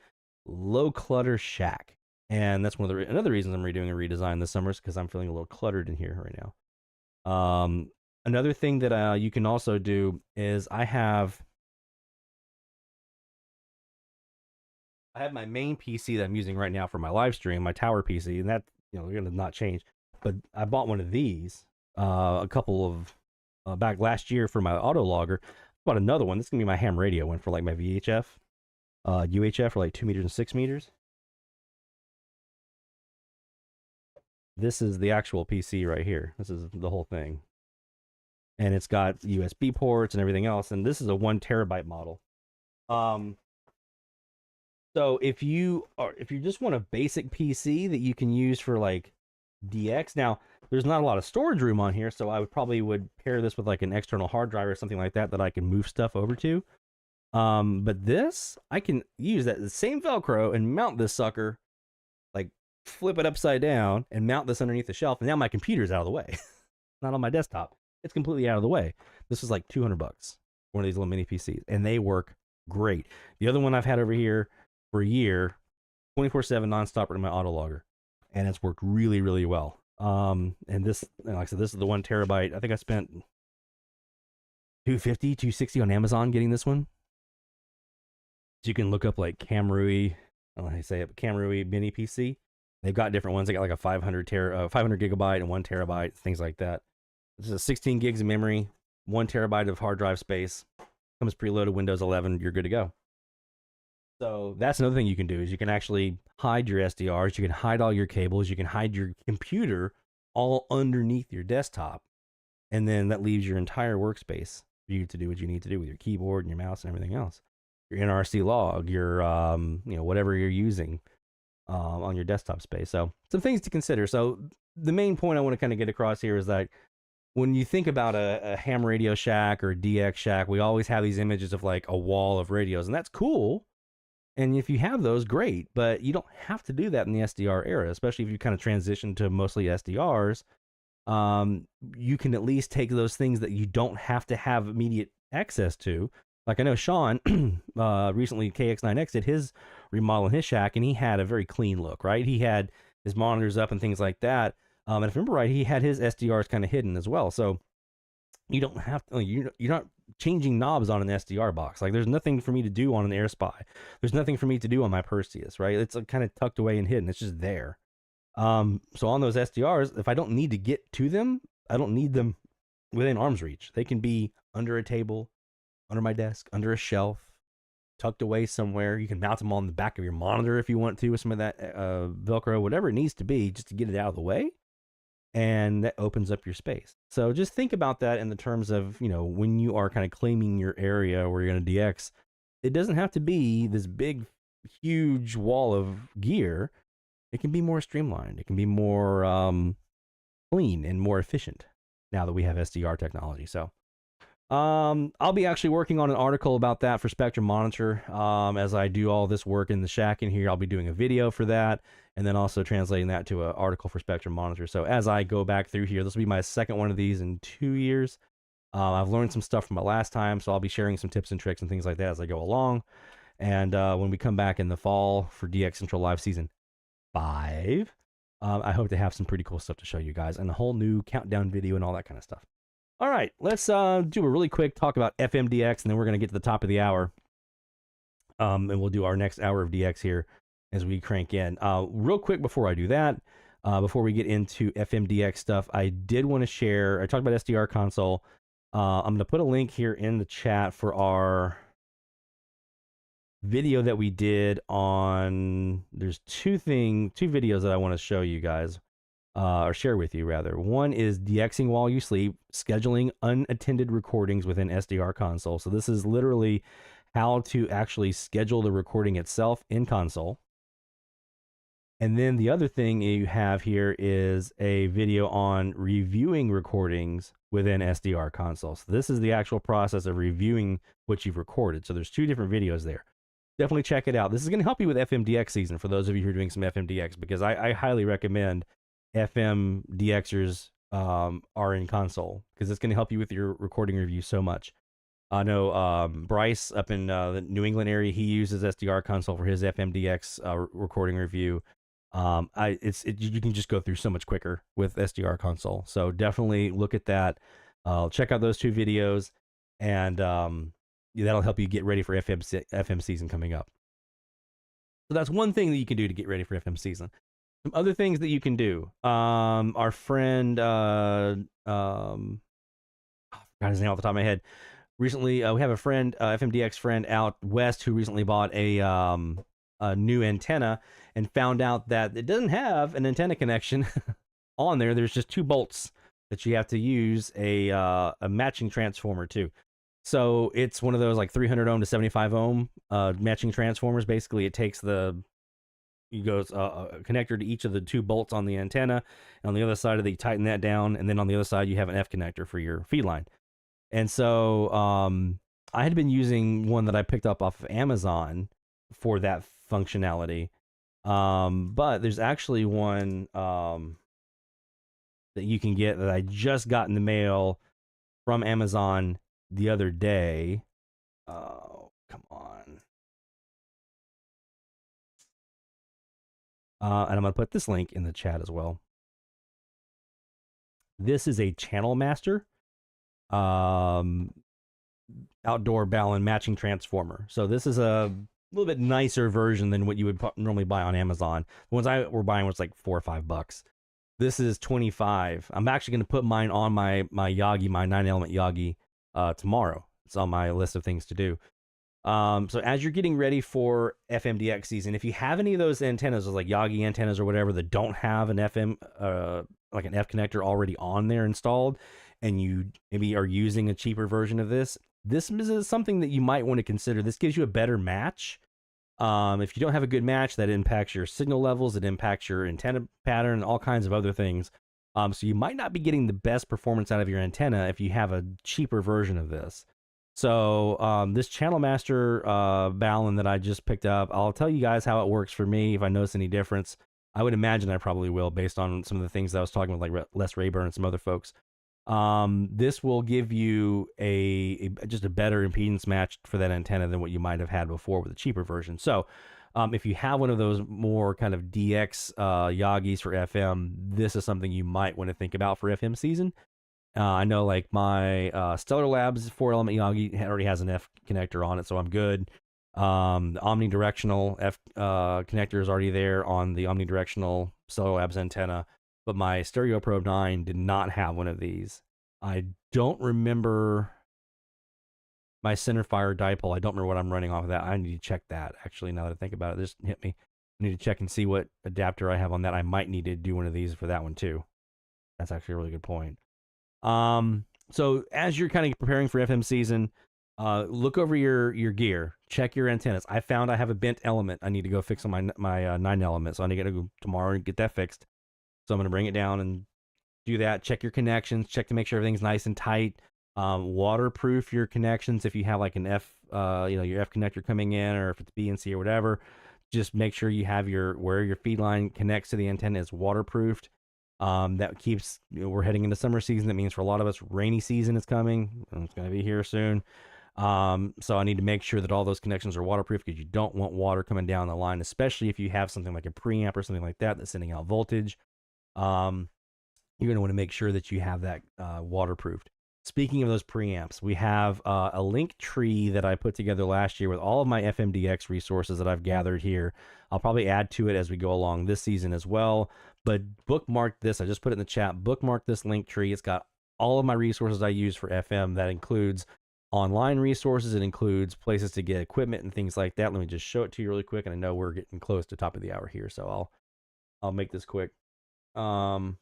low clutter shack. And that's one of another reasons I'm redoing a redesign this summer, is because I'm feeling a little cluttered in here right now. Another thing that you can also do is I have my main PC that I'm using right now for my live stream, my tower PC, and that going to not change. But I bought one of these a couple of back last year for my auto logger. Bought another one. This is gonna be my ham radio one for like my VHF, UHF for like 2 meters and 6 meters. This is the actual PC right here. This is the whole thing. And it's got USB ports and everything else. And this is a 1 terabyte model. So if you just want a basic PC that you can use for like DX, now there's not a lot of storage room on here, so I would pair this with like an external hard drive or something like that I can move stuff over to. But this, I can use the same Velcro and mount this sucker, like flip it upside down and mount this underneath the shelf, and now my computer's out of the way. Not on my desktop. It's completely out of the way. This is like $200, one of these little mini PCs, and they work great. The other one I've had over here for a year, 24/7 nonstop in my auto logger, and it's worked really, really well. And this, like I said, this is the 1 terabyte. I think I spent $250, $260 on Amazon getting this one. So you can look up like Camrui, I don't know how you say it, but Camrui mini PC. They've got different ones. They got like a 500 gigabyte and 1 terabyte, things like that. This is 16 gigs of memory, 1 terabyte of hard drive space. Comes preloaded Windows 11. You're good to go. So that's another thing you can do, is you can actually hide your SDRs. You can hide all your cables. You can hide your computer all underneath your desktop. And then that leaves your entire workspace for you to do what you need to do with your keyboard and your mouse and everything else. Your NRC log, your, whatever you're using on your desktop space. So some things to consider. So the main point I want to kind of get across here is that when you think about a ham radio shack or a DX shack, we always have these images of like a wall of radios, and that's cool. And if you have those, great, but you don't have to do that in the SDR era, especially if you kind of transition to mostly SDRs. You can at least take those things that you don't have to have immediate access to. Like I know Sean recently, KX9X did his remodel in his shack, and he had a very clean look, right? He had his monitors up and things like that. And if I remember right, he had his SDRs kind of hidden as well. So you don't have to, you're not changing knobs on an SDR box. Like there's nothing for me to do on an AirSpy. There's nothing for me to do on my Perseus, right? It's kind of tucked away and hidden. It's just there. So on those SDRs, if I don't need to get to them, I don't need them within arm's reach. They can be under a table, under my desk, under a shelf, tucked away somewhere. You can mount them on the back of your monitor if you want to with some of that Velcro, whatever it needs to be, just to get it out of the way. And that opens up your space. So just think about that in the terms of, when you are kind of claiming your area where you're going to DX, it doesn't have to be this big, huge wall of gear. it can be more streamlined. It can be more clean and more efficient now that we have SDR technology. So I'll be actually working on an article about that for Spectrum Monitor. As I do all this work in the shack in here, I'll be doing a video for that, and then also translating that to an article for Spectrum Monitor. So as I go back through here, this will be my second one of these in 2 years. I've learned some stuff from my last time, so I'll be sharing some tips and tricks and things like that as I go along. And when we come back in the fall for DX Central Live Season 5, I hope to have some pretty cool stuff to show you guys, and a whole new countdown video and all that kind of stuff. All right, let's do a really quick talk about FMDX, and then we're going to get to the top of the hour. And we'll do our next hour of DX here as we crank in. Real quick before I do that, before we get into FMDX stuff, I did want to share, I talked about SDR Console. I'm going to put a link here in the chat for our video that we did on, there's two videos that I want to show you guys. Or share with you, rather. One is DXing while you sleep, scheduling unattended recordings within SDR Console. So this is literally how to actually schedule the recording itself in Console. And then the other thing you have here is a video on reviewing recordings within SDR Console. So this is the actual process of reviewing what you've recorded. So there's 2 different videos there. Definitely check it out. This is going to help you with FMDX season for those of you who are doing some FMDX, because I highly recommend FMDXers are in Console, because it's going to help you with your recording review so much. I know Bryce up in the New England area, he uses SDR Console for his FMDX recording review. You can just go through so much quicker with SDR Console. So definitely look at that. Check out those 2 videos, and that'll help you get ready for FM season coming up. So that's one thing that you can do to get ready for FM season. Some other things that you can do. Our friend, I forgot his name off the top of my head. Recently, we have a friend, FMDX friend out west, who recently bought a new antenna and found out that it doesn't have an antenna connection on there. There's just 2 bolts that you have to use a matching transformer to. So it's one of those like 300 ohm to 75 ohm matching transformers. Basically, it takes goes a connector to each of the 2 bolts on the antenna, and on the other side of it, you tighten that down, and then on the other side you have an F connector for your feed line. And so I had been using one that I picked up off of Amazon for that functionality, but there's actually one that you can get that I just got in the mail from Amazon the other day. Oh, come on. And I'm going to put this link in the chat as well. This is a Channel Master outdoor Balun matching transformer. So this is a little bit nicer version than what you would normally buy on Amazon. The ones I were buying was like $4 or $5. This is $25. I'm actually going to put mine on my Yagi, my 9-element Yagi tomorrow. It's on my list of things to do. So as you're getting ready for FMDX season, if you have any of those antennas, like Yagi antennas or whatever, that don't have an FM, like an F connector already on there installed, and you maybe are using a cheaper version of this, this is something that you might want to consider. This gives you a better match. If you don't have a good match, that impacts your signal levels, it impacts your antenna pattern, all kinds of other things. So you might not be getting the best performance out of your antenna if you have a cheaper version of this. So this Channel Master Balun that I just picked up, I'll tell you guys how it works for me. If I notice any difference, I would imagine I probably will, based on some of the things that I was talking with, like Les Rayburn and some other folks. This will give you just a better impedance match for that antenna than what you might have had before with a cheaper version. So if you have one of those more kind of DX Yagis for FM, this is something you might want to think about for FM season. I know, like, my Stellar Labs 4-element Yagi already has an F connector on it, so I'm good. The omnidirectional F connector is already there on the omnidirectional Stellar Labs antenna, but my Stereo Probe 9 did not have one of these. I don't remember my centerfire dipole. I don't remember what I'm running off of that. I need to check that, actually, now that I think about it. This hit me. I need to check and see what adapter I have on that. I might need to do one of these for that one, too. That's actually a really good point. So as you're kind of preparing for FM season, look over your gear, check your antennas. I found I have a bent element. I need to go fix on my 9 element, so I need to go tomorrow and get that fixed. So I'm going to bring it down and do that. Check your connections. Check to make sure everything's nice and tight. Waterproof your connections. If you have like an F, your F connector coming in, or if it's B and C or whatever, just make sure you have where your feed line connects to the antenna is waterproofed. That keeps, we're heading into summer season. That means for a lot of us, rainy season is coming, and it's going to be here soon. So I need to make sure that all those connections are waterproof, because you don't want water coming down the line, especially if you have something like a preamp or something like that that's sending out voltage. You're going to want to make sure that you have that waterproofed. Speaking of those preamps, we have a link tree that I put together last year with all of my FMDX resources that I've gathered here. I'll probably add to it as we go along this season as well. But bookmark this. I just put it in the chat. Bookmark this link tree. It's got all of my resources I use for FM. That includes online resources. It includes places to get equipment and things like that. Let me just show it to you really quick. And I know we're getting close to top of the hour here, so I'll make this quick. This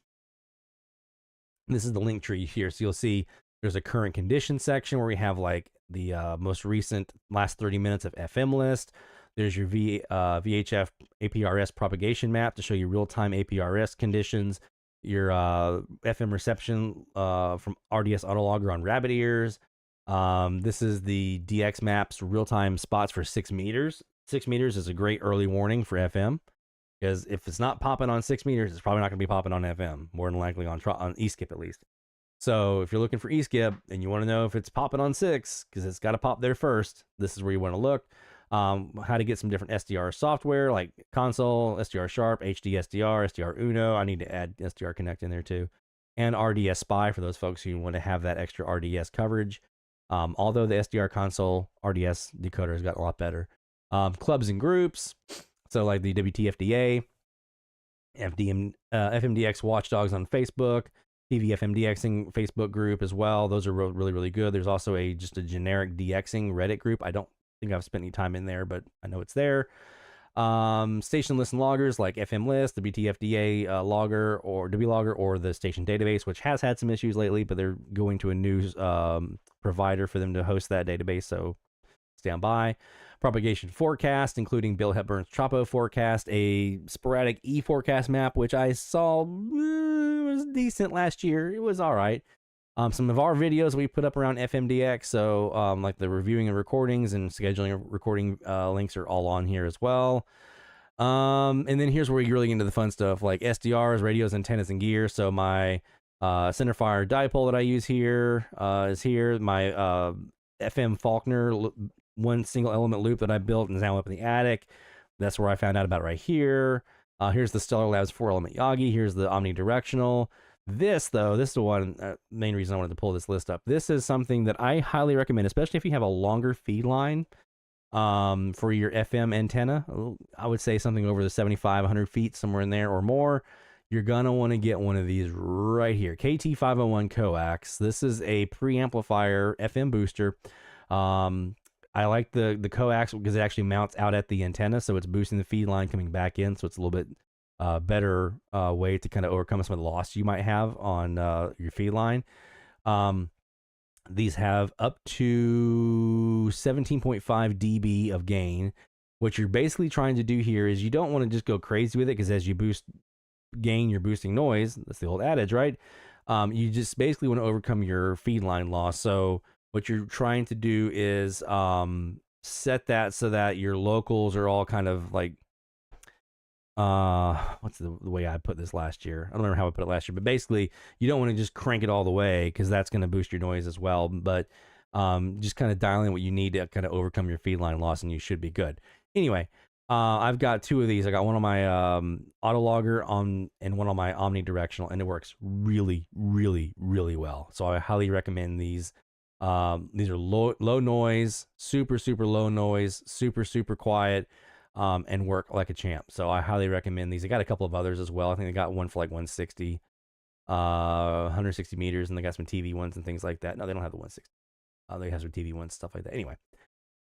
is the link tree here. So you'll see there's a current condition section where we have like the most recent last 30 minutes of FM list. There's your VHF APRS propagation map to show you real-time APRS conditions. Your FM reception from RDS Autologger on rabbit ears. This is the DX maps real-time spots for 6 meters. 6 meters is a great early warning for FM, because if it's not popping on 6 meters, it's probably not going to be popping on FM, more than likely on eSkip at least. So if you're looking for eSkip and you want to know if it's popping on 6, because it's got to pop there first, this is where you want to look. How to get some different SDR software like Console, SDR Sharp, HD SDR, SDR Uno. I need to add SDR Connect in there too. And RDS Spy for those folks who want to have that extra RDS coverage. Although the SDR Console RDS decoder has got a lot better. Clubs and groups. So like the WTFDA, FMDX Watchdogs on Facebook, TV FMDXing Facebook group as well. Those are really, really good. There's also just a generic DXing Reddit group. I don't think I've spent any time in there, but I know it's there. Station list and loggers like FM List, the WTFDA logger or WLogger, or the station database, which has had some issues lately, but they're going to a new provider for them to host that database, so stand by. Propagation forecast, including Bill Hepburn's Tropo forecast, a sporadic E forecast map, which I saw was decent last year. It was all right. Some of our videos we put up around FMDX, so like the reviewing and recordings and scheduling recording links are all on here as well. And then here's where you really get into the fun stuff like SDRs, radios, antennas, and gear. So my centerfire dipole that I use here is here. My FM Faulkner one single element loop that I built and is now up in the attic. That's where I found out about it right here. Here's the Stellar Labs 4-element Yagi. Here's the omnidirectional. This, though, this is the one main reason I wanted to pull this list up. This is something that I highly recommend, especially if you have a longer feed line for your FM antenna. I would say something over the 7,500 feet, somewhere in there or more. You're going to want to get one of these right here. KT501 coax. This is a preamplifier FM booster. I like the coax because it actually mounts out at the antenna, so it's boosting the feed line coming back in, so it's a little bit better way to kind of overcome some of the loss you might have on your feed line. These have up to 17.5 dB of gain. What you're basically trying to do here is you don't want to just go crazy with it, because as you boost gain, you're boosting noise. That's the old adage, right? You just basically want to overcome your feed line loss. So what you're trying to do is set that so that your locals are all kind of like, what's the way I put this last year? I don't remember how I put it last year, but basically you don't want to just crank it all the way, because that's going to boost your noise as well. But just kind of dialing what you need to kind of overcome your feed line loss, and you should be good. Anyway, I've got two of these. I got one on my autologger and one on my omnidirectional, and it works really, really, really well. So I highly recommend these. These are low noise, super low noise, super quiet, and work like a champ. So I highly recommend these. I got a couple of others as well. I think I got one for like 160 meters, and they got some TV ones and things like that. No, they don't have the 160. They have some TV ones, stuff like that. Anyway,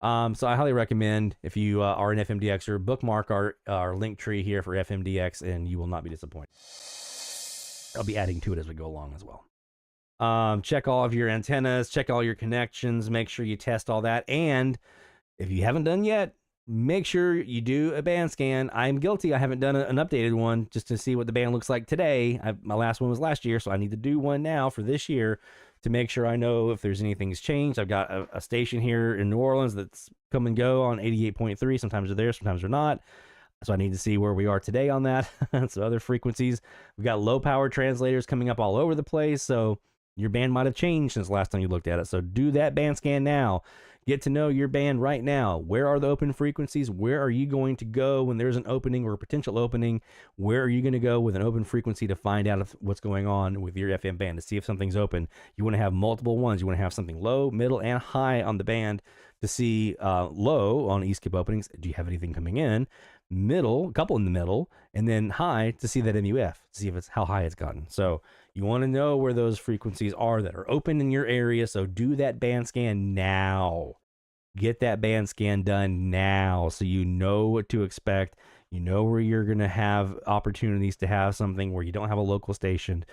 so I highly recommend, if you are an FMDXer, bookmark our link tree here for FMDX, and you will not be disappointed. I'll be adding to it as we go along as well. Check all of your antennas, check all your connections, make sure you test all that, and If you haven't done yet, make sure you do a band scan. I'm guilty. I haven't done an updated one just to see what the band looks like today. My last one was last year, so I need to do one now for this year to make sure I know if there's anything's changed. I've got a station here in New Orleans that's come and go on 88.3. Sometimes they're there, sometimes they're not. So I need to see where we are today on that. So other frequencies. We've got low power translators coming up all over the place. So your band might have changed since last time you looked at it. So do that band scan now. Get to know your band right now. Where are the open frequencies? Where are you going to go when there's an opening or a potential opening? Where are you going to go with an open frequency to find out what's going on with your FM band, to see if something's open? You want to have multiple ones. You want to have something low, middle, and high on the band to see low on E-skip openings. Do you have anything coming in? Middle, a couple in the middle, and then high to see that MUF, to see if it's how high it's gotten. So you want to know where those frequencies are that are open in your area. So do that band scan now. Get that band scan done now so you know what to expect. You know where you're going to have opportunities to have something where you don't have a local station.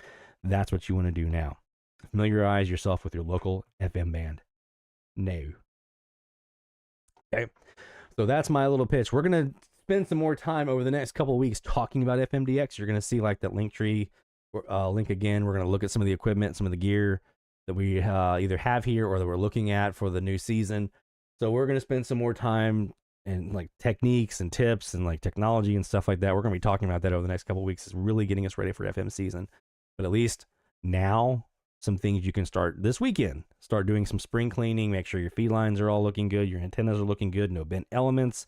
That's what you want to do now. Familiarize yourself with your local FM band. No. Okay. So that's my little pitch. We're going to spend some more time over the next couple of weeks talking about FMDX. You're going to see like that link tree link again. We're going to look at some of the equipment, some of the gear that we either have here or that we're looking at for the new season. So we're going to spend some more time and like techniques and tips and like technology and stuff like that. We're going to be talking about that over the next couple of weeks. It's really getting us ready for FM season. But at least now, some things you can start this weekend. Start doing some spring cleaning. Make sure your feed lines are all looking good. Your antennas are looking good. No bent elements.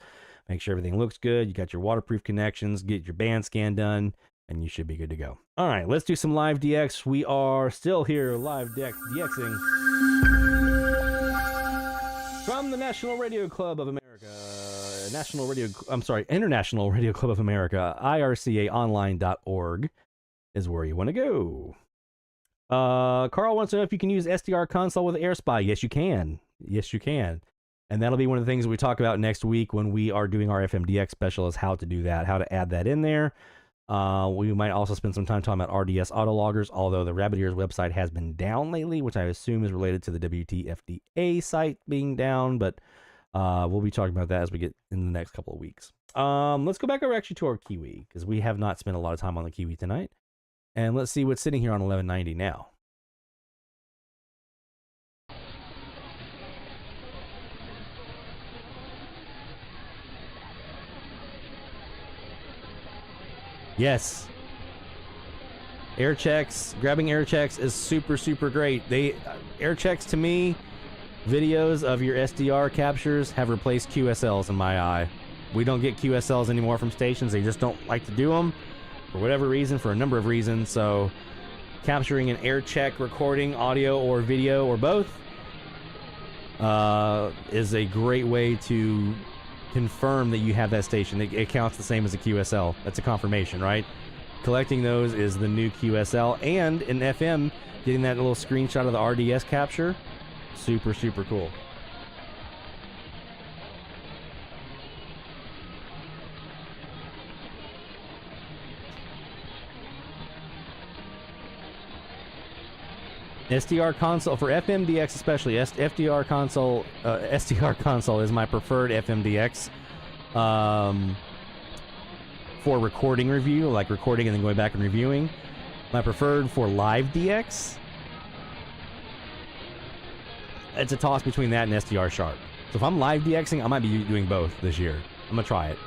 Make sure everything looks good. You got your waterproof connections. Get your band scan done, and you should be good to go. All right, let's do some live DX. We are still here live DXing from the International Radio Club of America, IRCAonline.org is where you want to go. Carl wants to know if you can use SDR Console with AirSpy. Yes, you can. Yes, you can. And that'll be one of the things we talk about next week when we are doing our FMDX special, is how to do that, how to add that in there. We might also spend some time talking about RDS autologgers, although the Rabbit Ears website has been down lately, which I assume is related to the WTFDA site being down, but we'll be talking about that as we get in the next couple of weeks. Let's go back over actually to our Kiwi, because we have not spent a lot of time on the Kiwi tonight. And let's see what's sitting here on 1190 now. Yes. Air checks, grabbing air checks is super, super great. Air checks, to me, videos of your SDR captures have replaced QSLs in my eye. We don't get QSLs anymore from stations. They just don't like to do them for whatever reason, for a number of reasons. So capturing an air check recording, audio or video or both, is a great way to confirm that you have that station. It counts the same as a QSL. That's a confirmation, right? Collecting those is the new QSL. And in FM, getting that little screenshot of the RDS capture, super, super cool. SDR Console, for FMDX especially, SDR Console is my preferred FMDX for recording review, like recording and then going back and reviewing. My preferred for live DX, it's a toss between that and SDR Sharp. So if I'm live DXing, I might be doing both this year. I'm going to try it.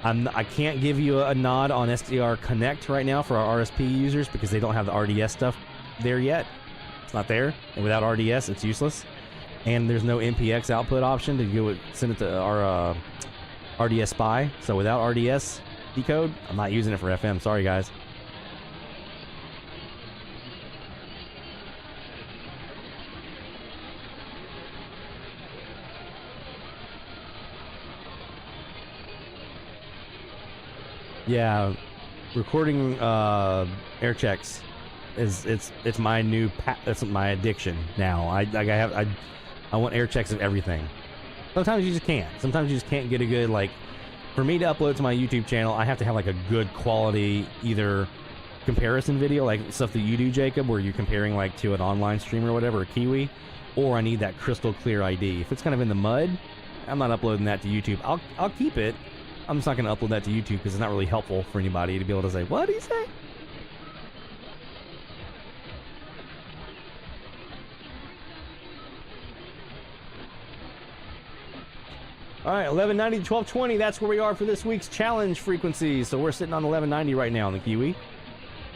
I can't give you a nod on SDR Connect right now for our RSP users because they don't have the RDS stuff there yet. It's not there, and without RDS, it's useless. And there's no MPX output option to send it to our RDS Spy. So without RDS decode, I'm not using it for FM. Sorry, guys. Yeah, recording air checks it's my new it's my addiction now. I want air checks of everything. Sometimes you just can't. Sometimes you just can't get a good, like, for me to upload to my YouTube channel, I have to have like a good quality either comparison video, like stuff that you do, Jacob, where you're comparing like to an online streamer or whatever, or Kiwi, or I need that crystal clear ID. If it's kind of in the mud, I'm not uploading that to YouTube. I'll keep it. I'm just not going to upload that to YouTube because it's not really helpful for anybody to be able to say, what did he say? All right, 1190 to 1220, that's where we are for this week's challenge frequencies. So we're sitting on 1190 right now in the Kiwi,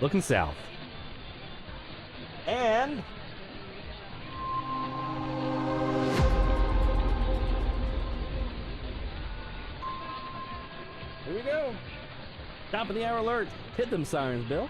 looking south. And here we go. Top of the hour alert. Hit them sirens, Bill.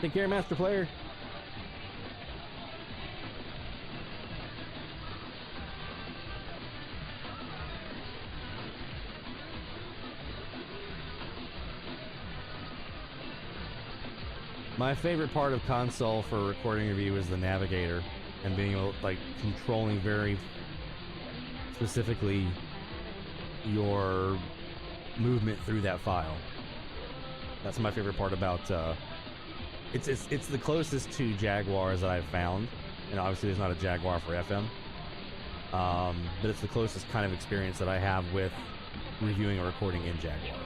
Take care, Master Player. My favorite part of console for recording review is the navigator and being able, like, controlling very specifically your movement through that file. That's my favorite part about it's the closest to Jaguars that I've found, and obviously there's not a Jaguar for FM, but it's the closest kind of experience that I have with reviewing or recording in Jaguar.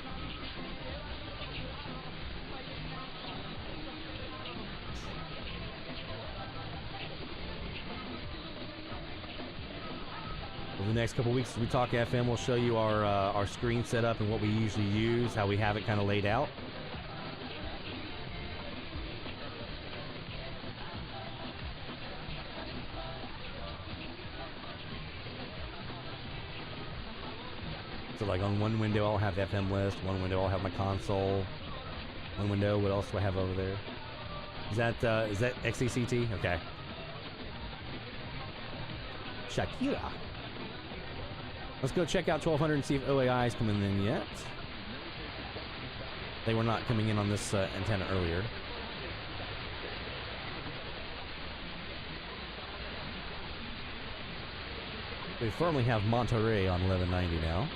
Over the next couple weeks, as we talk FM, we'll show you our screen setup and what we usually use, how we have it kind of laid out. So like on one window I'll have FM list, one window I'll have my console, one window, what else do I have over there? Is that XCCT? Okay. Shakira. Let's go check out 1200 and see if OAI is coming in yet. They were not coming in on this antenna earlier. We firmly have Monterey on 1190 now.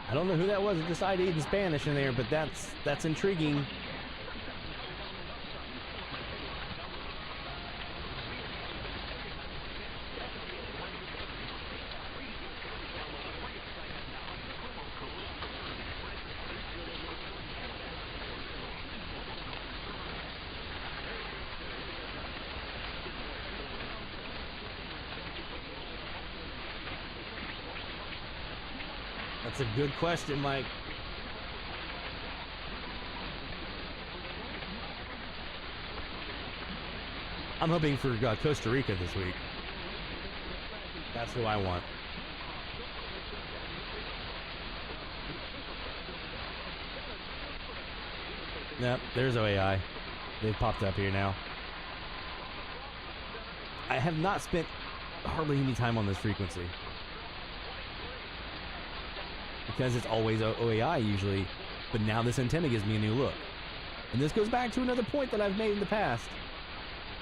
I don't know who that was that just ID'd in Spanish in there, but that's intriguing. That's a good question, Mike. I'm hoping for Costa Rica this week. That's who I want. Yep, there's OAI. They've popped up here now. I have not spent hardly any time on this frequency, because it's always OAI usually, but now this antenna gives me a new look. And this goes back to another point that I've made in the past.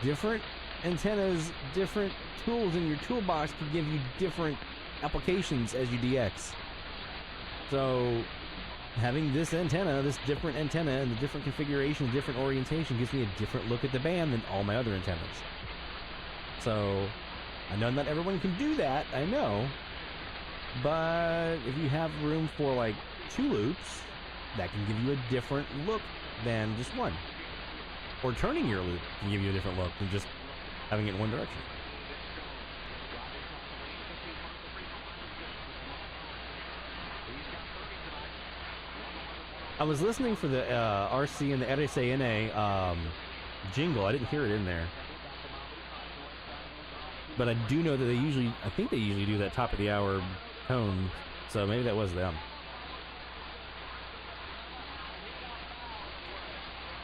Different antennas, different tools in your toolbox can give you different applications as you DX. So having this antenna, this different antenna, and the different configuration, different orientation gives me a different look at the band than all my other antennas. So, I know not everyone can do that, I know. But if you have room for like 2 loops, that can give you a different look than just one. Or turning your loop can give you a different look than just having it in one direction. I was listening for the RC and the RSANA jingle. I didn't hear it in there. But I do know that I think they usually do that top of the hour tone. So maybe that was them.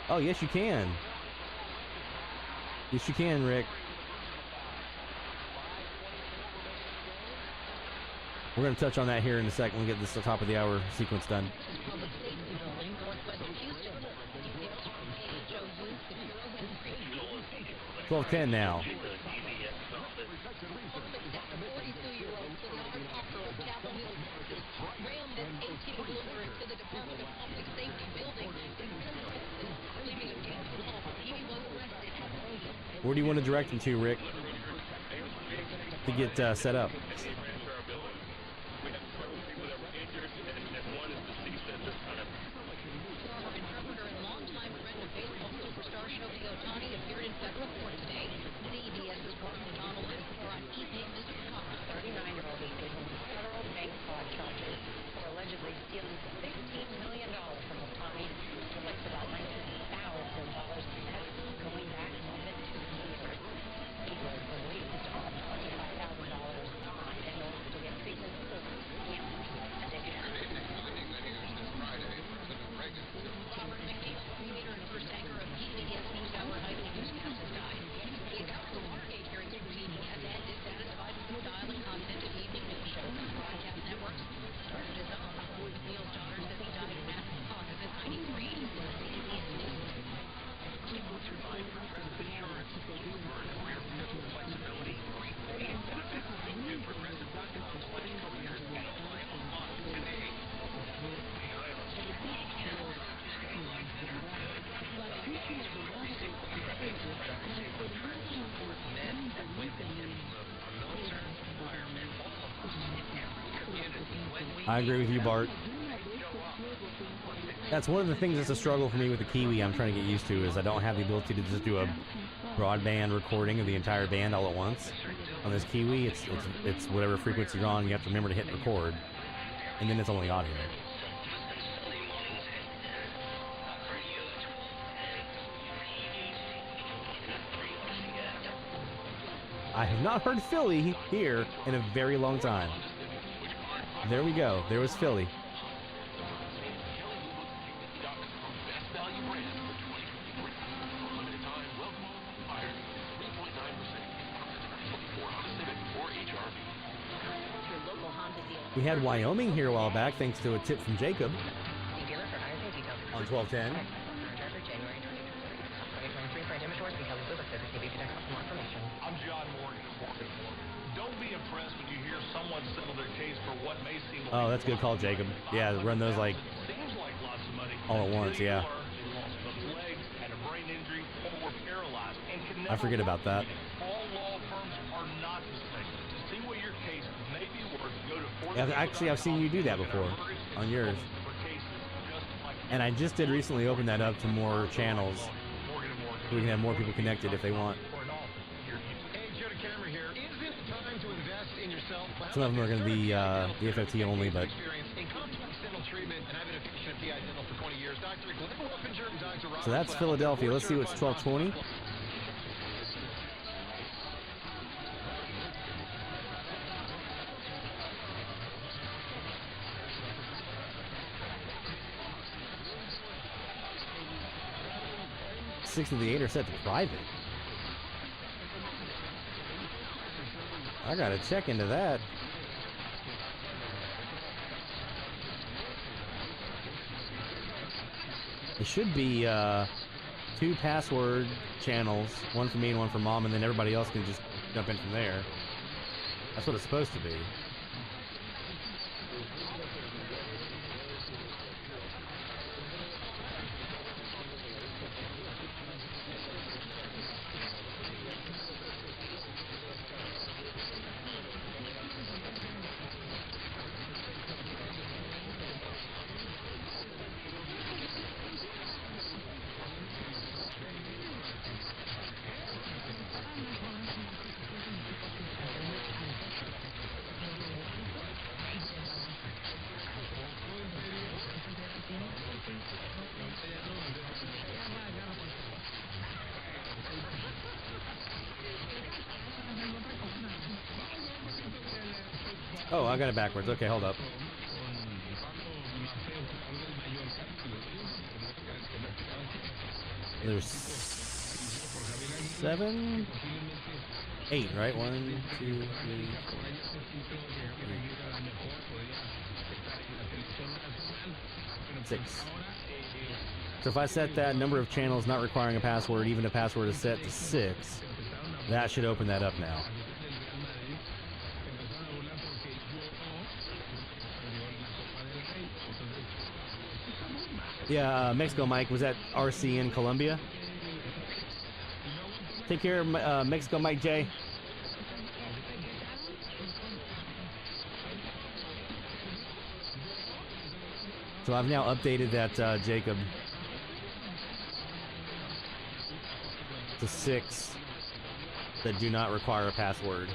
Oh, yes you can. Yes you can, Rick. We're going to touch on that here in a second when we get this top of the hour sequence done. 12:10 now. Where do you want to direct him to, Rick, to get set up? I agree with you, Bart. That's one of the things that's a struggle for me with the Kiwi I'm trying to get used to, is I don't have the ability to just do a broadband recording of the entire band all at once. On this Kiwi, it's whatever frequency you're on, you have to remember to hit record, and then it's only audio. I have not heard Philly here in a very long time. There we go. There was Philly. We had Wyoming here a while back, thanks to a tip from Jacob on 1210. I'm John Morgan. Don't be impressed when you hear someone settle their case for what may seem like Oh, that's a good call, Jacob. Yeah, run those like seems like lots of money. all at once, yeah. They lost both legs, had a brain injury, or were paralyzed, and can I never forget about that. All law firms are not mistaken. To see what your case may be worth, go to Yeah, actually, I've seen you do that before on yours. And I just did recently open that up to more channels, so we can have more people connected if they want. Some of them are going to be the FFT only, but so that's Philadelphia. Let's see what's 1220. Six of the 8 are set to private. I gotta check into that. It should be 2 password channels, one for me and one for mom, and then everybody else can just jump in from there. That's what it's supposed to be. Oh, I got it backwards. Okay, hold up. There's 7, 8, right? 1, 2, 3, 4, 6. So if I set that number of channels not requiring a password, even a password is set to 6, that should open that up now. Yeah, Mexico Mike, was that RC in Colombia? Take care, Mexico Mike J. So I've now updated that Jacob to 6 that do not require a password.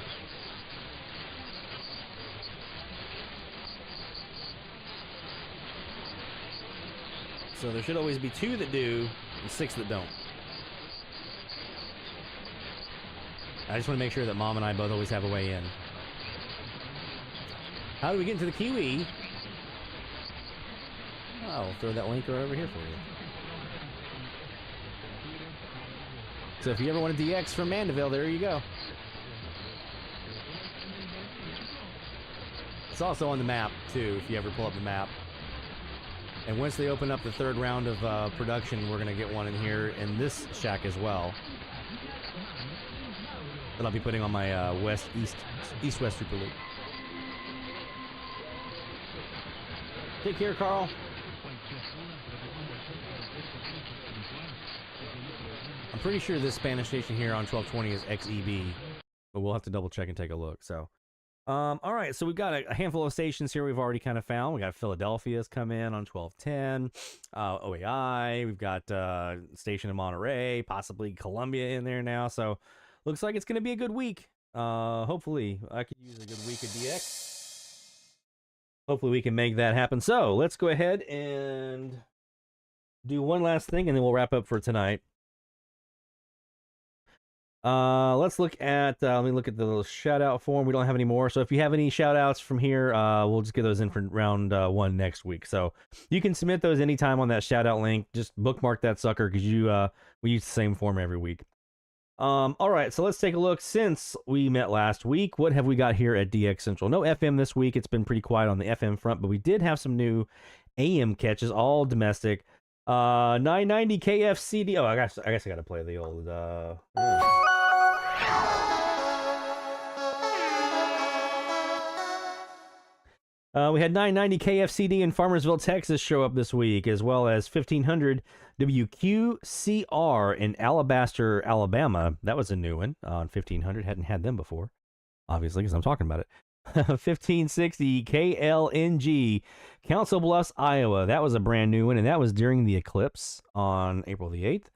So there should always be 2 that do and 6 that don't. I just want to make sure that Mom and I both always have a way in. How do we get into the Kiwi? Oh, I'll throw that link right over here for you. So if you ever want a DX from Mandeville, there you go. It's also on the map, too, if you ever pull up the map. And once they open up the 3rd round of production, we're going to get one in here in this shack as well. That I'll be putting on my east-west Superloop. Take care, Carl. I'm pretty sure this Spanish station here on 1220 is XEB, but we'll have to double check and take a look. So, all right, so we've got a handful of stations here we've already kind of found. We got Philadelphia's come in on 1210, OAI. We've got station in Monterey, possibly Columbia in there now. So, looks like it's going to be a good week. Hopefully, I could use a good week of DX. Hopefully, we can make that happen. So, let's go ahead and do one last thing, and then we'll wrap up for tonight. Let's look at, let me look at the little shout out form. We don't have any more. So if you have any shout outs from here, we'll just get those in for round 1 next week. So you can submit those anytime on that shout out link. Just bookmark that sucker because we use the same form every week. All right, so let's take a look. Since we met last week, what have we got here at DX Central? No FM this week. It's been pretty quiet on the FM front, but we did have some new AM catches, all domestic. 990 KFCD. Oh, I guess I got to play the old. We had 990 KFCD in Farmersville, Texas show up this week, as well as 1500 WQCR in Alabaster, Alabama. That was a new one on 1500. Hadn't had them before, obviously, because I'm talking about it. 1560 KLNG, Council Bluffs, Iowa. That was a brand new one, and that was during the eclipse on April the 8th.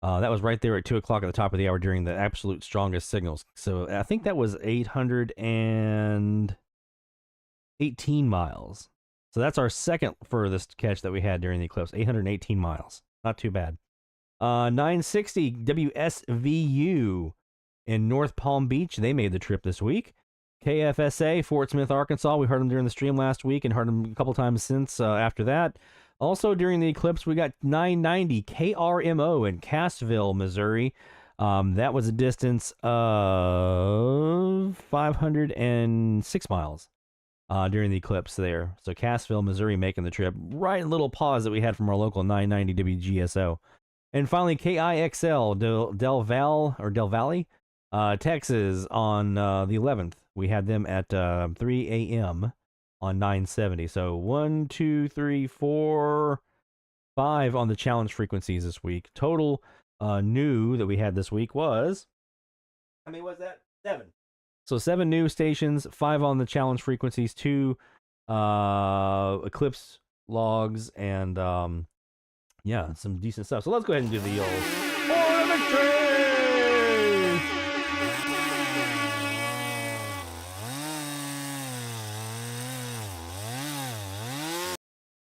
That was right there at 2 o'clock at the top of the hour during the absolute strongest signals. So I think that was 818 miles. So that's our second furthest catch that we had during the eclipse, 818 miles. Not too bad. 960 WSVU in North Palm Beach. They made the trip this week. KFSA, Fort Smith, Arkansas. We heard them during the stream last week and heard them a couple times since after that. Also during the eclipse, we got 990 KRMO in Cassville, Missouri. That was a distance of 506 miles during the eclipse there. So Cassville, Missouri making the trip. Right in little pause that we had from our local 990 WGSO. And finally, KIXL, Del Valle, Texas on the 11th. We had them at 3 a.m. on 970. So 1, 2, 3, 4, 5 on the challenge frequencies this week. Total new that we had this week was, how many was that? 7. So 7 new stations, 5 on the challenge frequencies, 2 eclipse logs, and yeah, some decent stuff. So let's go ahead and do the old For Victory!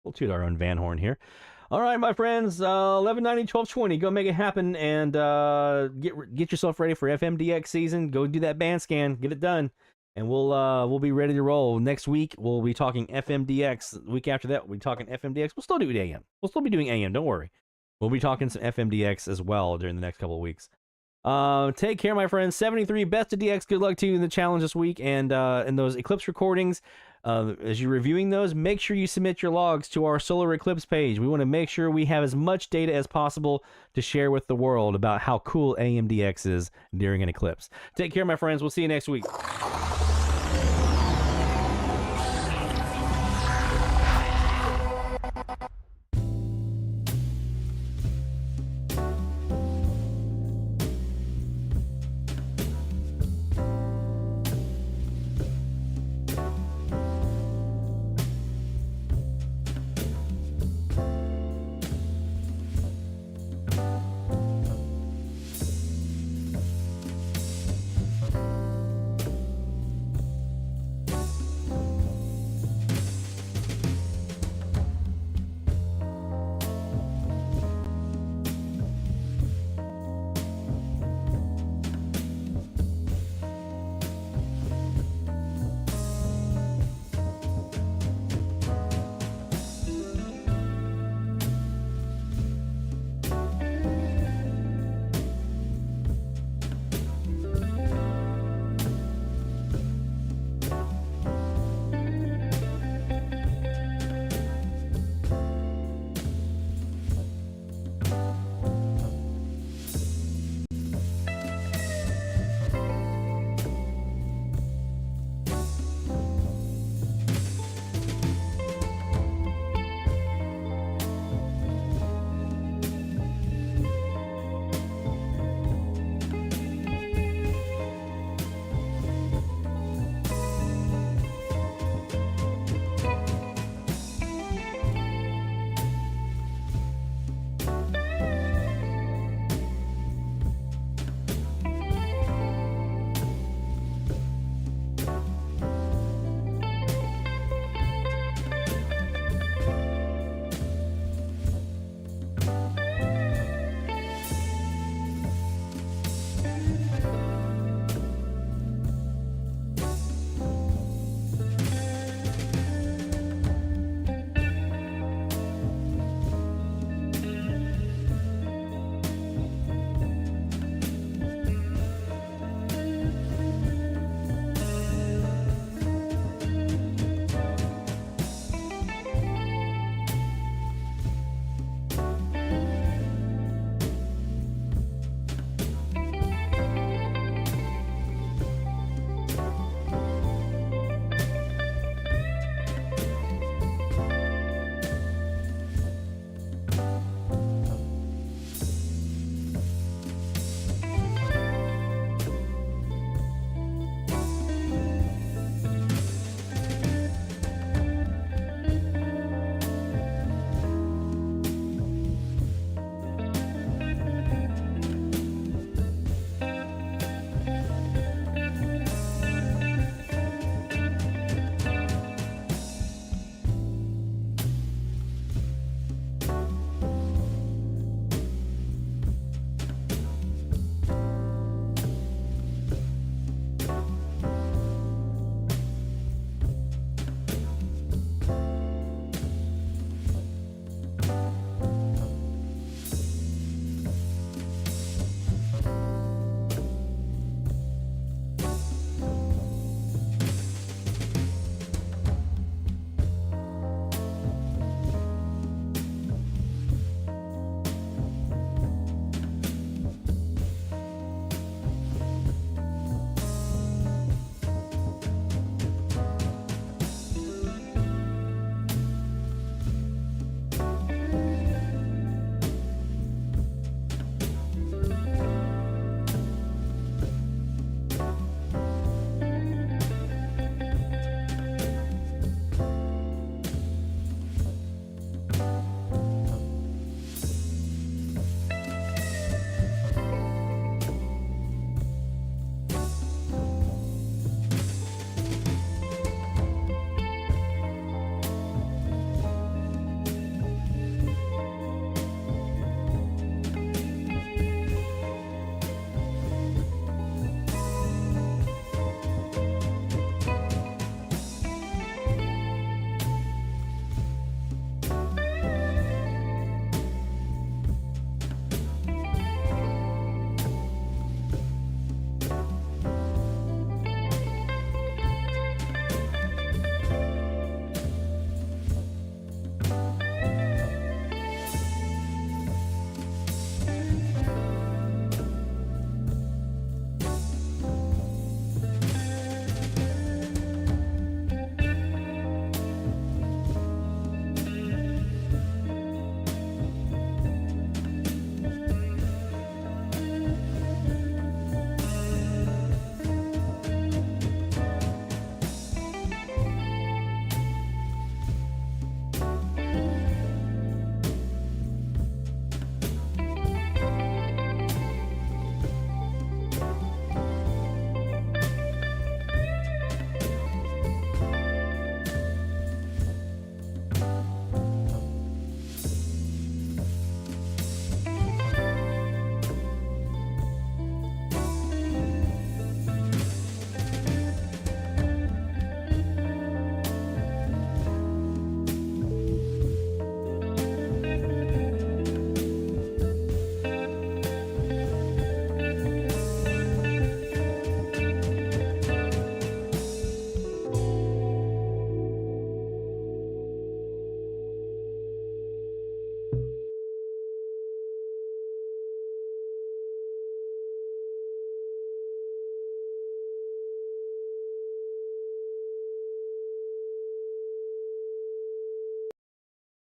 We'll toot our own Van Horn here. All right, my friends, 1190, 1220. Go make it happen and get yourself ready for FMDX season. Go do that band scan. Get it done. And we'll be ready to roll. Next week, we'll be talking FMDX. The week after that, we'll be talking FMDX. We'll still do AM. We'll still be doing AM. Don't worry. We'll be talking some FMDX as well during the next couple of weeks. Take care, my friends. 73, best of DX. Good luck to you in the challenge this week. And in those Eclipse recordings, as you're reviewing those, make sure you submit your logs to our Solar Eclipse page. We want to make sure we have as much data as possible to share with the world about how cool AMDX is during an eclipse. Take care, my friends. We'll see you next week.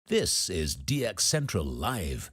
This is DX Central Live.